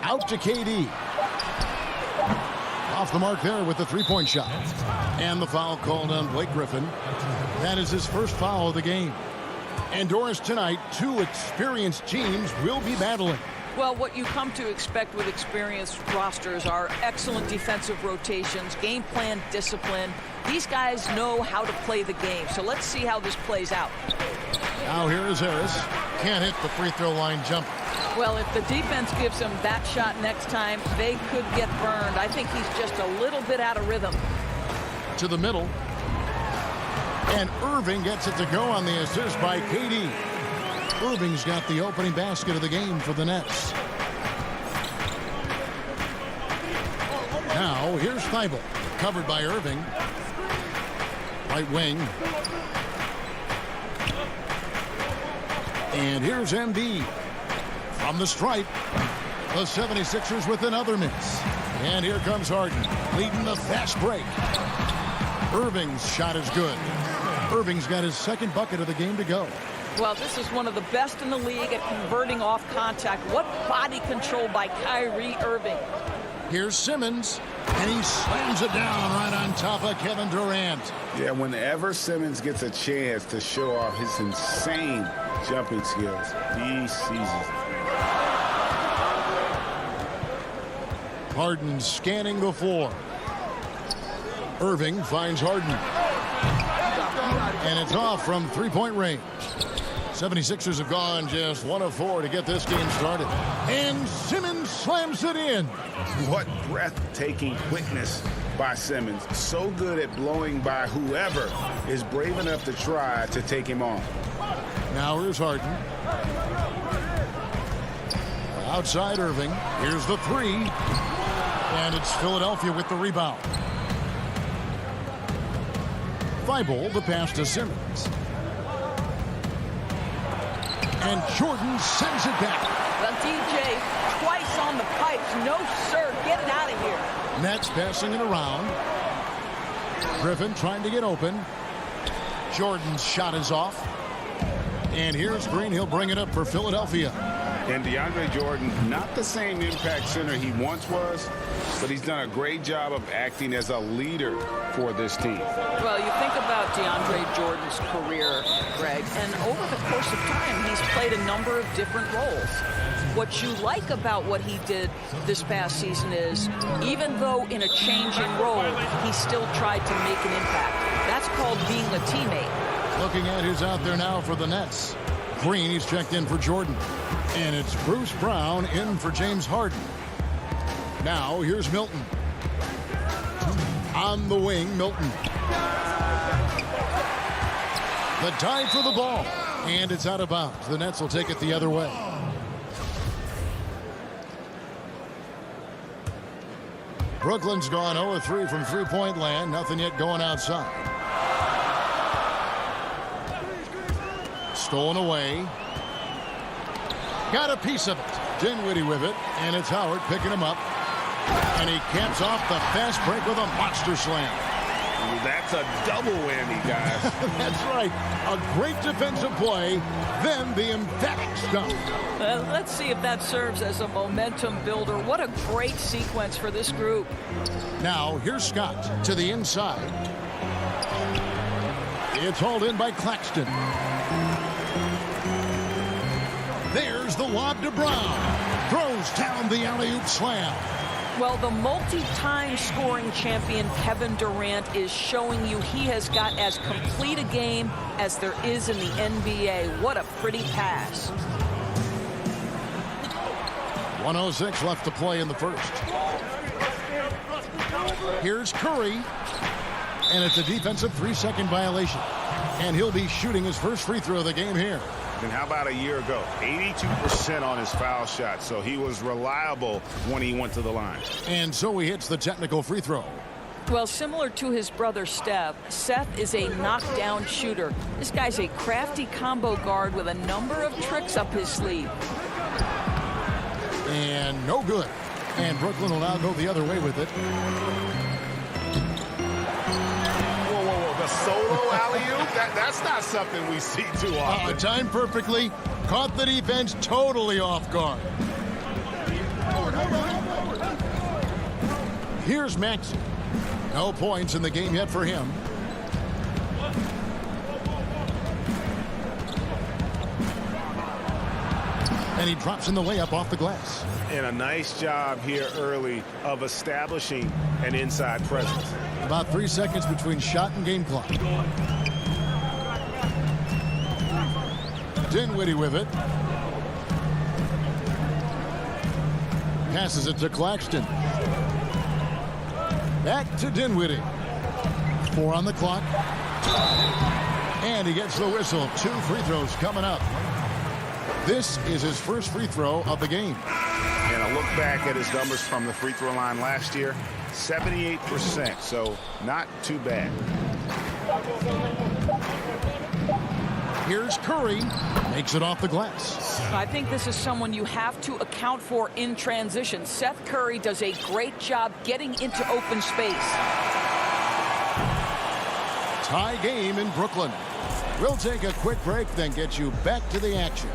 Out to KD. Off the mark there with the three-point shot. And the foul called on Blake Griffin. That is his first foul of the game. And Doris, tonight, 2 experienced teams will be battling. Well, what you come to expect with experienced rosters are excellent defensive rotations, game plan discipline. These guys know how to play the game. So let's see how this plays out. Now here is Harris. Can't hit the free throw line jumper. Well, if the defense gives him that shot next time, they could get burned. I think he's just a little bit out of rhythm. To the middle. And Irving gets it to go on the assist by KD. Irving's got the opening basket of the game for the Nets. Now, here's Thybulle. Covered by Irving. Right wing. And here's Embiid. From the stripe. The 76ers with another miss. And here comes Harden, leading the fast break. Irving's shot is good. Irving's got his second bucket of the game to go. Well, this is one of the best in the league at converting off contact. What body control by Kyrie Irving. Here's Simmons, and he slams it down right on top of Kevin Durant. Yeah, whenever Simmons gets a chance to show off his insane jumping skills, he seizes it. Harden scanning the floor. Irving finds Harden. And it's off from three-point range. 76ers have gone just 1 of 4 to get this game started. And Simmons slams it in. What breathtaking quickness by Simmons. So good at blowing by whoever is brave enough to try to take him on. Now here's Harden. Outside Irving. Here's the three. And it's Philadelphia with the rebound. Thibault, the pass to Simmons. And Jordan sends it back. Well, DJ, twice on the pipes. No, sir. Get it out of here. Nets passing it around. Griffin trying to get open. Jordan's shot is off. And here's Green. He'll bring it up for Philadelphia. And DeAndre Jordan, not the same impact center he once was, but he's done a great job of acting as a leader for this team. Well, you think about DeAndre Jordan's career, Greg, and over the course of time, he's played a number of different roles. What you like about what he did this past season is, even though in a changing role, he still tried to make an impact. That's called being a teammate. Looking at who's out there now for the Nets. Green, he's checked in for Jordan. And it's Bruce Brown in for James Harden. Now, here's Milton. On the wing, Milton. The dive for the ball. And it's out of bounds. The Nets will take it the other way. Brooklyn's gone 0-3 from three-point land. Nothing yet going outside. Stolen away. Got a piece of it. Dinwiddie with it. And it's Howard picking him up. And he caps off the fast break with a monster slam. That's a double whammy, guys. That's right. A great defensive play. Then the emphatic stop. Let's see if that serves as a momentum builder. What a great sequence for this group. Now, here's Scott to the inside. It's hauled in by Claxton. There's the lob to Brown. Throws down the alley-oop slam. Well, the multi-time scoring champion Kevin Durant is showing you he has got as complete a game as there is in the NBA. What a pretty pass. 1:06 left to play in the first. Here's Curry. And it's a defensive 3-second violation. And he'll be shooting his first free throw of the game here. And how about a year ago? 82% on his foul shot, so he was reliable when he went to the line. And so he hits the technical free throw. Well, similar to his brother Steph, Seth is a knockdown shooter. This guy's a crafty combo guard with a number of tricks up his sleeve. And no good. And Brooklyn will now go the other way with it. The solo alley-oop? That's not something we see too often. Timed perfectly. Caught the defense totally off guard. Here's Maxey. No points in the game yet for him. And he drops in the layup off the glass. And a nice job here early of establishing an inside presence. About 3 seconds between shot and game clock. Dinwiddie with it. Passes it to Claxton. Back to Dinwiddie. 4 on the clock. And he gets the whistle. 2 free throws coming up. This is his first free throw of the game. And a look back at his numbers from the free throw line last year. 78%, so not too bad. Here's Curry. Makes it off the glass. I think this is someone you have to account for in transition. Seth Curry does a great job getting into open space. Tie game in Brooklyn. We'll take a quick break, then get you back to the action.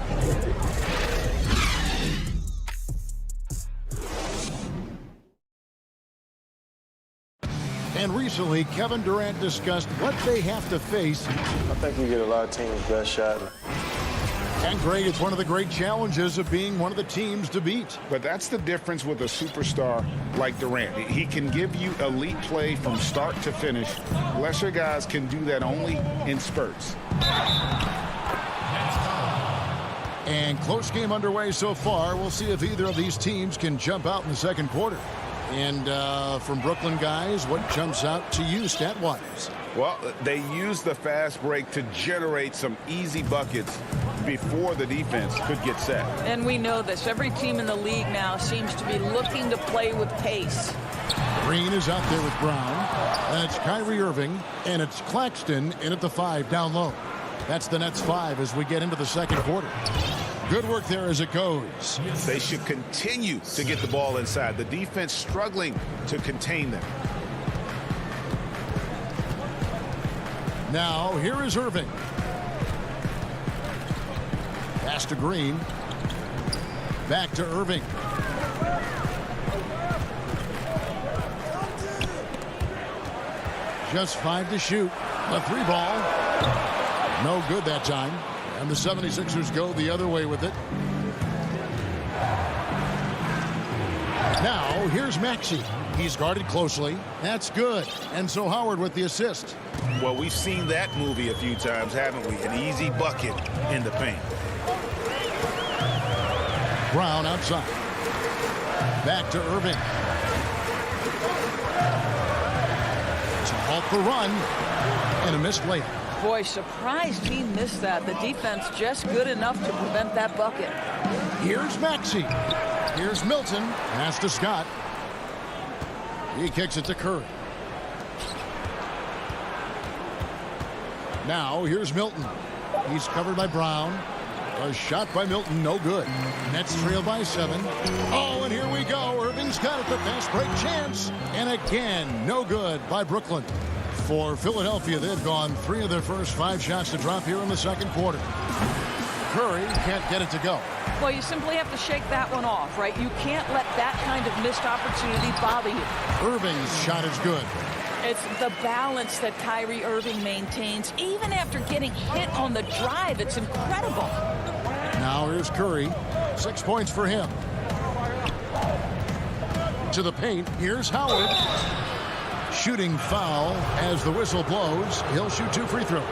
And recently, Kevin Durant discussed what they have to face. I think we get a lot of teams' best shot. And Greg, it's one of the great challenges of being one of the teams to beat. But that's the difference with a superstar like Durant. He can give you elite play from start to finish. Lesser guys can do that only in spurts. And close game underway so far. We'll see if either of these teams can jump out in the second quarter. And from Brooklyn guys, what jumps out to you stat-wise? Well, they use the fast break to generate some easy buckets before the defense could get set. And we know this. Every team in the league now seems to be looking to play with pace. Green is out there with Brown. That's Kyrie Irving. And it's Claxton in at the 5 down low. That's the Nets 5 as we get into the second quarter. Good work there as it goes. They should continue to get the ball inside. The defense struggling to contain them. Now, here is Irving. Pass to Green. Back to Irving. Just 5 to shoot. A 3 ball. No good that time. And the 76ers go the other way with it. Now, here's Maxey. He's guarded closely. That's good. And so Howard with the assist. Well, we've seen that movie a few times, haven't we? An easy bucket in the paint. Brown outside. Back to Irving. To halt the run. And a missed layup. Boy, surprised he missed that. The defense just good enough to prevent that bucket. Here's Maxey. Here's Milton. Pass to Scott. He kicks it to Curry. Now here's Milton. He's covered by Brown. A shot by Milton, no good. Nets trail by 7. Oh, and here we go. Irving's got it, the fast break chance. And again, no good by Brooklyn. For Philadelphia, they've gone 3 of their first 5 shots to drop here in the second quarter. Curry can't get it to go. Well, you simply have to shake that one off, right? You can't let that kind of missed opportunity bother you. Irving's shot is good. It's the balance that Kyrie Irving maintains, even after getting hit on the drive. It's incredible. Now here's Curry. 6 points for him. To the paint. Here's Howard. Shooting foul as the whistle blows. He'll shoot 2 free throws.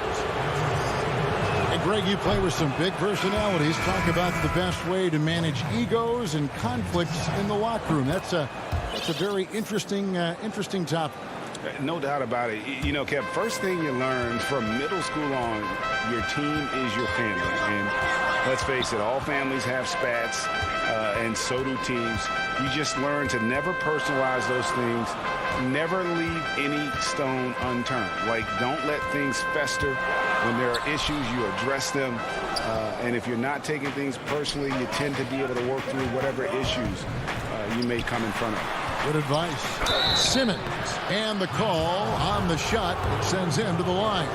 And Greg, you play with some big personalities. Talk about the best way to manage egos and conflicts in the locker room. That's a very interesting topic. No doubt about it. You know, Kev, first thing you learn from middle school on, your team is your family. And let's face it, all families have spats, and so do teams. You just learn to never personalize those things. Never leave any stone unturned. Like, don't let things fester. When there are issues, you address them. And if you're not taking things personally, you tend to be able to work through whatever issues you may come in front of. Good advice. Simmons. And the call on the shot that sends him to the line.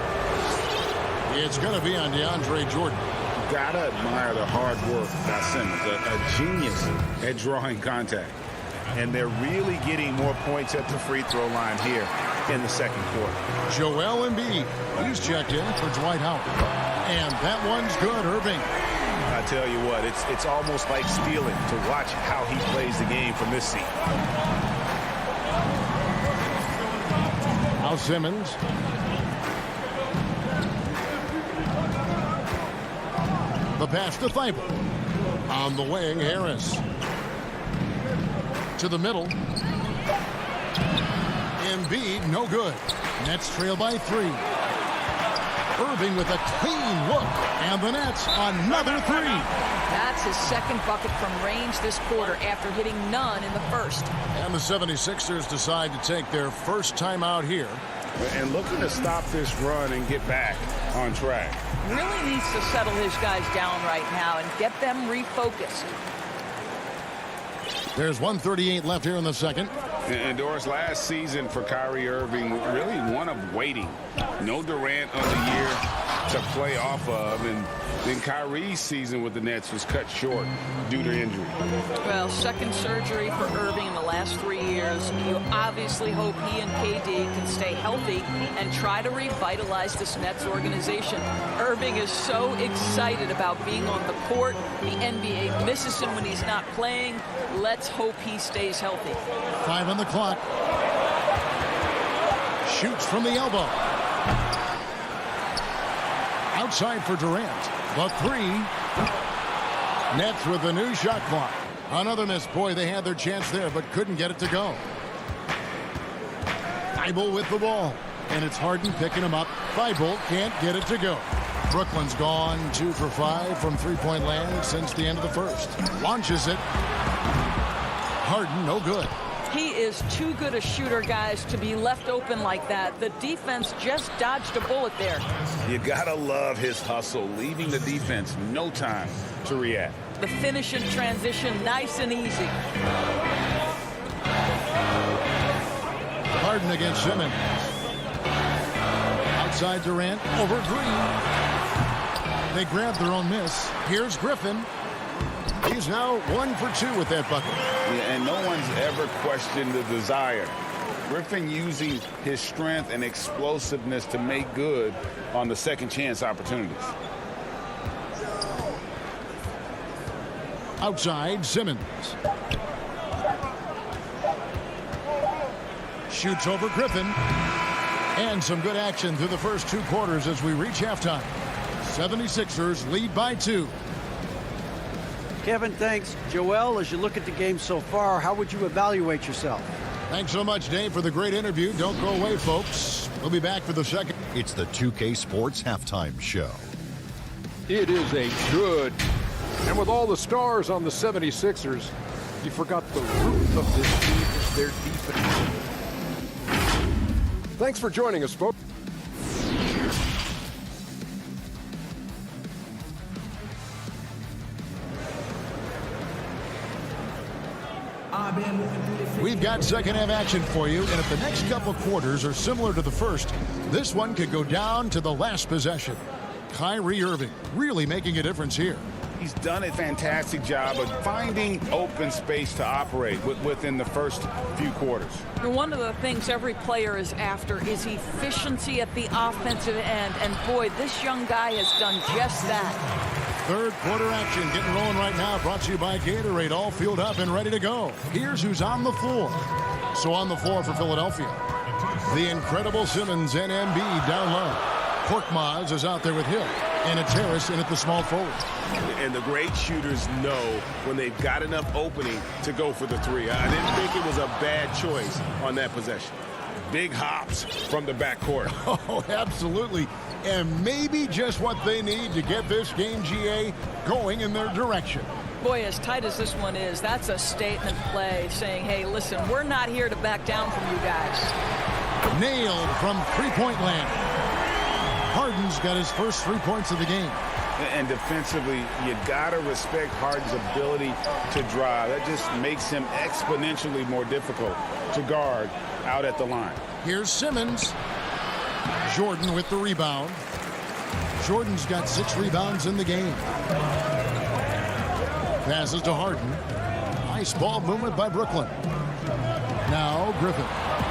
It's going to be on DeAndre Jordan. Gotta admire the hard work by Simmons. A genius at drawing contact. And they're really getting more points at the free throw line here in the second quarter. Joel Embiid. He's checked in for Dwight Howard. And that one's good, Irving. I tell you what, it's almost like stealing to watch how he plays the game from this seat. Now Simmons. The pass to Thibault. On the wing, Harris. To the middle. Embiid, no good. Nets trail by 3. Irving with a clean look. And the Nets, another 3. That's his second bucket from range this quarter after hitting none in the first. And the 76ers decide to take their first time out here. And looking to stop this run and get back on track. Really needs to settle his guys down right now and get them refocused. There's 1:38 left here in the second. And Doris, last season for Kyrie Irving, really one of waiting. No Durant on the year to play off of, and then Kyrie's season with the Nets was cut short due to injury. Well, second surgery for Irving in the last 3 years. You obviously hope he and KD can stay healthy and try to revitalize this Nets organization. Irving is so excited about being on the court. The NBA misses him when he's not playing. Let's hope he stays healthy. 5 on the clock. Shoots from the elbow. Outside for Durant. The 3. Nets with the new shot clock. Another miss. Boy, they had their chance there, but couldn't get it to go. Thibault with the ball. And it's Harden picking him up. Thibault can't get it to go. Brooklyn's gone 2 for 5 from three-point land since the end of the first. Launches it. Harden, no good. He is too good a shooter, guys, to be left open like that. The defense just dodged a bullet there. You gotta love his hustle, leaving the defense no time to react. The finish in transition, nice and easy. Harden against Simmons. Outside Durant, over Green. They grabbed their own miss. Here's Griffin. He's now 1 for 2 with that bucket. Yeah, and no one's ever questioned the desire. Griffin using his strength and explosiveness to make good on the second chance opportunities. Outside, Simmons. Shoots over Griffin. And some good action through the first 2 quarters as we reach halftime. 76ers lead by 2. Kevin, thanks. Joel, as you look at the game so far, how would you evaluate yourself? Thanks so much, Dave, for the great interview. Don't go away, folks. We'll be back for the second. It's the 2K Sports Halftime Show. It is a good, and with all the stars on the 76ers, you forgot the root of this team is their defense. Thanks for joining us, folks. We've got second half action for you, and if the next couple quarters are similar to the first, this one could go down to the last possession. Kyrie Irving really making a difference here. He's done a fantastic job of finding open space to operate within the first few quarters. One of the things every player is after is efficiency at the offensive end, and boy, this young guy has done just that. Third quarter action getting rolling right now, brought to you by Gatorade, all fueled up and ready to go. Here's who's on the floor. So on the floor for Philadelphia, the incredible Simmons and Embiid down low. Korkmaz is out there with Hill, and it's Harris in at the small forward. And the great shooters know when they've got enough opening to go for the 3. I didn't think it was a bad choice on that possession. Big hops from the backcourt. Oh, absolutely. And maybe just what they need to get this game, GA, going in their direction. Boy, as tight as this one is, that's a statement play saying, hey, listen, we're not here to back down from you guys. Nailed from three-point land. Harden's got his first 3 points of the game. And defensively, you gotta respect Harden's ability to drive. That just makes him exponentially more difficult to guard out at the line. Here's Simmons. Jordan with the rebound. Jordan's got 6 rebounds in the game. Passes to Harden. Nice ball movement by Brooklyn. Now Griffin.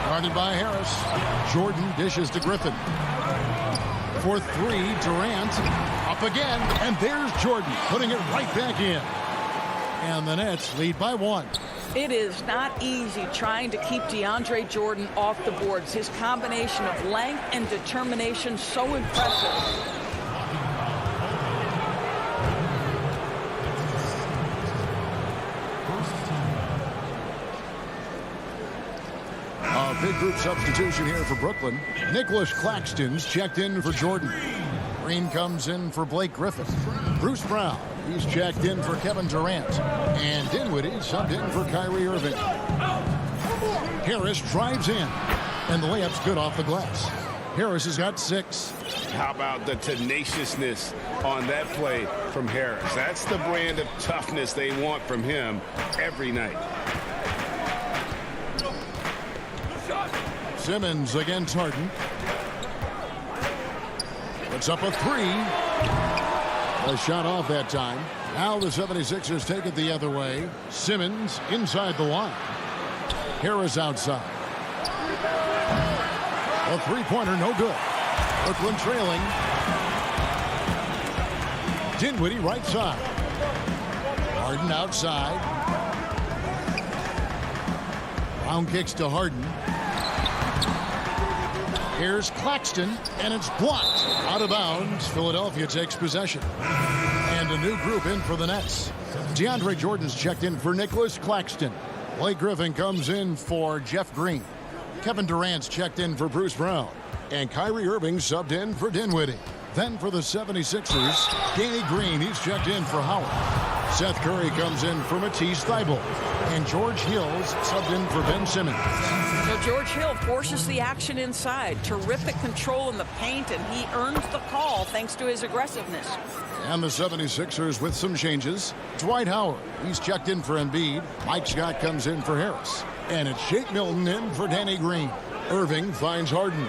Guarded by Harris. Jordan dishes to Griffin. For 3, Durant. Up again. And there's Jordan putting it right back in. And the Nets lead by 1. It is not easy trying to keep DeAndre Jordan off the boards. His combination of length and determination, so impressive. A big group substitution here for Brooklyn. Nicholas Claxton's checked in for Jordan. Green comes in for Blake Griffin. Bruce Brown, he's checked in for Kevin Durant. And Dinwiddie subbed in for Kyrie Irving. Harris drives in. And the layup's good off the glass. Harris has got 6. How about the tenaciousness on that play from Harris? That's the brand of toughness they want from him every night. Simmons against Harden. Puts up a three. A shot off that time. Now the 76ers take it the other way. Simmons inside the line. Harris outside. A three-pointer, no good. Brooklyn trailing. Dinwiddie right side. Harden outside. Brown kicks to Harden. Here's Claxton, and it's blocked. Out of bounds. Philadelphia takes possession. And a new group in for the Nets. DeAndre Jordan's checked in for Nicholas Claxton. Blake Griffin comes in for Jeff Green. Kevin Durant's checked in for Bruce Brown. And Kyrie Irving subbed in for Dinwiddie. Then for the 76ers, Danny Green, he's checked in for Howard. Seth Curry comes in for Matisse Thybulle. And George Hill's subbed in for Ben Simmons. So George Hill forces the action inside. Terrific control in the paint, and he earns the call thanks to his aggressiveness. And the 76ers with some changes. Dwight Howard, he's checked in for Embiid. Mike Scott comes in for Harris. And it's Shake Milton in for Danny Green. Irving finds Harden.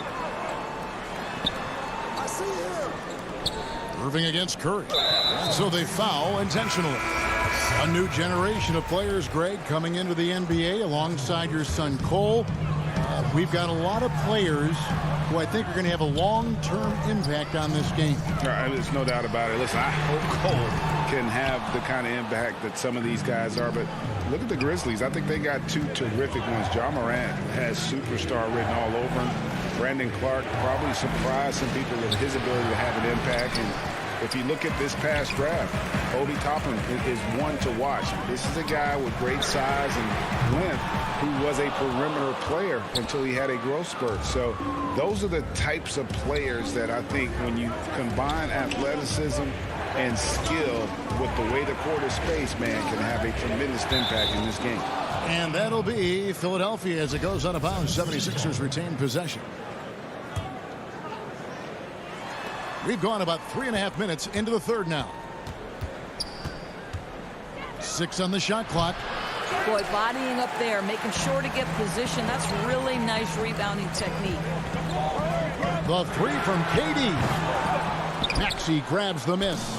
Irving against Curry. So they foul intentionally. A new generation of players, Greg, coming into the NBA alongside your son Cole. We've got a lot of players who I think are going to have a long-term impact on this game. There's no doubt about it. Listen, I hope Cole can have the kind of impact that some of these guys are, but look at the Grizzlies. I think they got two terrific ones. Ja Morant has superstar written all over him. Brandon Clark probably surprised some people with his ability to have an impact. And if you look at this past draft, Obi Toppin is one to watch. This is a guy with great size and length who was a perimeter player until he had a growth spurt. So those are the types of players that I think when you combine athleticism and skill with the way the court is spaced, man, can have a tremendous impact in this game. And that'll be Philadelphia as it goes out of bounds. 76ers retain possession. We've gone about 3.5 minutes into the third now. 6 on the shot clock. Boy, bodying up there, making sure to get position. That's really nice rebounding technique. The three from KD. Maxey grabs the miss.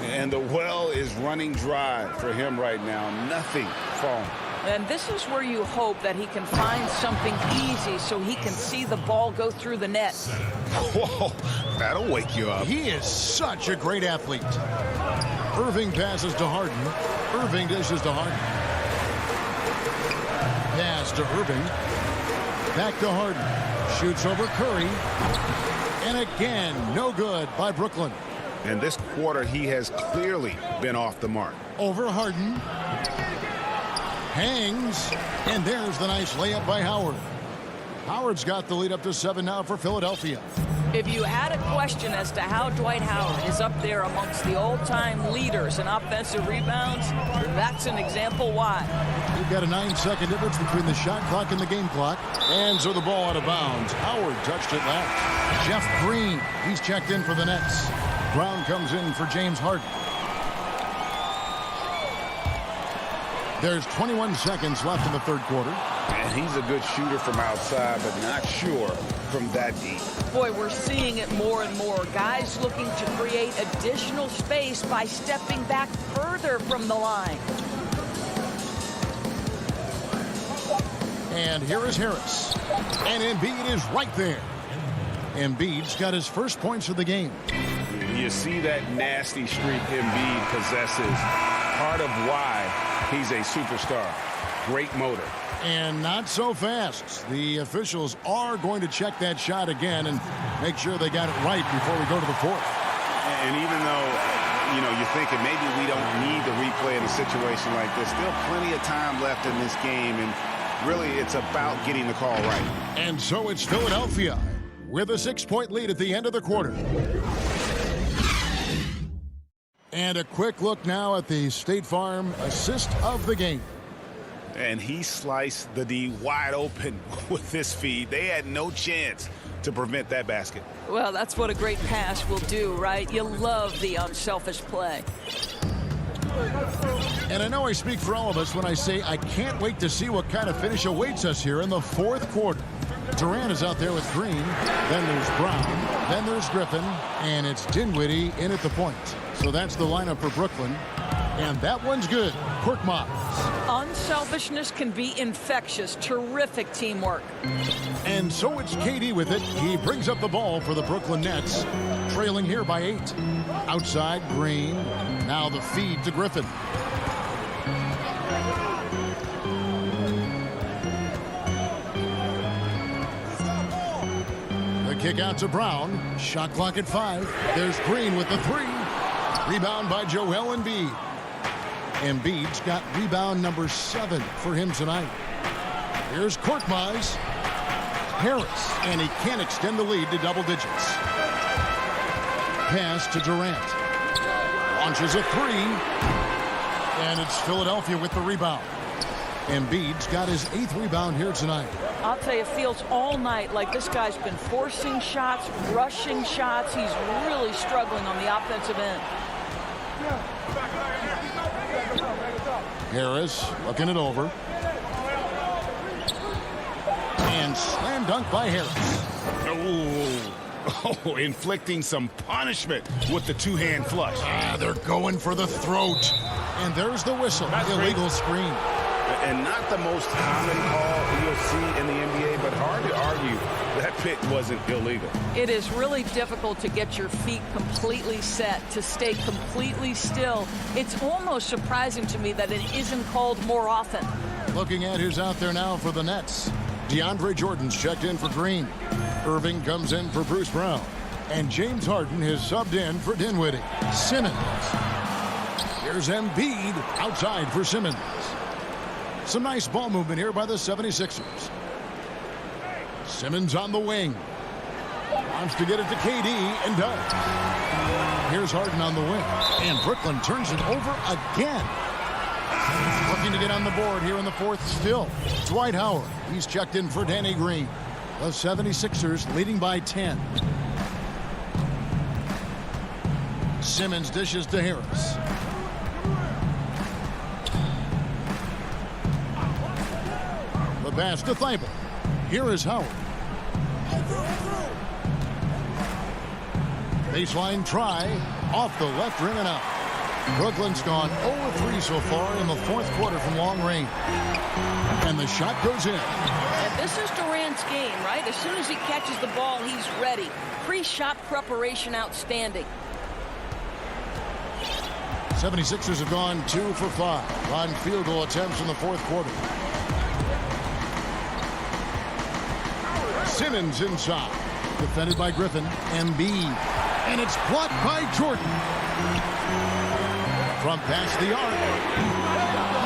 And the well is running dry for him right now. Nothing falling. And this is where you hope that he can find something easy so he can see the ball go through the net. Whoa, that'll wake you up. He is such a great athlete. Irving passes to Harden. Irving dishes to Harden. Pass to Irving. Back to Harden. Shoots over Curry. And again, no good by Brooklyn. And this quarter, he has clearly been off the mark. Over Harden. Hangs, and there's the nice layup by Howard. Howard's got the lead up to 7 now for Philadelphia. If you had a question as to how Dwight Howard is up there amongst the all-time leaders in offensive rebounds, that's an example why. We've got a 9-second difference between the shot clock and the game clock. And so the ball out of bounds. Howard touched it last. Jeff Green, he's checked in for the Nets. Brown comes in for James Harden. There's 21 seconds left in the third quarter. And he's a good shooter from outside, but not sure from that deep. Boy, we're seeing it more and more. Guys looking to create additional space by stepping back further from the line. And here is Harris. And Embiid is right there. Embiid's got his first points of the game. You see that nasty streak Embiid possesses. Part of why he's a superstar. Great motor. And not so fast. The officials are going to check that shot again and make sure they got it right before we go to the fourth. And even though, you're thinking maybe we don't need the replay in a situation like this, still plenty of time left in this game, and really it's about getting the call right. And so it's Philadelphia with a 6-point lead at the end of the quarter. And a quick look now at the State Farm assist of the game. And he sliced the D wide open with this feed. They had no chance to prevent that basket. Well, that's what a great pass will do, right? You love the unselfish play. And I know I speak for all of us when I say I can't wait to see what kind of finish awaits us here in the fourth quarter. Durant is out there with Green. Then there's Brown. Then there's Griffin. And it's Dinwiddie in at the point. So that's the lineup for Brooklyn. And that one's good. Korkmaz. Unselfishness can be infectious. Terrific teamwork. And so it's KD with it. He brings up the ball for the Brooklyn Nets. Trailing here by 8. Outside, Green. Now the feed to Griffin. Kick out to Brown. Shot clock at 5. There's Green with the 3. Rebound by Joel Embiid. Embiid's got rebound number 7 for him tonight. Here's Korkmaz. Harris. And he can't extend the lead to double digits. Pass to Durant. Launches a 3. And it's Philadelphia with the rebound. Embiid's got his 8th rebound here tonight. I'll tell you, it feels all night like this guy's been forcing shots, rushing shots. He's really struggling on the offensive end. Harris looking it over. And slam dunk by Harris. Oh, inflicting some punishment with the two-hand flush. They're going for the throat. And there's the whistle. Illegal screen. And not the most common call you'll see in the NBA, but hard to argue that pick wasn't illegal. It is really difficult to get your feet completely set, to stay completely still. It's almost surprising to me that it isn't called more often. Looking at who's out there now for the Nets. DeAndre Jordan's checked in for Green. Irving comes in for Bruce Brown. And James Harden has subbed in for Dinwiddie. Simmons. Here's Embiid outside for Simmons. Some nice ball movement here by the 76ers. Simmons on the wing. Wants to get it to KD and does. Here's Harden on the wing. And Brooklyn turns it over again. Looking to get on the board here in the 4th still. Dwight Howard. He's checked in for Danny Green. The 76ers leading by 10. Simmons dishes to Harris. The pass to Thibault. Here is Howard. Baseline try. Off the left rim and out. Brooklyn's gone 0-3 so far in the 4th quarter from long range. And the shot goes in. And this is Durant's game, right? As soon as he catches the ball, he's ready. Pre-shot preparation outstanding. 76ers have gone 2 for 5 on field goal attempts in the 4th quarter. Simmons inside. Defended by Griffin. Embiid. And it's blocked by Jordan. From past the arc.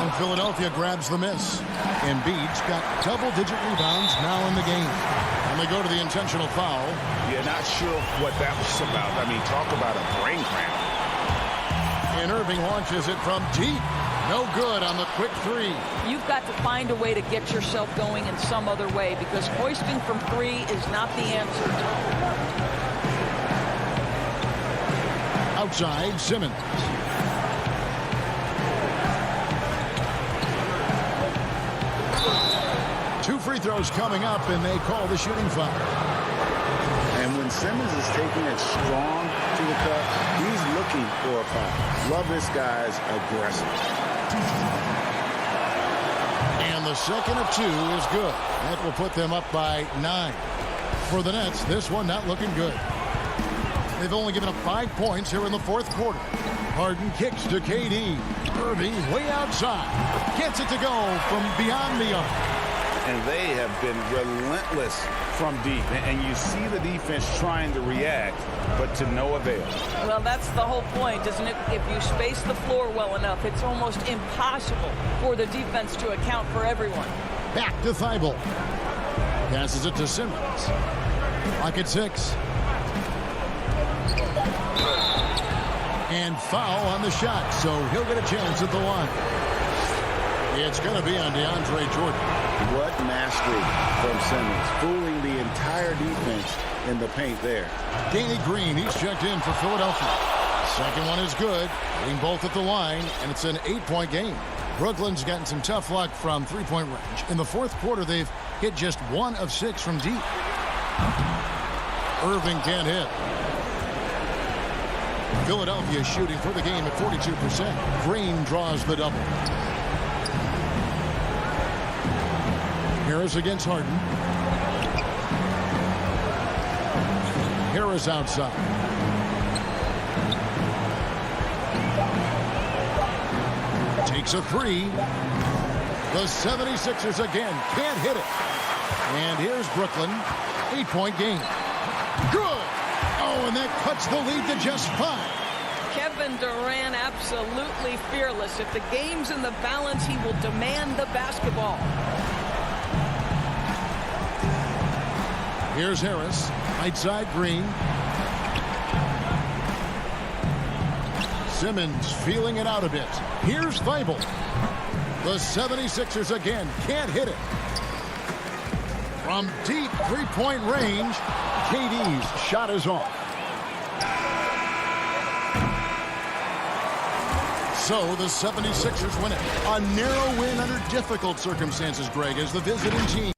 And Philadelphia grabs the miss. Embiid's got double-digit rebounds now in the game. And they go to the intentional foul. Yeah, not sure what that was about. I mean, talk about a brain cramp. And Irving launches it from deep. No good on the quick 3. You've got to find a way to get yourself going in some other way, because hoisting from 3 is not the answer. Outside, Simmons. Two free throws coming up, and they call the shooting foul. And when Simmons is taking it strong to the cup, he's looking for a foul. Love this guy's aggressive. And the second of 2 is good. That will put them up by 9. For the Nets, this one not looking good. They've only given up 5 points here in the 4th quarter. Harden kicks to KD. Irving way outside. Gets it to go from beyond the arc. And they have been relentless from deep. And you see the defense trying to react, but to no avail. Well, that's the whole point, isn't it? If you space the floor well enough, it's almost impossible for the defense to account for everyone. Back to Thibault. Passes it to Simmons. Clock at 6. And foul on the shot, so he'll get a chance at the line. It's going to be on DeAndre Jordan. What mastery from Simmons, fooling the entire defense in the paint there. Danny Green, he's checked in for Philadelphia. Second one is good, hitting both at the line, and it's an 8-point game. Brooklyn's gotten some tough luck from 3-point range. In the 4th quarter, they've hit just 1 of 6 from deep. Irving can't hit. Philadelphia shooting for the game at 42%. Green draws the double. Harris against Harden. Harris outside. Takes a 3. The 76ers again can't hit it. And here's Brooklyn. 8-point game. Good. Oh, and that cuts the lead to just 5. Kevin Durant absolutely fearless. If the game's in the balance, he will demand the basketball. Here's Harris. Right side, Green. Simmons feeling it out a bit. Here's Feibel. The 76ers again can't hit it. From deep three-point range, KD's shot is off. So the 76ers win it. A narrow win under difficult circumstances, Greg, as the visiting team.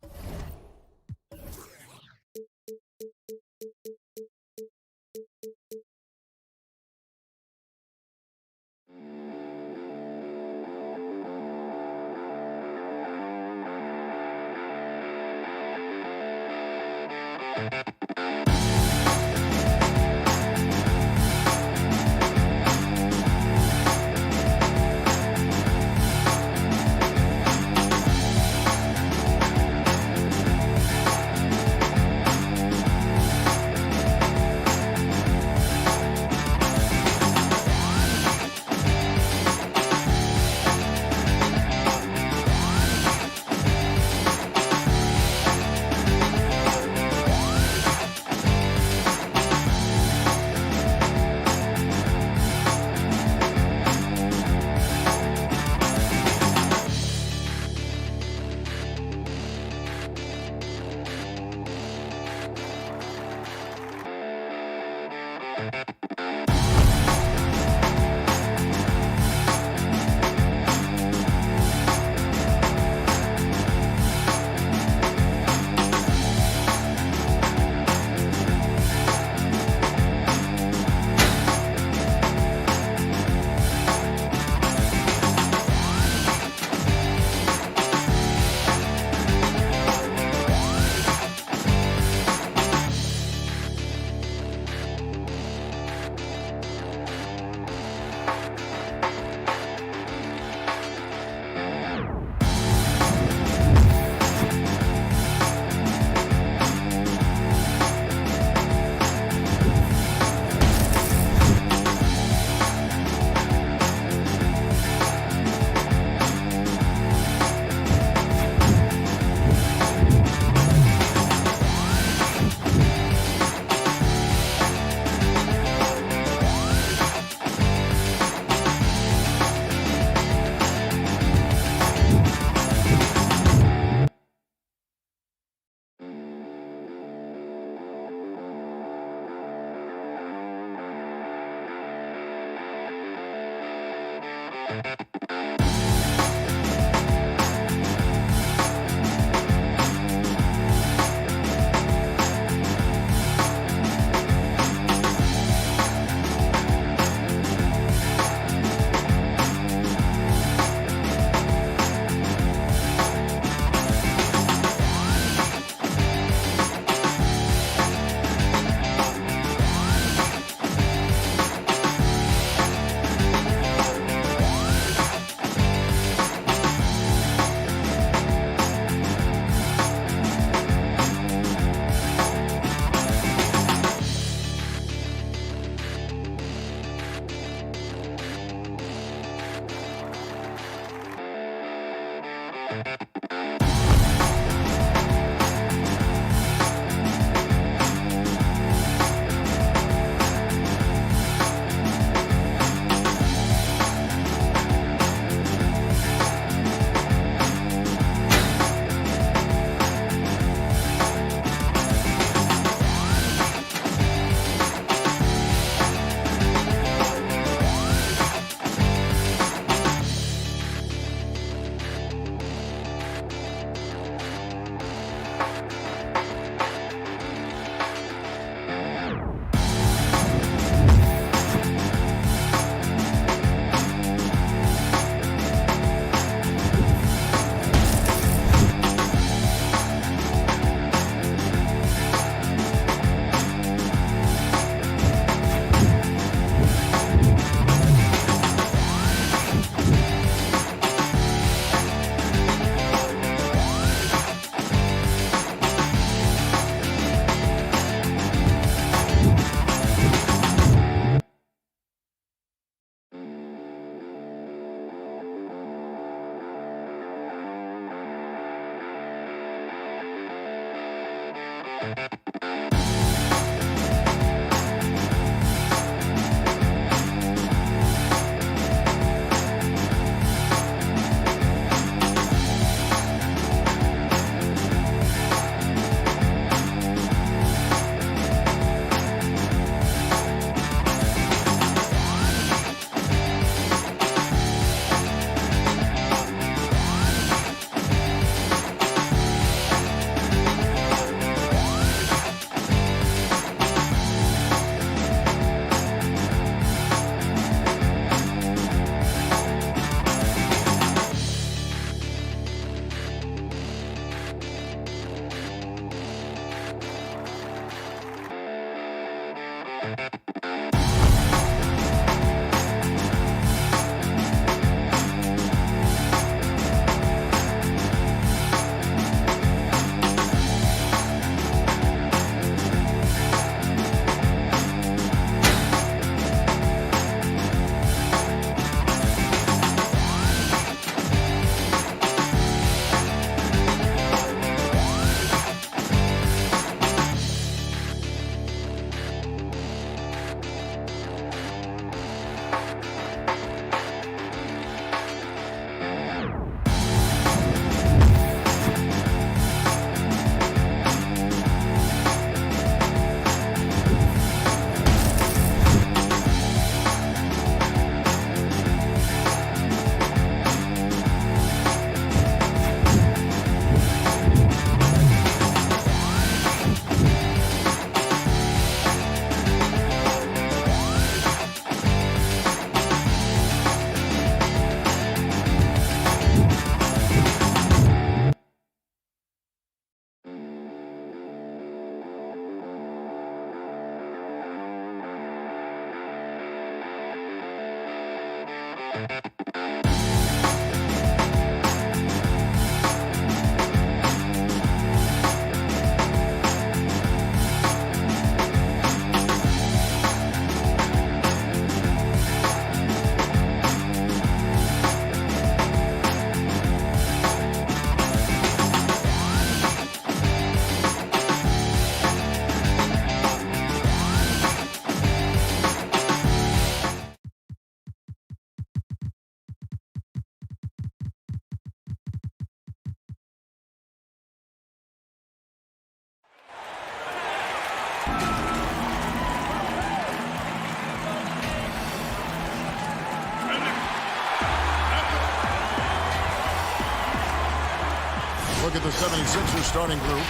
Look at the 76ers starting group.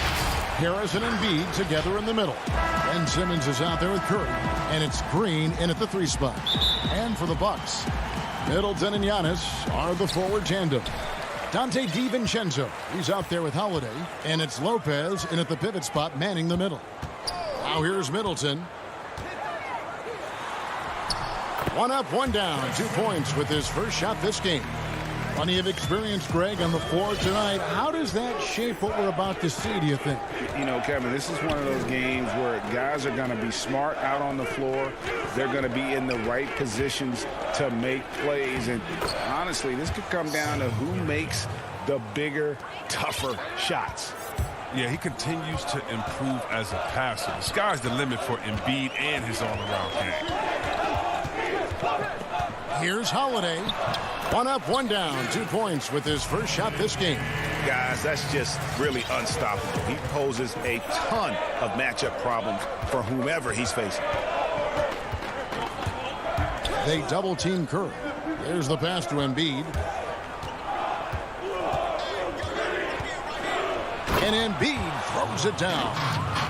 Harris and Embiid together in the middle. Ben Simmons is out there with Curry. And it's Green in at the 3 spot. And for the Bucks, Middleton and Giannis are the forward tandem. Dante DiVincenzo, he's out there with Holiday. And it's Lopez in at the pivot spot, manning the middle. Now here's Middleton. 1 up, 1 down. 2 points with his first shot this game. Plenty of experience, Greg, on the floor tonight. How does that shape what we're about to see, do you think? You know, Kevin, this is one of those games where guys are going to be smart out on the floor. They're going to be in the right positions to make plays. And honestly, this could come down to who makes the bigger, tougher shots. Yeah, he continues to improve as a passer. The sky's the limit for Embiid and his all-around game. Here's Holiday. 1 up, 1 down. 2 points with his first shot this game. Guys, that's just really unstoppable. He poses a ton of matchup problems for whomever he's facing. They double-team Curry. There's the pass to Embiid. And Embiid throws it down.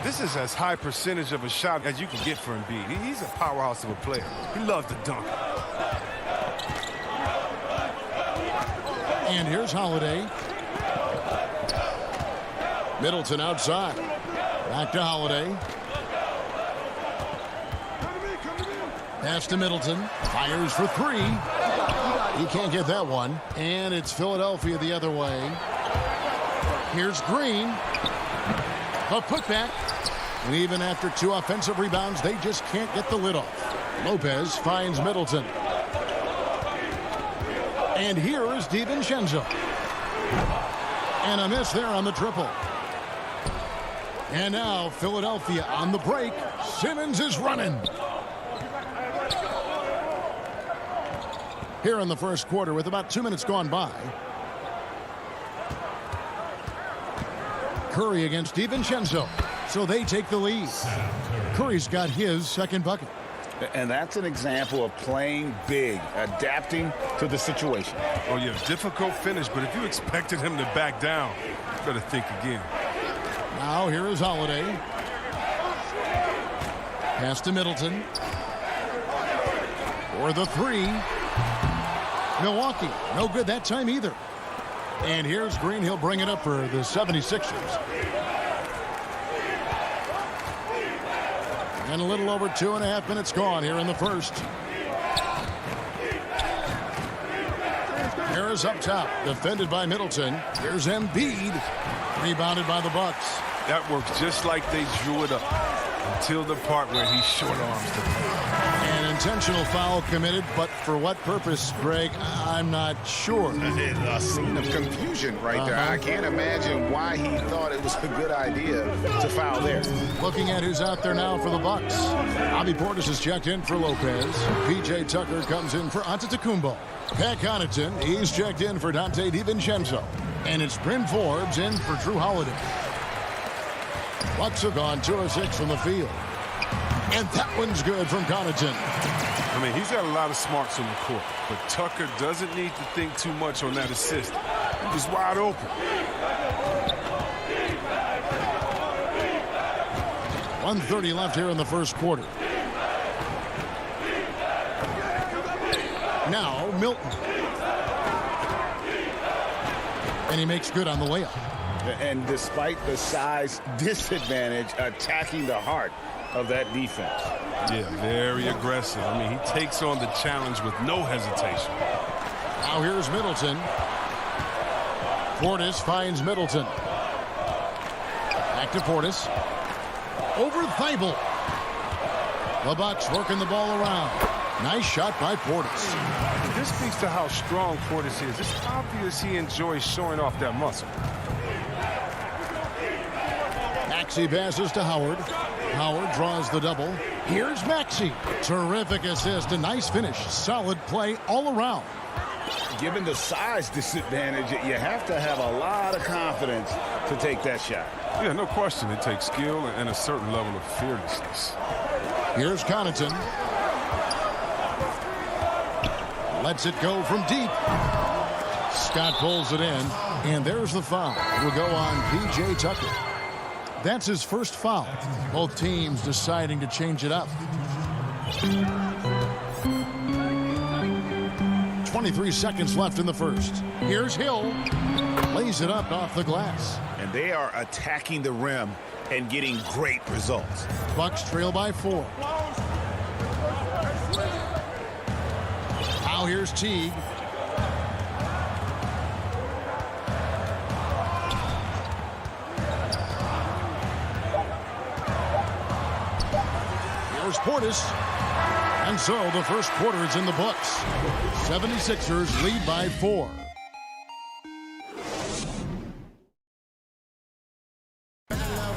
This is as high percentage of a shot as you can get for Embiid. He's a powerhouse of a player. He loves to dunk. And here's Holiday. Middleton outside. Back to Holiday. Pass to Middleton. Fires for 3. He can't get that one. And it's Philadelphia the other way. Here's Green. A putback. And even after 2 offensive rebounds, they just can't get the lid off. Lopez finds Middleton. And here is DiVincenzo. And a miss there on the triple. And now Philadelphia on the break. Simmons is running. Here in the first quarter with about 2 minutes gone by. Curry against DiVincenzo. So they take the lead. Curry's got his second bucket. And that's an example of playing big, adapting to the situation. Oh, yeah, difficult finish, but if you expected him to back down, you better think again. Now here is Holiday. Pass to Middleton. For the 3. Milwaukee, no good that time either. And here's Green. He'll bring it up for the 76ers. And a little over 2.5 minutes gone here in the first. Harris up top, defended by Middleton. Here's Embiid, rebounded by the Bucks. That works just like they drew it up until the part where he short arms the play. An intentional foul committed, but for what purpose, Greg? I'm not sure. A scene of confusion right there. I can't imagine why he thought it was a good idea to foul there. Looking at who's out there now for the Bucks. Bobby Portis is checked in for Lopez. P.J. Tucker comes in for Antetokounmpo. Pat Connaughton, he's checked in for Dante DiVincenzo. And it's Bryn Forbes in for Drew Holiday. Bucks have gone 2 of 6 from the field. And that one's good from Connaughton. I mean, he's got a lot of smarts on the court, but Tucker doesn't need to think too much on that assist. He was wide open. 1:30 left here in the first quarter. Now, Milton. And he makes good on the layup. And despite the size disadvantage, attacking the heart of that defense. Yeah, very aggressive. I mean, he takes on the challenge with no hesitation. Now here's Middleton. Portis finds Middleton. Back to Portis. Over Thibault. The Bucks working the ball around. Nice shot by Portis. This speaks to how strong Portis is. It's obvious he enjoys showing off that muscle. Maxey passes to Howard. Howard draws the double. Here's Maxey. Terrific assist. A nice finish. Solid play all around. Given the size disadvantage, you have to have a lot of confidence to take that shot. Yeah, no question. It takes skill and a certain level of fearlessness. Here's Connaughton. Lets it go from deep. Scott pulls it in. And there's the foul. It will go on P.J. Tucker. That's his first foul. Both teams deciding to change it up. 23 seconds left in the first. Here's Hill. Lays it up off the glass. And they are attacking the rim and getting great results. Bucks trail by 4. Now here's Teague. Here's Portis. And so the first quarter is in the books. 76ers lead by 4.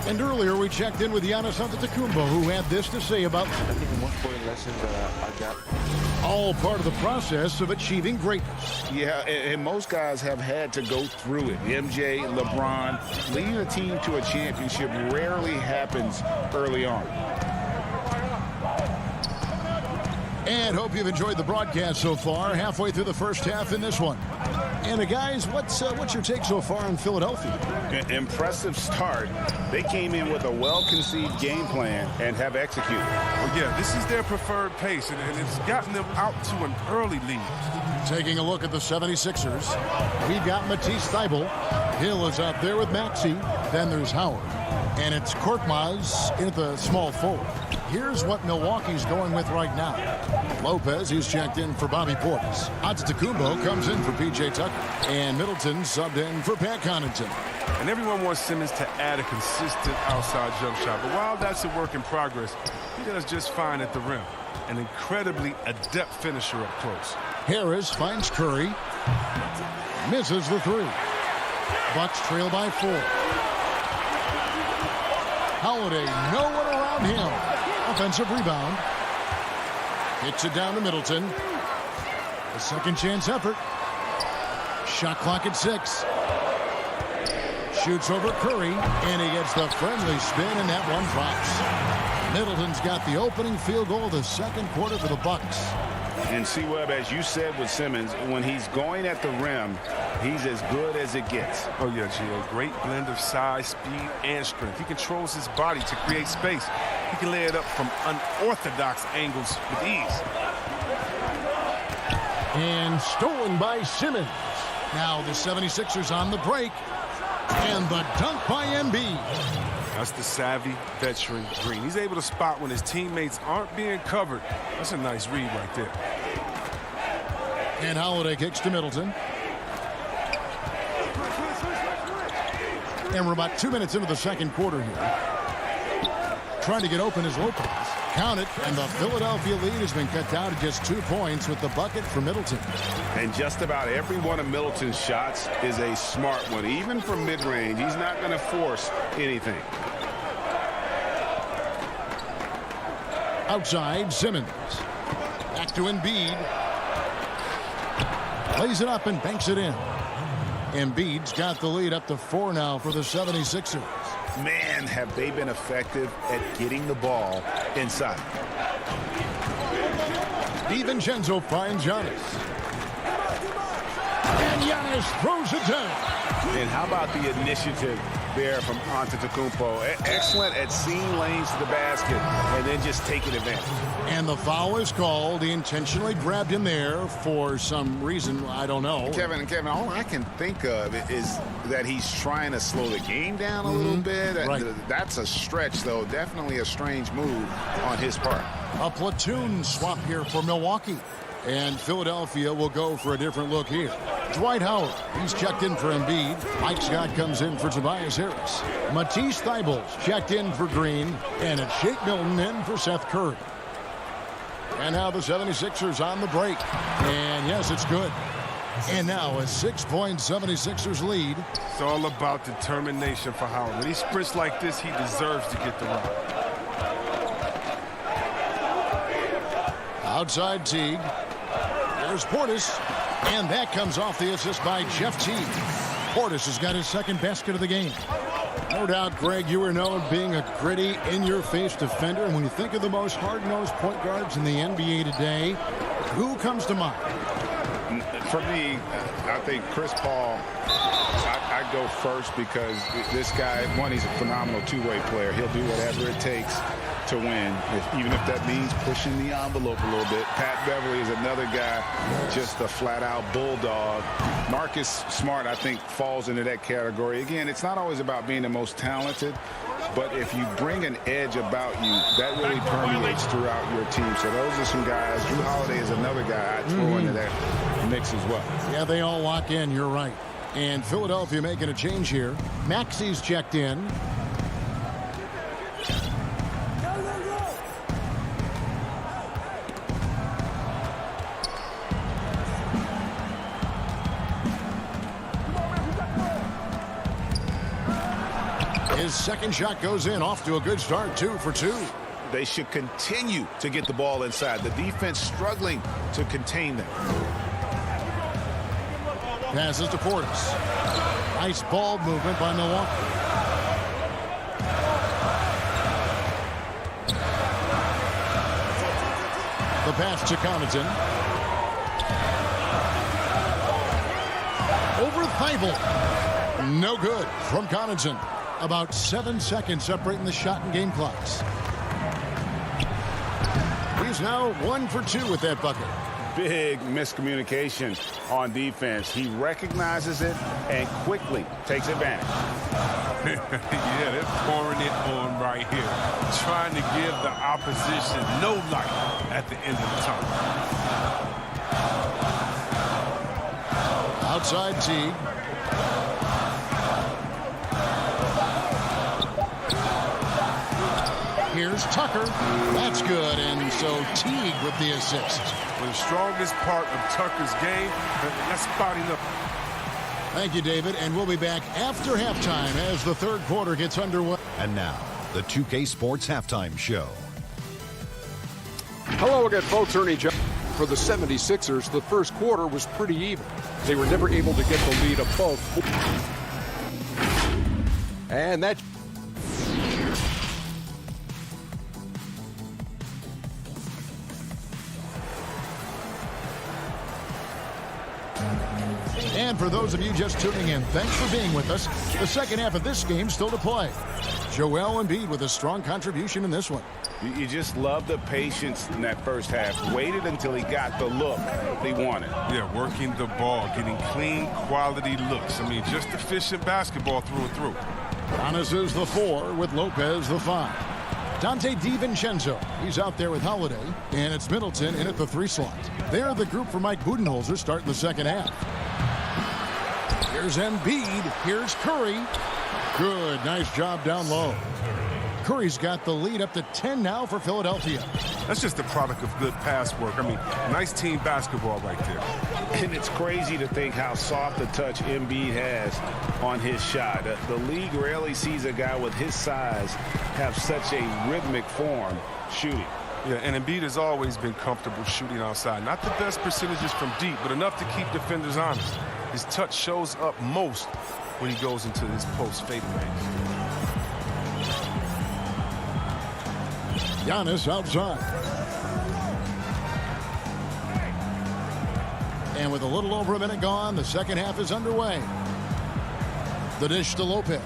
And earlier we checked in with Giannis Antetokounmpo, who had this to say about I think the most important lesson that I got. All part of the process of achieving greatness. Yeah, and most guys have had to go through it. MJ, LeBron, leading a team to a championship rarely happens early on. And hope you've enjoyed the broadcast so far. Halfway through the first half in this one. And guys, what's your take so far in Philadelphia? Impressive start. They came in with a well-conceived game plan and have executed. Well, yeah, this is their preferred pace, and it's gotten them out to an early lead. Taking a look at the 76ers, we've got Matisse Thybulle. Hill is up there with Maxey. Then there's Howard. And it's Korkmaz in at the small forward. Here's what Milwaukee's going with right now. Lopez, he's checked in for Bobby Portis. Antetokounmpo comes in for P.J. Tucker. And Middleton subbed in for Pat Connaughton. And everyone wants Simmons to add a consistent outside jump shot. But while that's a work in progress, he does just fine at the rim. An incredibly adept finisher up close. Harris finds Curry. Misses the 3. Bucks trail by 4. Holiday, no one around him. Offensive rebound. Hits it down to Middleton. A second chance effort. Shot clock at 6. Shoots over Curry, and he gets the friendly spin, and that one drops. Middleton's got the opening field goal of the second quarter for the Bucks. And C-Webb, as you said with Simmons, when he's going at the rim, he's as good as it gets. Oh, yeah, Gio. Great blend of size, speed, and strength. He controls his body to create space. He can lay it up from unorthodox angles with ease. And stolen by Simmons. Now the 76ers on the break. And the dunk by Embiid. That's the savvy veteran Green. He's able to spot when his teammates aren't being covered. That's a nice read right there. And Holiday kicks to Middleton. And we're about 2 minutes into the second quarter here. Trying to get open is Lopez. Count it, and the Philadelphia lead has been cut down to just 2 points with the bucket for Middleton. And just about every one of Middleton's shots is a smart one. Even from mid-range, he's not going to force anything. Outside, Simmons. Back to Embiid. Lays it up and banks it in. Embiid's got the lead up to 4 now for the 76ers. Man, have they been effective at getting the ball inside. DiVincenzo finds Giannis. And Giannis throws it down. And how about the initiative there from Antetokounmpo? Excellent at seeing lanes to the basket and then just taking advantage. And the foul is called. He intentionally grabbed him there for some reason. I don't know. Kevin, all I can think of is that he's trying to slow the game down a little bit. Right. That's a stretch, though. Definitely a strange move on his part. A platoon swap here for Milwaukee. And Philadelphia will go for a different look here. Dwight Howard, he's checked in for Embiid. Mike Scott comes in for Tobias Harris. Matisse Thybulle's checked in for Green. And it's Shake Milton in for Seth Curry. And now the 76ers on the break. And yes, it's good. And now a 6-point 76ers lead. It's all about determination for Howard. When he sprints like this, he deserves to get the run. Outside Teague. There's Portis. And that comes off the assist by Jeff Teague. Portis has got his second basket of the game. No doubt, Greg, you are known being a gritty, in-your-face defender. And when you think of the most hard-nosed point guards in the NBA today, who comes to mind? For me, I think Chris Paul, I'd go first because this guy, one, he's a phenomenal two-way player. He'll do whatever it takes to win, even if that means pushing the envelope a little bit. Pat Beverly is another guy, just a flat-out bulldog. Marcus Smart, I think, falls into that category. Again, it's not always about being the most talented, but if you bring an edge about you, that really permeates throughout your team. So those are some guys. Drew Holiday is another guy I'd throw into that mix as well. Yeah, they all lock in. You're right. And Philadelphia making a change here. Maxi's checked in. His second shot goes in, off to a good start, 2 for 2. They should continue to get the ball inside. The defense struggling to contain them. Passes to Portis. Nice ball movement by Milwaukee. The pass to Connaughton. Over Thibault. No good from Connaughton. About 7 seconds separating the shot and game clocks. He's now 1 for 2 with that bucket. Big miscommunication on defense. He recognizes it and quickly takes advantage. Yeah, they're pouring it on right here. Trying to give the opposition no light at the end of the tunnel. Outside Teague. Here's Tucker. That's good. And so Teague with the assist. The strongest part of Tucker's game, that's spotting up. Thank you, David. And we'll be back after halftime as the third quarter gets underway. And now, the 2K Sports Halftime Show. Hello again, folks. Ernie Johnson. For the 76ers, the first quarter was pretty even. They were never able to get the lead above 4. And that... And for those of you just tuning in, thanks for being with us. The second half of this game still to play. Joel Embiid with a strong contribution in this one. You just love the patience in that first half. Waited until he got the look he wanted. Yeah, working the ball, getting clean, quality looks. I mean, just efficient basketball through and through. Giannis is the 4 with Lopez the 5. Dante DiVincenzo, he's out there with Holiday, and it's Middleton in at the 3 slot. They're the group for Mike Budenholzer starting the second half. Here's Embiid, here's Curry. Good, nice job down low. Curry's got the lead up to 10 now for Philadelphia. That's just the product of good pass work. I mean, nice team basketball right there. And it's crazy to think how soft a touch Embiid has on his shot. The league rarely sees a guy with his size have such a rhythmic form shooting. Yeah, and Embiid has always been comfortable shooting outside. Not the best percentages from deep, but enough to keep defenders honest. His touch shows up most when he goes into his post-fade range. Giannis outside. And with a little over a minute gone, the second half is underway. The dish to Lopez.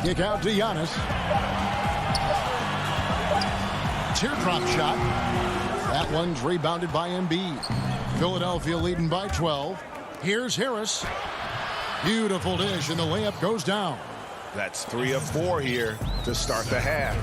Kick out to Giannis. Teardrop shot. That one's rebounded by Embiid. Philadelphia leading by 12. Here's Harris. Beautiful dish, and the layup goes down. That's 3 of 4 here to start the half.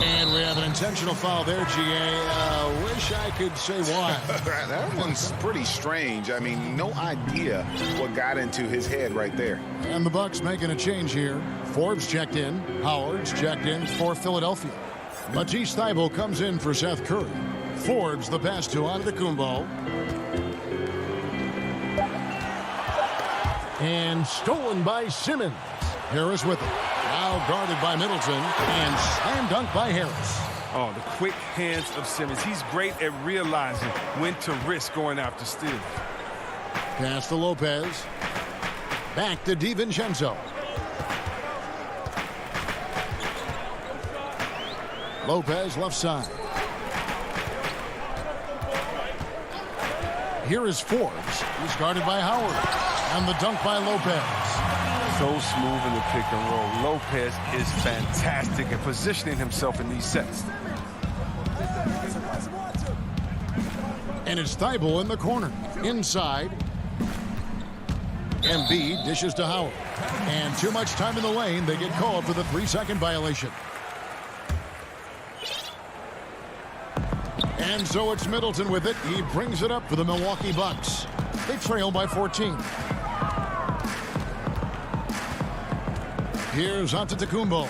And we have an intentional foul there, GA. Wish I could say why. That one's pretty strange. I mean, no idea what got into his head right there. And the Bucks making a change here. Forbes checked in. Howard's checked in for Philadelphia. Matisse Thybulle comes in for Seth Curry. Forbes the pass to Antetokounmpo. And stolen by Simmons. Harris with it. Now guarded by Middleton. And slam dunk by Harris. Oh, the quick hands of Simmons. He's great at realizing when to risk going after steals. Pass to Lopez. Back to DiVincenzo. Lopez left side. Here is Forbes. He's guarded by Howard. And the dunk by Lopez. So smooth in the pick and roll. Lopez is fantastic at positioning himself in these sets. And it's Thybulle in the corner. Inside. Embiid dishes to Howard. And too much time in the lane. They get called for the 3-second violation. And so it's Middleton with it. He brings it up for the Milwaukee Bucks. They trail by 14. Here's Antetokounmpo.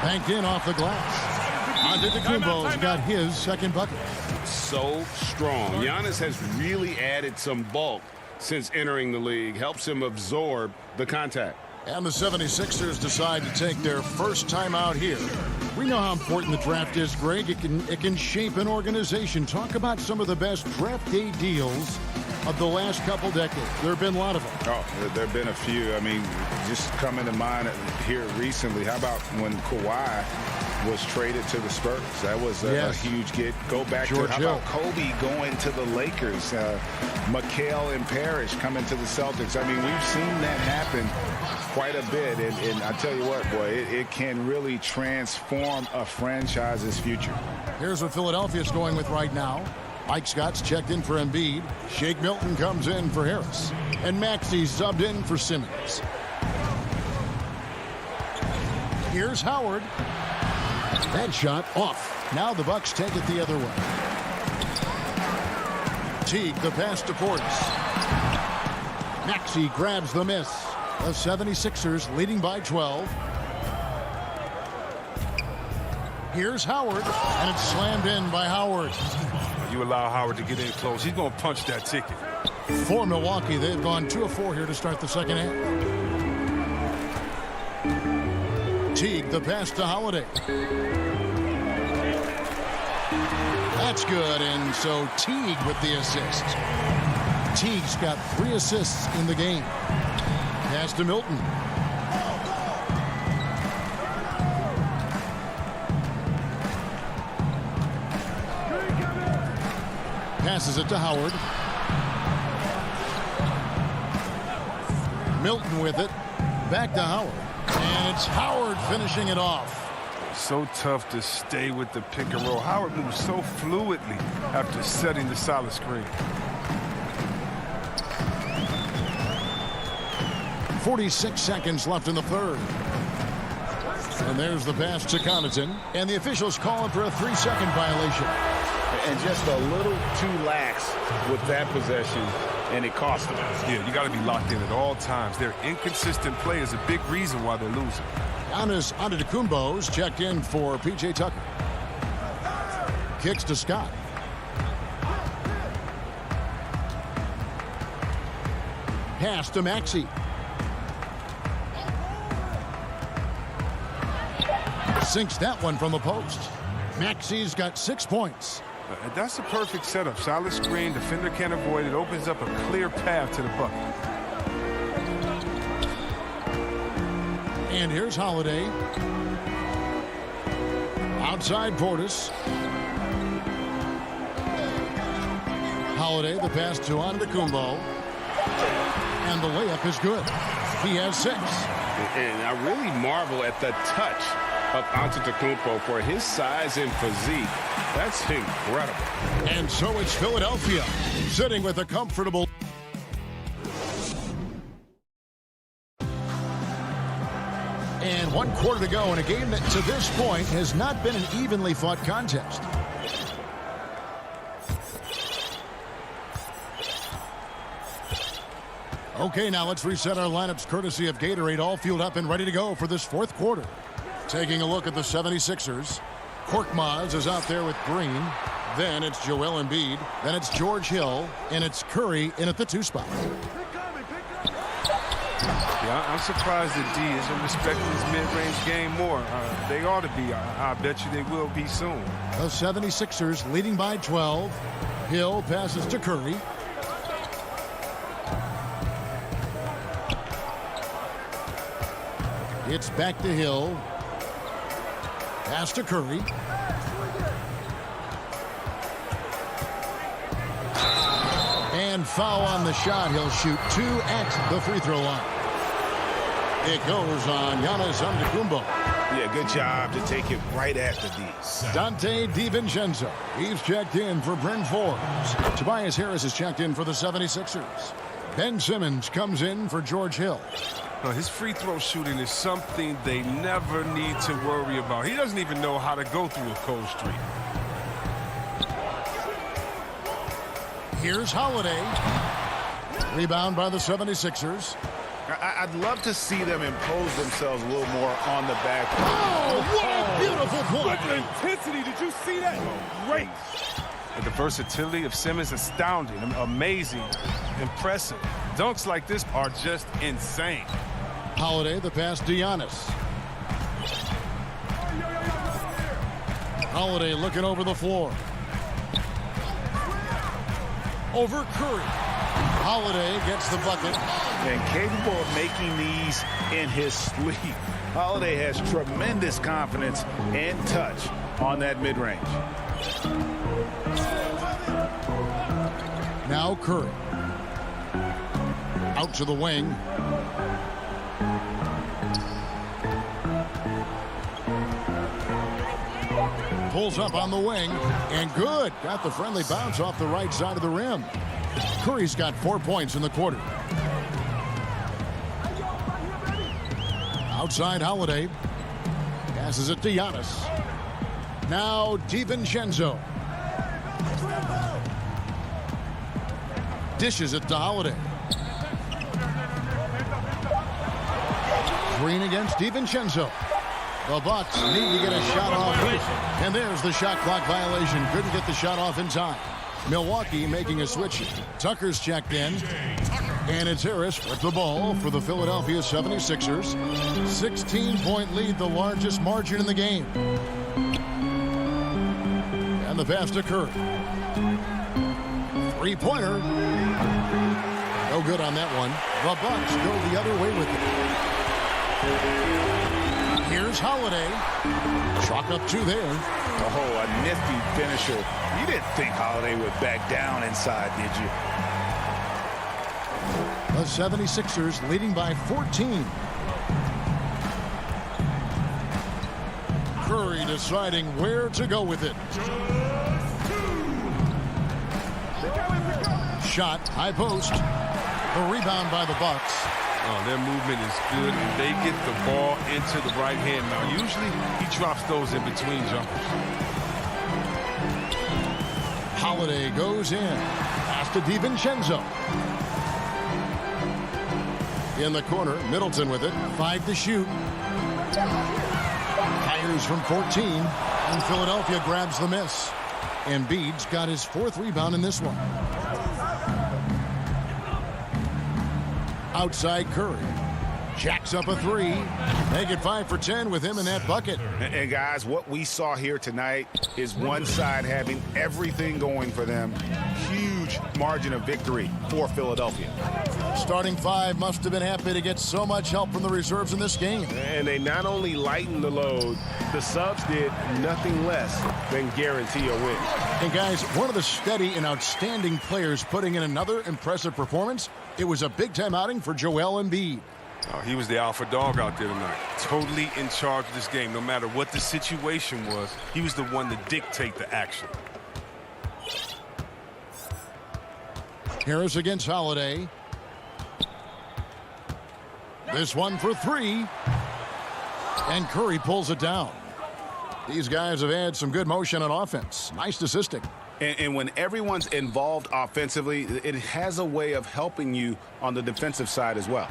Banked in off the glass. Antetokounmpo's got his second bucket. So strong. Giannis has really added some bulk since entering the league. Helps him absorb the contact. And the 76ers decide to take their first time out here. We know how important the draft is, Greg. It can shape an organization. Talk about some of the best draft day deals of the last couple decades. There have been a lot of them. Oh, there have been a few. I mean, just coming to mind here recently. How about when Kawhi was traded to the Spurs? That was a huge get. Go back to how about Kobe going to the Lakers? McHale and Parrish coming to the Celtics. I mean, we've seen that happen quite a bit. And I tell you what, boy, it can really transform a franchise's future. Here's what Philadelphia's going with right now. Mike Scott's checked in for Embiid. Shake Milton comes in for Harris. And Maxey's subbed in for Simmons. Here's Howard. That shot off. Now the Bucks take it the other way. Teague the pass to Portis. Maxey grabs the miss. The 76ers leading by 12. Here's Howard. And it's slammed in by Howard. You allow Howard to get in close, he's going to punch that ticket. For Milwaukee, they've gone 2 of 4 here to start the second half. Teague, the pass to Holiday. That's good, and so Teague with the assist. Teague's got 3 assists in the game. Pass to Milton. Passes it to Howard. Milton with it. Back to Howard. And it's Howard finishing it off. So tough to stay with the pick and roll. Howard moves so fluidly after setting the solid screen. 46 seconds left in the third. And there's the pass to Connaughton. And the officials calling for a 3-second violation. And just a little too lax with that possession, and it cost them. Yeah, you got to be locked in at all times. Their inconsistent play is a big reason why they're losing. Giannis Antetokounmpo's checked in for P.J. Tucker. Kicks to Scott. Pass to Maxey. Sinks that one from the post. Maxey's got 6 points. That's a perfect setup. Solid screen, defender can't avoid it. Opens up a clear path to the bucket. And here's Holiday. Outside Portis. Holiday, the pass to Antetokounmpo. And the layup is good. He has 6. And I really marvel at the touch of Antetokounmpo for his size and physique. That's incredible. And so it's Philadelphia sitting with a comfortable. And 1 quarter to go in a game that to this point has not been an evenly fought contest. Okay, now let's reset our lineups courtesy of Gatorade, all fueled up and ready to go for this 4th quarter. Taking a look at the 76ers. Korkmaz is out there with Green. Then it's Joel Embiid. Then it's George Hill. And it's Curry in at the 2 spot. Yeah, I'm surprised that D isn't respecting his mid-range game more. They ought to be. I bet you they will be soon. The 76ers leading by 12. Hill passes to Curry. It's back to Hill. Pass to Curry. And foul on the shot. He'll shoot 2 at the free throw line. It goes on Giannis Antetokounmpo. Yeah, good job to take it right at the D. Dante DiVincenzo. He's checked in for Bryn Forbes. Tobias Harris is checked in for the 76ers. Ben Simmons comes in for George Hill. His free throw shooting is something they never need to worry about. He doesn't even know how to go through a cold streak. Here's Holiday. Rebound by the 76ers. I'd love to see them impose themselves a little more on the back. Oh, what a beautiful play. With intensity, did you see that? Great. And the versatility of Simmons, astounding, amazing, impressive. Dunks like this are just insane. Holiday, the pass to Giannis. Holiday looking over the floor. Over Curry. Holiday gets the bucket. And capable of making these in his sleep. Holiday has tremendous confidence and touch on that mid-range. Now Curry. Out to the wing. Pulls up on the wing. And good. Got the friendly bounce off the right side of the rim. Curry's got 4 points in the quarter. Outside Holiday. Passes it to Giannis. Now DiVincenzo. Dishes it to Holiday. Green against DiVincenzo. The Bucks need to get a shot off. And there's the shot clock violation. Couldn't get the shot off in time. Milwaukee making a switch. Tucker's checked in. And it's Harris with the ball for the Philadelphia 76ers. 16-point lead, the largest margin in the game. And the pass to Curry. Three-pointer. No good on that one. The Bucks go the other way with it. Here's Holiday. Chalk up 2 there. Oh, a nifty finisher. You didn't think Holiday would back down inside, did you? The 76ers leading by 14. Curry deciding where to go with it. Shot, high post. The rebound by the Bucks. Oh, their movement is good, and they get the ball into the right hand. Now, usually he drops those in between jumpers. Holiday goes in. Pass to DiVincenzo. In the corner, Middleton with it. 5 to shoot. Fires from 14. And Philadelphia grabs the miss. Embiid's got his 4th rebound in this one. Outside Curry. Jacks up a 3. Make it 5 for 10 with him in that bucket. And guys, what we saw here tonight is one side having everything going for them. Huge margin of victory for Philadelphia. Starting 5 must have been happy to get so much help from the reserves in this game. And they not only lightened the load, the subs did nothing less than guarantee a win. And guys, one of the steady and outstanding players putting in another impressive performance. It was a big-time outing for Joel Embiid. He was the alpha dog out there tonight. Totally in charge of this game. No matter what the situation was, he was the one to dictate the action. Harris against Holiday. This one for 3. And Curry pulls it down. These guys have had some good motion on offense. Nice assisting. And when everyone's involved offensively, it has a way of helping you on the defensive side as well.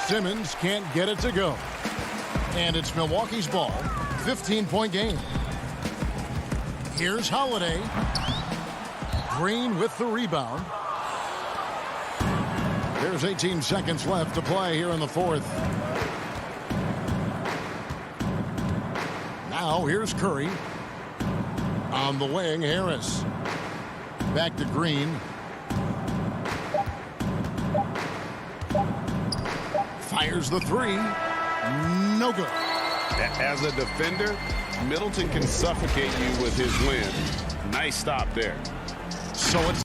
Simmons can't get it to go. And it's Milwaukee's ball. 15-point game. Here's Holiday. Green with the rebound. There's 18 seconds left to play here in the 4th. Now here's Curry. On the wing, Harris. Back to Green. Fires the 3. No good. As a defender, Middleton can suffocate you with his win. Nice stop there. So it's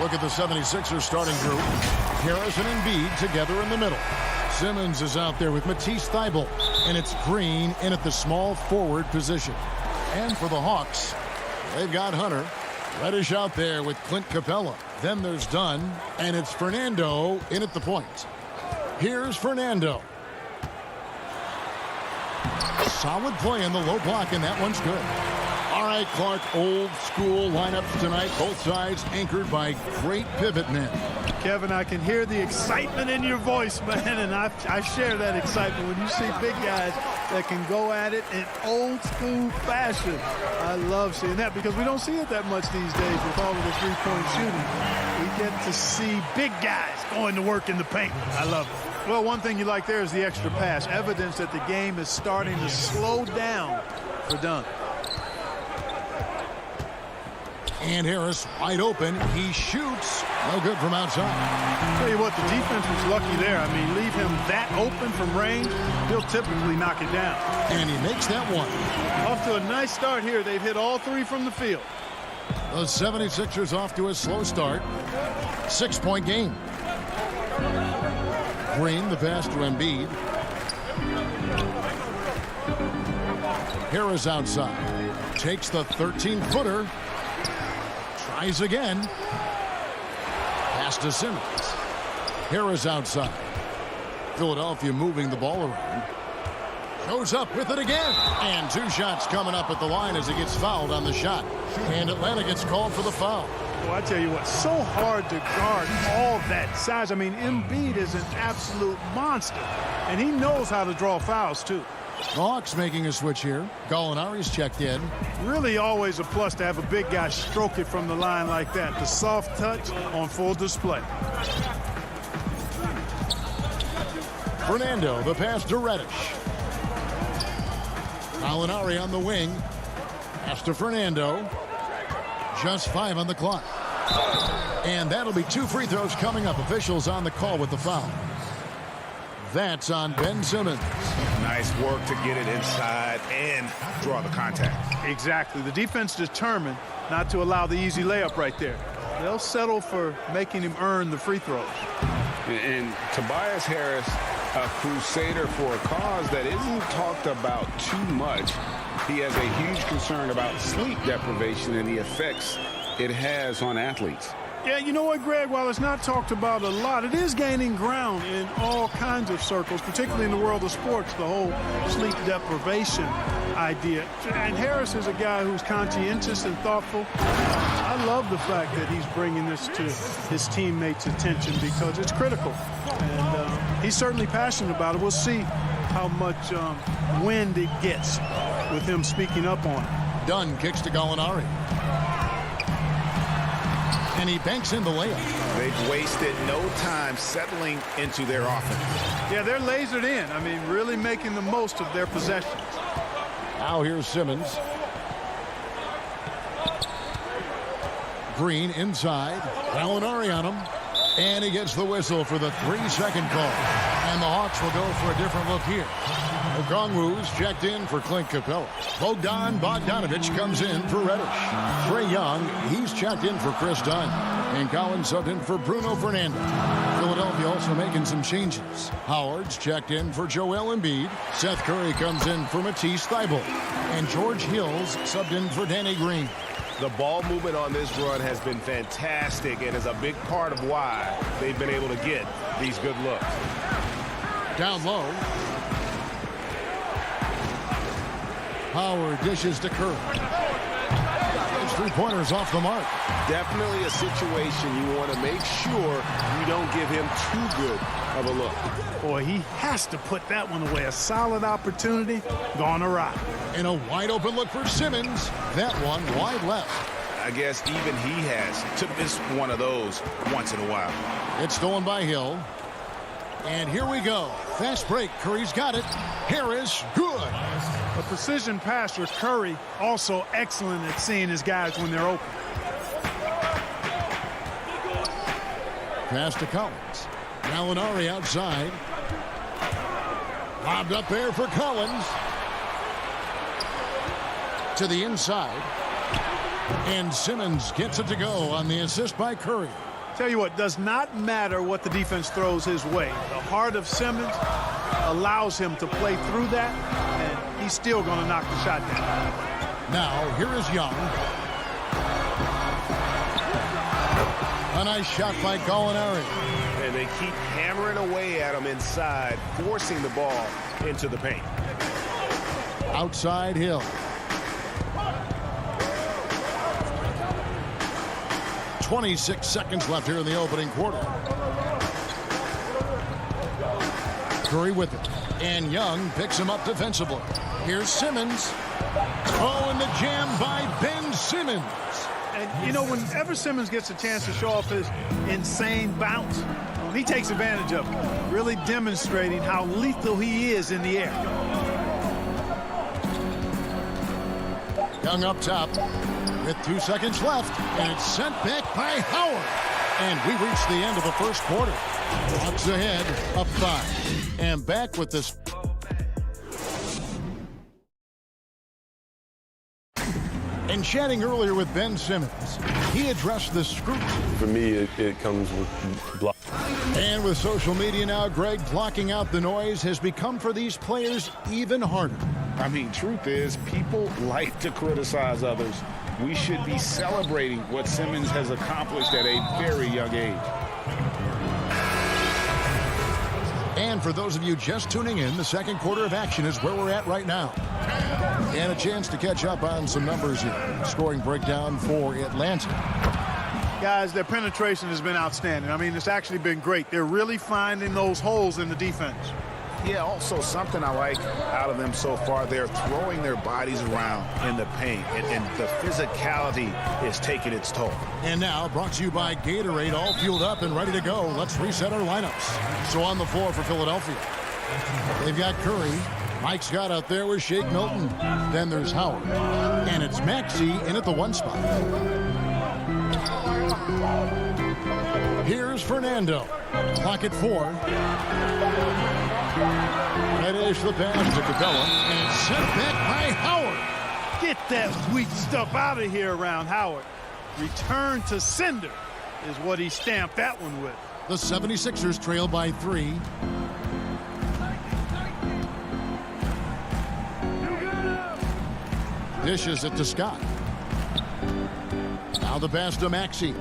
Look at the 76ers starting group. Harris and Embiid together in the middle. Simmons is out there with Matisse Thybulle. And it's Green in at the small forward position. And for the Hawks, they've got Hunter. Reddish out there with Clint Capella. Then there's Dunn. And it's Fernando in at the point. Here's Fernando. Solid play in the low block, and that one's good. All right, Clark, old school lineups tonight. Both sides anchored by great pivot men. Kevin, I can hear the excitement in your voice, man, and I share that excitement when you see big guys that can go at it in old school fashion. I love seeing that because we don't see it that much these days with all of the three-point shooting. We get to see big guys going to work in the paint. I love it. Well, one thing you like there is the extra pass, evidence that the game is starting to slow down for Dunn. And Harris wide open. He shoots. No good from outside. Tell you what, the defense was lucky there. I mean, leave him that open from range, he'll typically knock it down. And he makes that one. Off to a nice start here. They've hit all three from the field. The 76ers off to a slow start. 6-point game. Green, the pass to Embiid. Harris outside. Takes the 13-footer. Tries again. Pass to Simmons. Harris outside. Philadelphia moving the ball around. Goes up with it again. And 2 shots coming up at the line as he gets fouled on the shot. And Atlanta gets called for the foul. Well, I tell you what, so hard to guard all that size. I mean, Embiid is an absolute monster. And he knows how to draw fouls, too. Hawks making a switch here. Gallinari's checked in. Really always a plus to have a big guy stroke it from the line like that. The soft touch on full display. Fernando, the pass to Reddish. Gallinari on the wing. Pass to Fernando. Just 5 on the clock. And that'll be 2 free throws coming up. Officials on the call with the foul. That's on Ben Simmons. Nice work to get it inside and draw the contact. Exactly. The defense determined not to allow the easy layup right there. They'll settle for making him earn the free throws. And Tobias Harris, a crusader for a cause that isn't talked about too much. He has a huge concern about sleep deprivation and the effects it has on athletes. Yeah, you know what, Greg? While it's not talked about a lot, it is gaining ground in all kinds of circles, particularly in the world of sports, the whole sleep deprivation idea. And Harris is a guy who's conscientious and thoughtful. I love the fact that he's bringing this to his teammates' attention because it's critical. And he's certainly passionate about it. We'll see how much wind it gets with him speaking up on it. Dunn kicks to Gallinari. And he banks in the layup. They've wasted no time settling into their offense. Yeah, they're lasered in. I mean, really making the most of their possessions. Now here's Simmons. Green inside. Gallinari on him. And he gets the whistle for the 3-second call. And the Hawks will go for a different look here. Okongwu's checked in for Clint Capella. Bogdan Bogdanovic comes in for Reddish. Trae Young, he's checked in for Chris Dunn. And Collins subbed in for Bruno Fernando. Philadelphia also making some changes. Howard's checked in for Joel Embiid. Seth Curry comes in for Matisse Thybulle. And George Hill's subbed in for Danny Green. The ball movement on this run has been fantastic and is a big part of why they've been able to get these good looks. Down low. Howard dishes to Curry. Those 3-pointers off the mark. Definitely a situation you want to make sure you don't give him too good of a look. Boy, he has to put that one away. A solid opportunity gone awry. And a wide open look for Simmons. That one wide left. I guess even he has to miss one of those once in a while. It's stolen by Hill. And here we go. Fast break. Curry's got it. Harris, good. A precision passer. Curry also excellent at seeing his guys when they're open. Pass to Collins. Gallinari outside. Lobbed up there for Collins. To the inside. And Simmons gets it to go on the assist by Curry. Tell you what, does not matter what the defense throws his way. The heart of Simmons allows him to play through that, and he's still going to knock the shot down. Now, here is Young. A nice shot by Gallinari. And they keep hammering away at him inside, forcing the ball into the paint. outside Hill. 26 seconds left here in the opening quarter. Curry with it. And Young picks him up defensively. Here's Simmons. Oh, and the jam by Ben Simmons. And, you know, whenever Simmons gets a chance to show off his insane bounce, he takes advantage of it, really demonstrating how lethal he is in the air. Young up top with 2 seconds left, and it's sent back by Howard. And we reach the end of the first quarter. Bucks ahead, up 5. And back with this. And chatting earlier with Ben Simmons, he addressed the scrutiny. For me, it comes with block. And with social media now, Greg, blocking out the noise has become for these players even harder. I mean, truth is, people like to criticize others. We should be celebrating what Simmons has accomplished at a very young age. And for those of you just tuning in, the second quarter of action is where we're at right now. And a chance to catch up on some numbers here. Scoring breakdown for Atlanta. Guys, their penetration has been outstanding. I mean, it's actually been great. They're really finding those holes in the defense. Yeah, also something I like out of them so far, they're throwing their bodies around in the paint, and the physicality is taking its toll. And now, brought to you by Gatorade, all fueled up and ready to go. Let's reset our lineups. So on the floor for Philadelphia, they've got Curry. Mike Scott out there with Shake Milton. Then there's Howard. And it's Maxey in at the 1 spot. Here's Fernando. Clock at 4. Reddish the pass to Capella, and it's sent back by Howard. Get that weak stuff out of here around Howard. Return to sender is what he stamped that one with. The 76ers trail by 3. Dishes it to Scott. Now the pass to Maxey.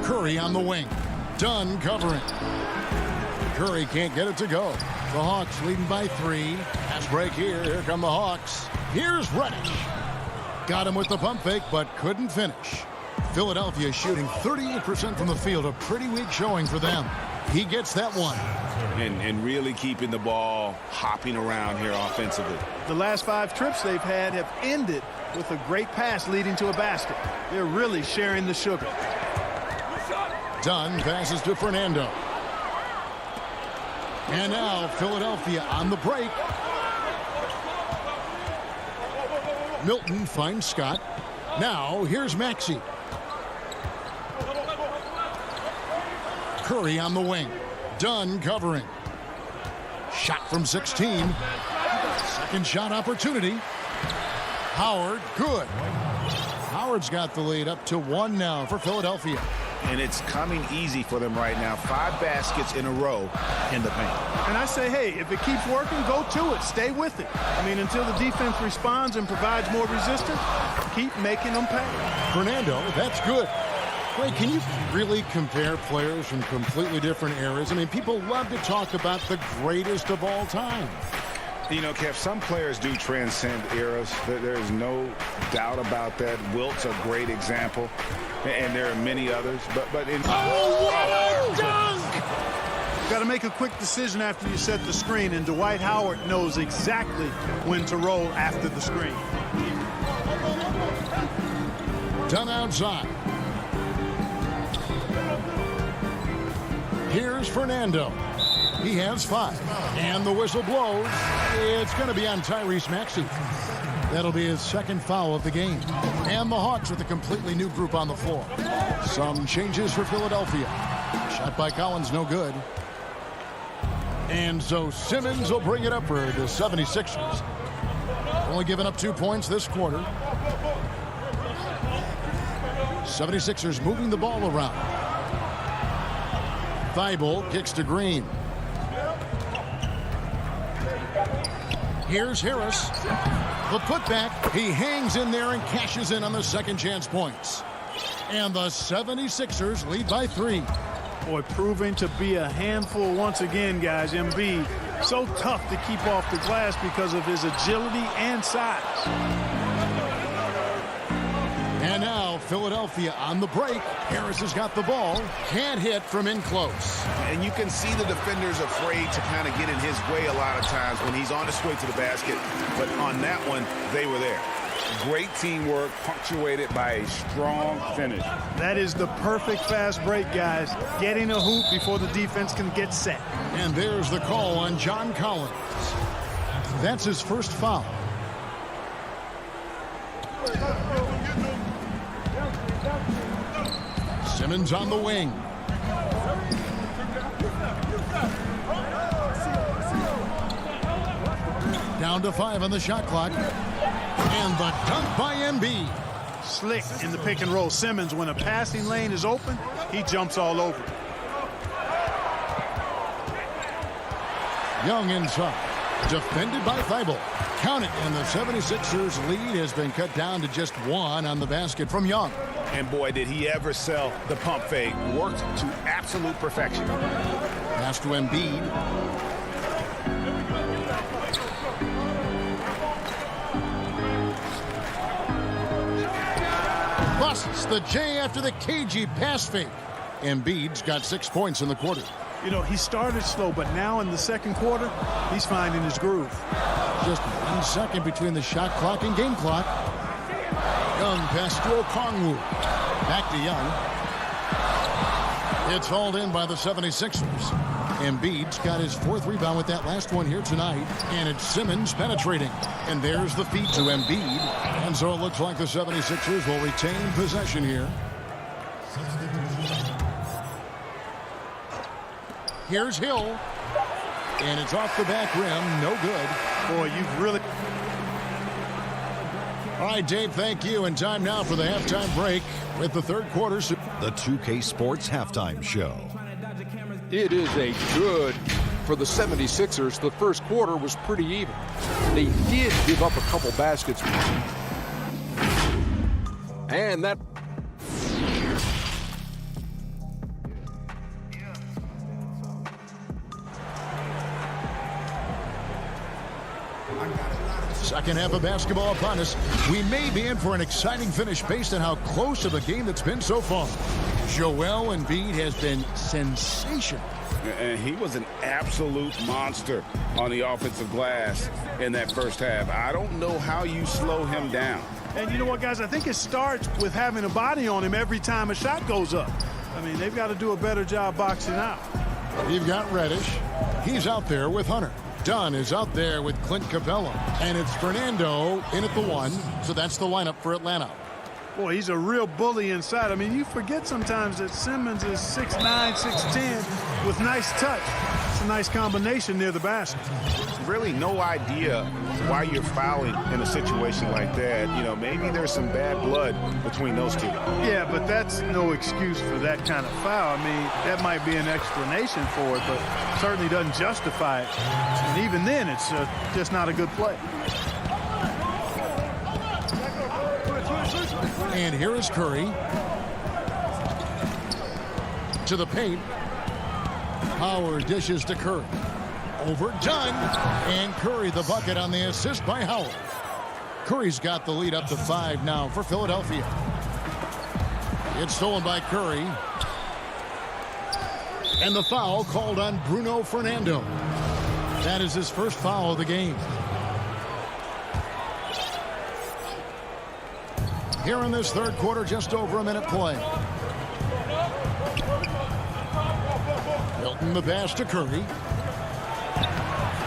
Curry on the wing. Dunn covering. Curry can't get it to go. The Hawks leading by 3. Pass break here. Here come the Hawks. Here's Reddish. Got him with the pump fake, but couldn't finish. Philadelphia shooting 38% from the field. A pretty weak showing for them. He gets that one. And really keeping the ball hopping around here offensively. The last 5 trips they've had have ended with a great pass leading to a basket. They're really sharing the sugar. Dunn passes to Fernando. And now Philadelphia on the break. Milton finds Scott. Now here's Maxey. Curry on the wing. Dunn covering. Shot from 16. Second shot opportunity. Howard, good. Howard's got the lead up to 1 now for Philadelphia. And it's coming easy for them right now. 5 baskets in a row in the paint. And I say, hey, if it keeps working, go to it. Stay with it. I mean, until the defense responds and provides more resistance, keep making them pay. Fernando, that's good. Wait, can you really compare players from completely different eras? I mean, people love to talk about the greatest of all time. You know, Kev, some players do transcend eras. There's no doubt about that. Wilt's a great example, and there are many others. But in what a dunk! You've got to make a quick decision after you set the screen, and Dwight Howard knows exactly when to roll after the screen. Done outside. Here's Fernando. He has 5. And the whistle blows. It's going to be on Tyrese Maxey. That'll be his 2nd foul of the game. And the Hawks with a completely new group on the floor. Some changes for Philadelphia. Shot by Collins, no good. And so Simmons will bring it up for the 76ers. Only giving up 2 points this quarter. 76ers moving the ball around. Thibault kicks to Green. Here's Harris. The putback. He hangs in there and cashes in on the second chance points. And the 76ers lead by 3. Boy, proving to be a handful once again, guys. Embiid, so tough to keep off the glass because of his agility and size. And now Philadelphia on the break. Harris has got the ball. Can't hit from in close. And you can see the defenders afraid to kind of get in his way a lot of times when he's on his way to the basket. But on that one, they were there. Great teamwork, punctuated by a strong finish. That is the perfect fast break, guys. Getting a hoop before the defense can get set. And there's the call on John Collins. That's his first foul. Simmons on the wing. Down to 5 on the shot clock. And the dunk by Embiid. Slick in the pick and roll. Simmons, when a passing lane is open, he jumps all over. Young inside. Defended by Thibault. Count it, and the 76ers lead has been cut down to just 1 on the basket from Young. And boy, did he ever sell the pump fake. Worked to absolute perfection. Pass to Embiid. Busts the J after the cagey pass fake. Embiid's got 6 points in the quarter. You know, he started slow, but now in the second quarter, he's finding his groove. Just 1 second between the shot clock and game clock. Young pass to Okongwu. Back to Young. It's hauled in by the 76ers. Embiid's got his 4th rebound with that last one here tonight. And it's Simmons penetrating. And there's the feed to Embiid. And so it looks like the 76ers will retain possession here. Here's Hill. And it's off the back rim. No good. Boy, you've really... All right, Dave, thank you. And time now for the halftime break with the third quarter. The 2K Sports Halftime Show. It is a good for the 76ers. The first quarter was pretty even. They did give up a couple baskets. And that... Second half of basketball upon us. We may be in for an exciting finish based on how close of a game that's been so far. Joel Embiid has been sensational. And he was an absolute monster on the offensive glass in that first half. I don't know how you slow him down. And you know what, guys? I think it starts with having a body on him every time a shot goes up. I mean, they've got to do a better job boxing out. You've got Reddish. He's out there with Hunter. Dunn is out there with Clint Capella. And it's Fernando in at the 1. So that's the lineup for Atlanta. Boy, he's a real bully inside. I mean, you forget sometimes that Simmons is 6'9", 6'10", with nice touch. It's a nice combination near the basket. Really no idea why you're fouling in a situation like that. You know, maybe there's some bad blood between those two. Yeah, but that's no excuse for that kind of foul. I mean, that might be an explanation for it, but certainly doesn't justify it. And even then, it's just not a good play. And here is Curry. To the paint. Howard dishes to Curry. Overdone. And Curry the bucket on the assist by Howard. Curry's got the lead up to 5 now for Philadelphia. It's stolen by Curry. And the foul called on Bruno Fernando. That is his first foul of the game. Here in this third quarter, just over a minute play. Hilton the pass to Curry.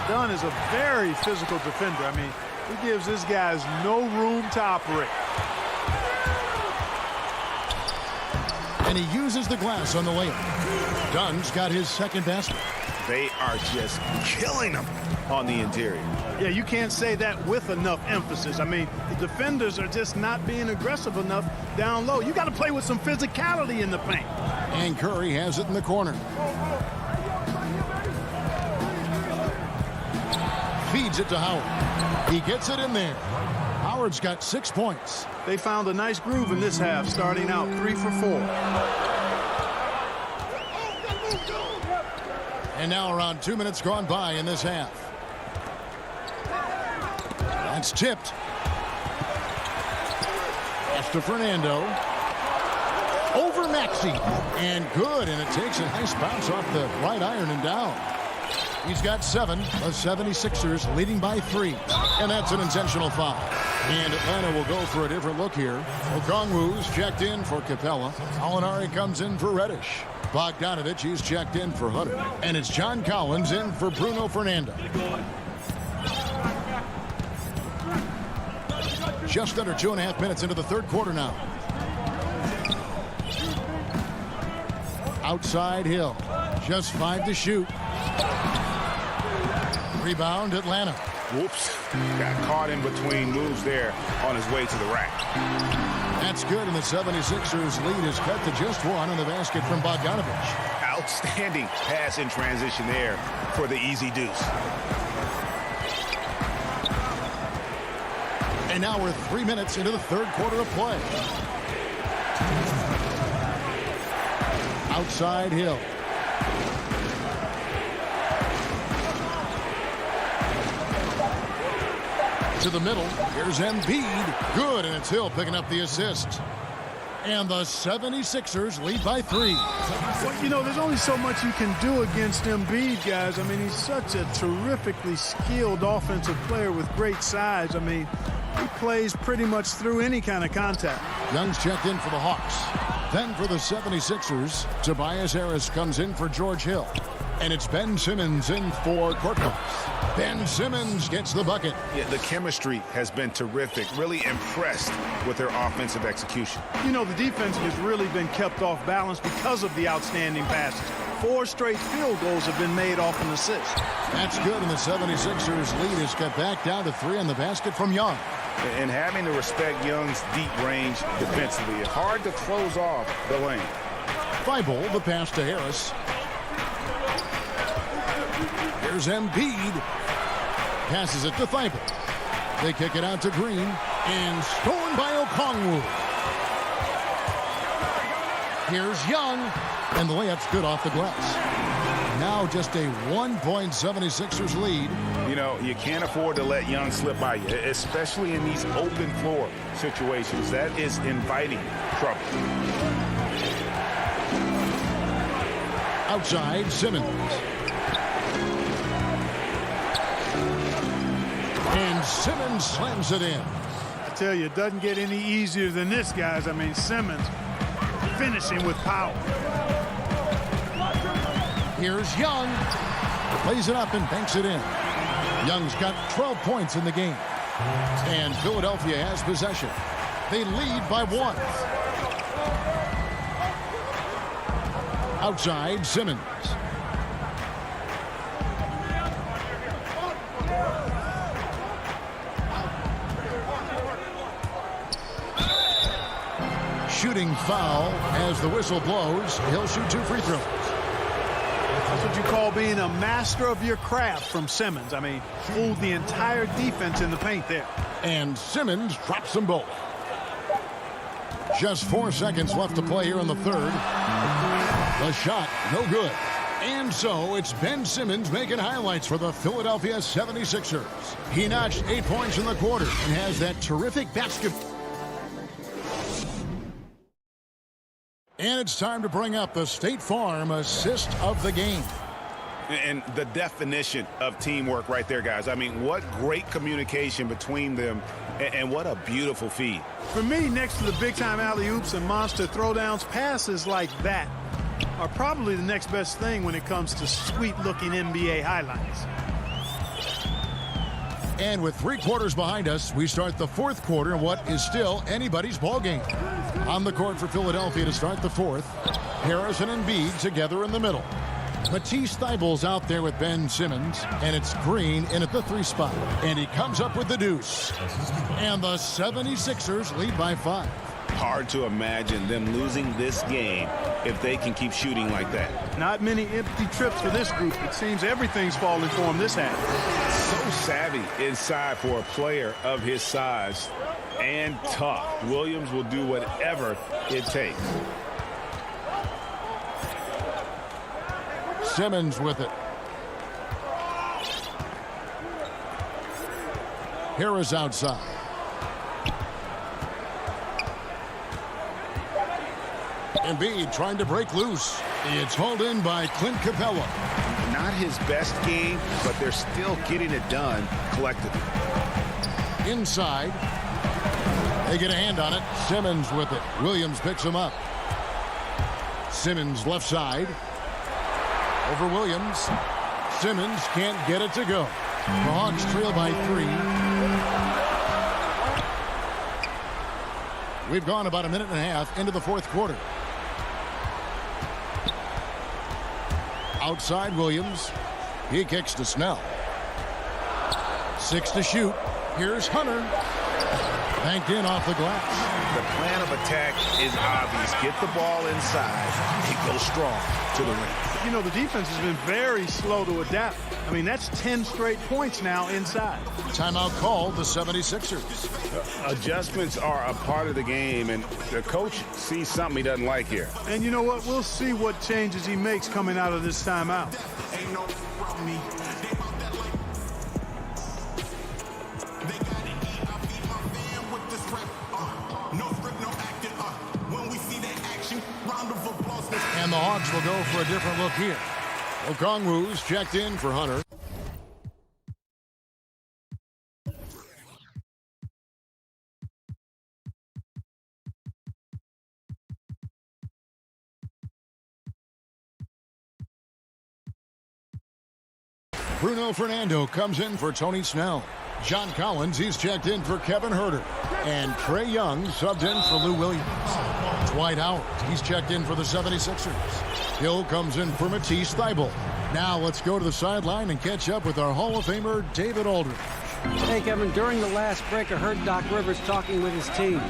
Dunn is a very physical defender. I mean, he gives his guys no room to operate. And he uses the glass on the layup. Dunn's got his second basket. They are just killing him on the interior. Yeah, you can't say that with enough emphasis. I mean, the defenders are just not being aggressive enough down low. You got to play with some physicality in the paint. And Curry has it in the corner. Feeds it to Howard. He gets it in there. Howard's got 6 points. They found a nice groove in this half, starting out 3 for 4. And now around 2 minutes gone by in this half. That's tipped. Pass to Fernando. Over Maxey. And good, and it takes a nice bounce off the right iron and down. He's got 7. The 76ers leading by 3. And that's an intentional foul. And Atlanta will go for a different look here. Okongwu's checked in for Capella. Alinari comes in for Reddish. Bogdanovich, he's checked in for Hunter. And it's John Collins in for Bruno Fernando. Just under 2.5 minutes into the third quarter now. Outside Hill. Just 5 to shoot. Rebound Atlanta. Whoops. Got caught in between moves there on his way to the rack. That's good, and the 76ers lead is cut to just 1 on the basket from Bogdanovich. Outstanding pass in transition there for the easy deuce. And now we're 3 minutes into the third quarter of play. Outside Hill. To the middle. Here's Embiid. Good, and it's Hill picking up the assist. And the 76ers lead by 3. Well, you know, there's only so much you can do against Embiid, guys. I mean, he's such a terrifically skilled offensive player with great size. I mean, he plays pretty much through any kind of contact. Young's checked in for the Hawks. Then for the 76ers, Tobias Harris comes in for George Hill. And it's Ben Simmons in for Korkmaz. Ben Simmons gets the bucket. Yeah, the chemistry has been terrific. Really impressed with their offensive execution. You know, the defense has really been kept off balance because of the outstanding passes. 4 straight field goals have been made off an assist. That's good, and the 76ers lead is cut back down to 3 on the basket from Young. And having to respect Young's deep range defensively, it's hard to close off the lane. Thibault, the pass to Harris. Here's Embiid. Passes it to Thibault. They kick it out to Green. And stolen by Okongwu. Here's Young. And the layup's good off the glass. Now just a 1-point 76ers lead. You know, you can't afford to let Young slip by you, especially in these open floor situations. That is inviting trouble. Outside, Simmons. And Simmons slams it in. I tell you, it doesn't get any easier than this, guys. I mean, Simmons finishing with power. Here's Young. Plays it up and banks it in. Young's got 12 points in the game. And Philadelphia has possession. They lead by 1. Outside, Simmons. Shooting foul as the whistle blows. He'll shoot 2 free throws. That's what you call being a master of your craft from Simmons. I mean, fooled the entire defense in the paint there. And Simmons drops them both. Just 4 seconds left to play here in the third. The shot, no good. And so it's Ben Simmons making highlights for the Philadelphia 76ers. He notched 8 points in the quarter and has that terrific basketball. And it's time to bring up the State Farm assist of the game. And the definition of teamwork right there, guys. I mean, what great communication between them, and what a beautiful feed. For me, next to the big-time alley-oops and monster throwdowns, passes like that are probably the next best thing when it comes to sweet-looking NBA highlights. And with 3 quarters behind us, we start the fourth quarter in what is still anybody's ball game. On the court for Philadelphia to start the fourth, Harris and Embiid together in the middle. Matisse Thybulle's out there with Ben Simmons, and it's Green in at the 3 spot. And he comes up with the deuce. And the 76ers lead by 5. Hard to imagine them losing this game if they can keep shooting like that. Not many empty trips for this group. It seems everything's falling for him this half. So savvy inside for a player of his size and tough. Williams will do whatever it takes. Simmons with it. Harris outside. Embiid trying to break loose. It's hauled in by Clint Capella. Not his best game, but they're still getting it done collectively. Inside. They get a hand on it. Simmons with it. Williams picks him up. Simmons left side. Over Williams. Simmons can't get it to go. The Hawks trail by 3. We've gone about a minute and a half into the fourth quarter. Outside Williams. He kicks to Snell. 6 to shoot. Here's Hunter. Banked in off the glass. The plan of attack is obvious. Get the ball inside and go strong to the rim. You know, the defense has been very slow to adapt. I mean, that's 10 straight points now inside. Timeout called the 76ers. Adjustments are a part of the game, and the coach sees something he doesn't like here. And you know what? We'll see what changes he makes coming out of this timeout. And the Hawks will go for a different look here. Okongwu's checked in for Hunter. Bruno Fernando comes in for Tony Snell. John Collins, he's checked in for Kevin Huerter. And Trae Young subbed in for Lou Williams. Dwight Howard, he's checked in for the 76ers. Hill comes in for Matisse Thybulle. Now let's go to the sideline and catch up with our Hall of Famer, David Aldridge. Hey, Kevin, during the last break, I heard Doc Rivers talking with his team.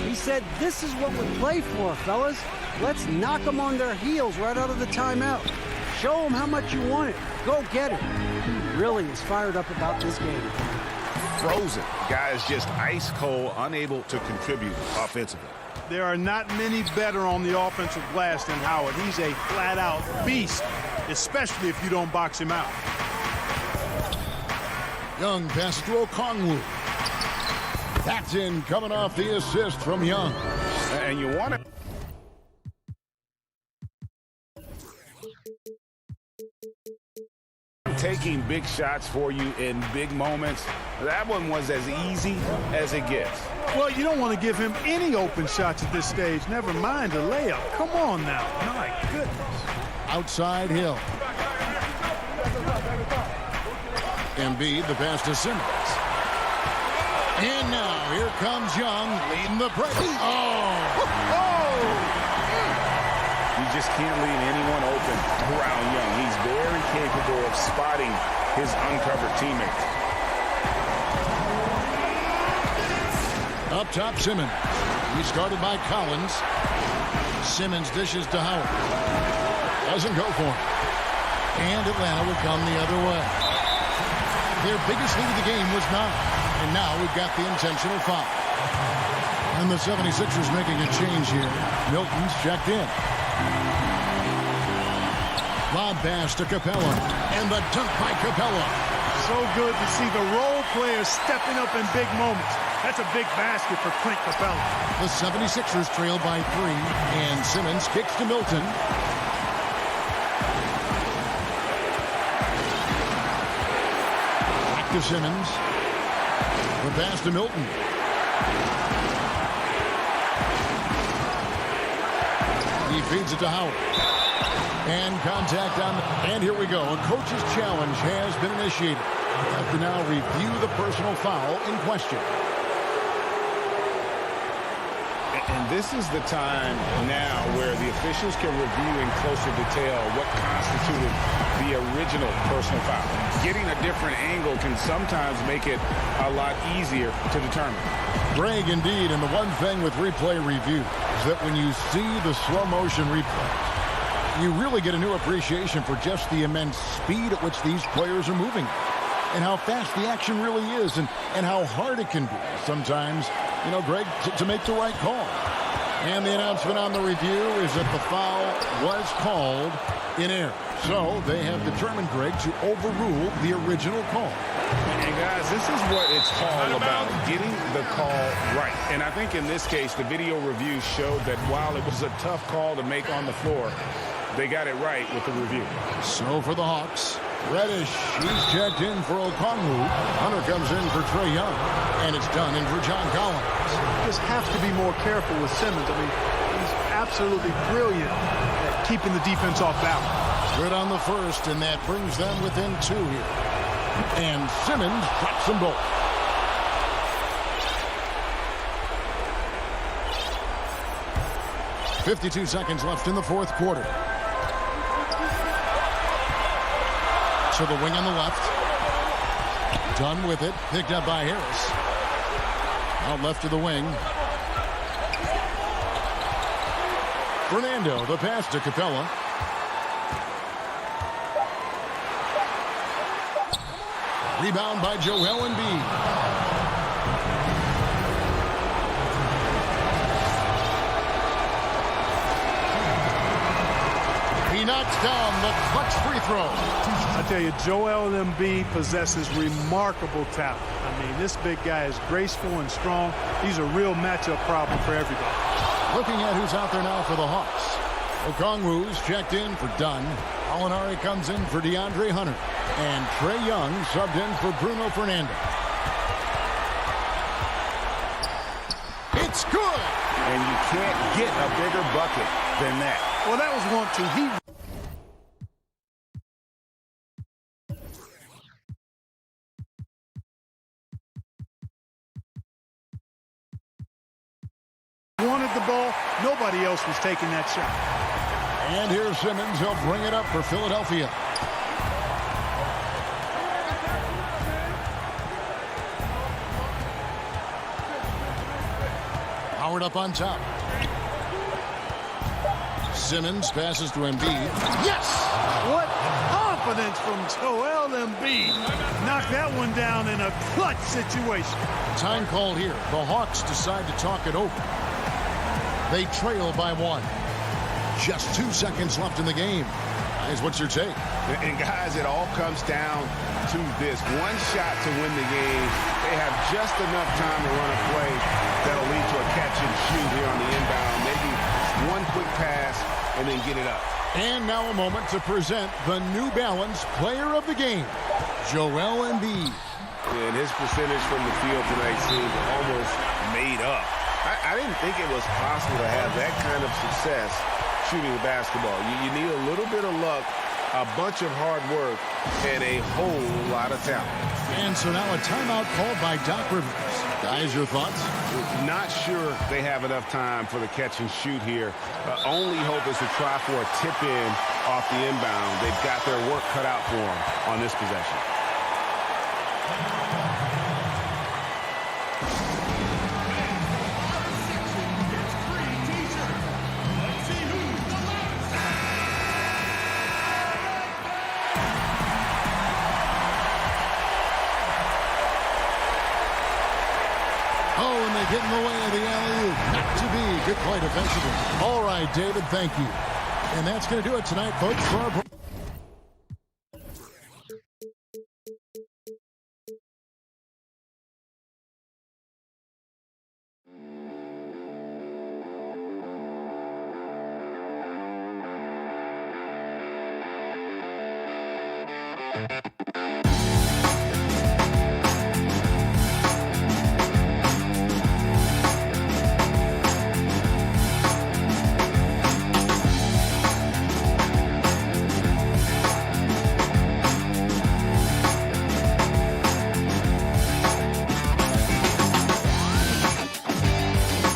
He said, this is what we play for, fellas. Let's knock them on their heels right out of the timeout. Show them how much you want it. Go get it. He really is fired up about this game. Frozen. Guys just ice cold, unable to contribute offensively. There are not many better on the offensive glass than Howard. He's a flat-out beast, especially if you don't box him out. Young passes to Okongwu. That's in, coming off the assist from Young. And you want to... taking big shots for you in big moments. That one was as easy as it gets. Well, you don't want to give him any open shots at this stage. Never mind a layup. Come on now. My goodness. Outside Hill. Embiid, the pass to Simmons. And now here comes Young leading the break. You just can't leave anyone open around Young. He's very capable of spotting his uncovered teammates. Up top, Simmons. He's guarded by Collins. Simmons dishes to Howard. Doesn't go for it. And Atlanta will come the other way. Their biggest lead of the game was 9. And now we've got the intentional foul. And the 76ers making a change here. Milton's checked in. Lob pass to Capella. And the dunk by Capella. So good to see the role players stepping up in big moments. That's a big basket for Clint Capella. The 76ers trail by 3. And Simmons kicks to Milton. Back to Simmons. The pass to Milton. He feeds it to Howard. And contact on, and here we go. A coach's challenge has been initiated. We have to now review the personal foul in question. And this is the time now where the officials can review in closer detail what constituted the original personal foul. Getting a different angle can sometimes make it a lot easier to determine. Greg, indeed, and the one thing with replay review is that when you see the slow motion replay, you really get a new appreciation for just the immense speed at which these players are moving and how fast the action really is and how hard it can be sometimes, you know, Greg, to make the right call. And the announcement on the review is that the foul was called in error. So they have determined, Greg, to overrule the original call. And guys, this is what it's all about, getting the call right. And I think in this case, the video review showed that while it was a tough call to make on the floor, they got it right with the review. So for the Hawks, Reddish, he's checked in for Okongwu. Hunter comes in for Trae Young, and it's done in for John Collins. Just have to be more careful with Simmons. I mean, he's absolutely brilliant at keeping the defense off balance. Good on the first, and that brings them within 2 here. And Simmons drops them both. .52 seconds left in the fourth quarter. To the wing on the left. Done with it. Picked up by Harris. Out left to the wing. Fernando, the pass to Capella. Rebound by Joel Embiid. He knocks down the clutch free throw. I tell you, Joel Embiid possesses remarkable talent. I mean, this big guy is graceful and strong. He's a real matchup problem for everybody. Looking at who's out there now for the Hawks. Okongwu's checked in for Dunn. Alinari comes in for DeAndre Hunter. And Trae Young subbed in for Bruno Fernando. It's good! And you can't get a bigger bucket than that. Well, that was 1-2. He wanted the ball. Nobody else was taking that shot. And here's Simmons. He'll bring it up for Philadelphia. Howard up on top. Simmons passes to Embiid. Yes! What confidence from Joel Embiid. Knocked that one down in a clutch situation. Time called here. The Hawks decide to talk it over. They trail by 1. Just 2 seconds left in the game. Guys, what's your take? And guys, it all comes down to this. One shot to win the game. They have just enough time to run a play that'll lead to a catch and shoot here on the inbound. Maybe one quick pass and then get it up. And now a moment to present the New Balance Player of the Game, Joel Embiid. And his percentage from the field tonight seemed almost made up. I didn't think it was possible to have that kind of success shooting the basketball. You need a little bit of luck, a bunch of hard work, and a whole lot of talent. And so now a timeout called by Doc Rivers. Guys, your thoughts? Not sure they have enough time for the catch and shoot here. Only hope is to try for a tip in off the inbound. They've got their work cut out for them on this possession. Get in the way of the alley-oop. Not to be. Good play defensively. All right, David, thank you. And that's going to do it tonight, folks, for our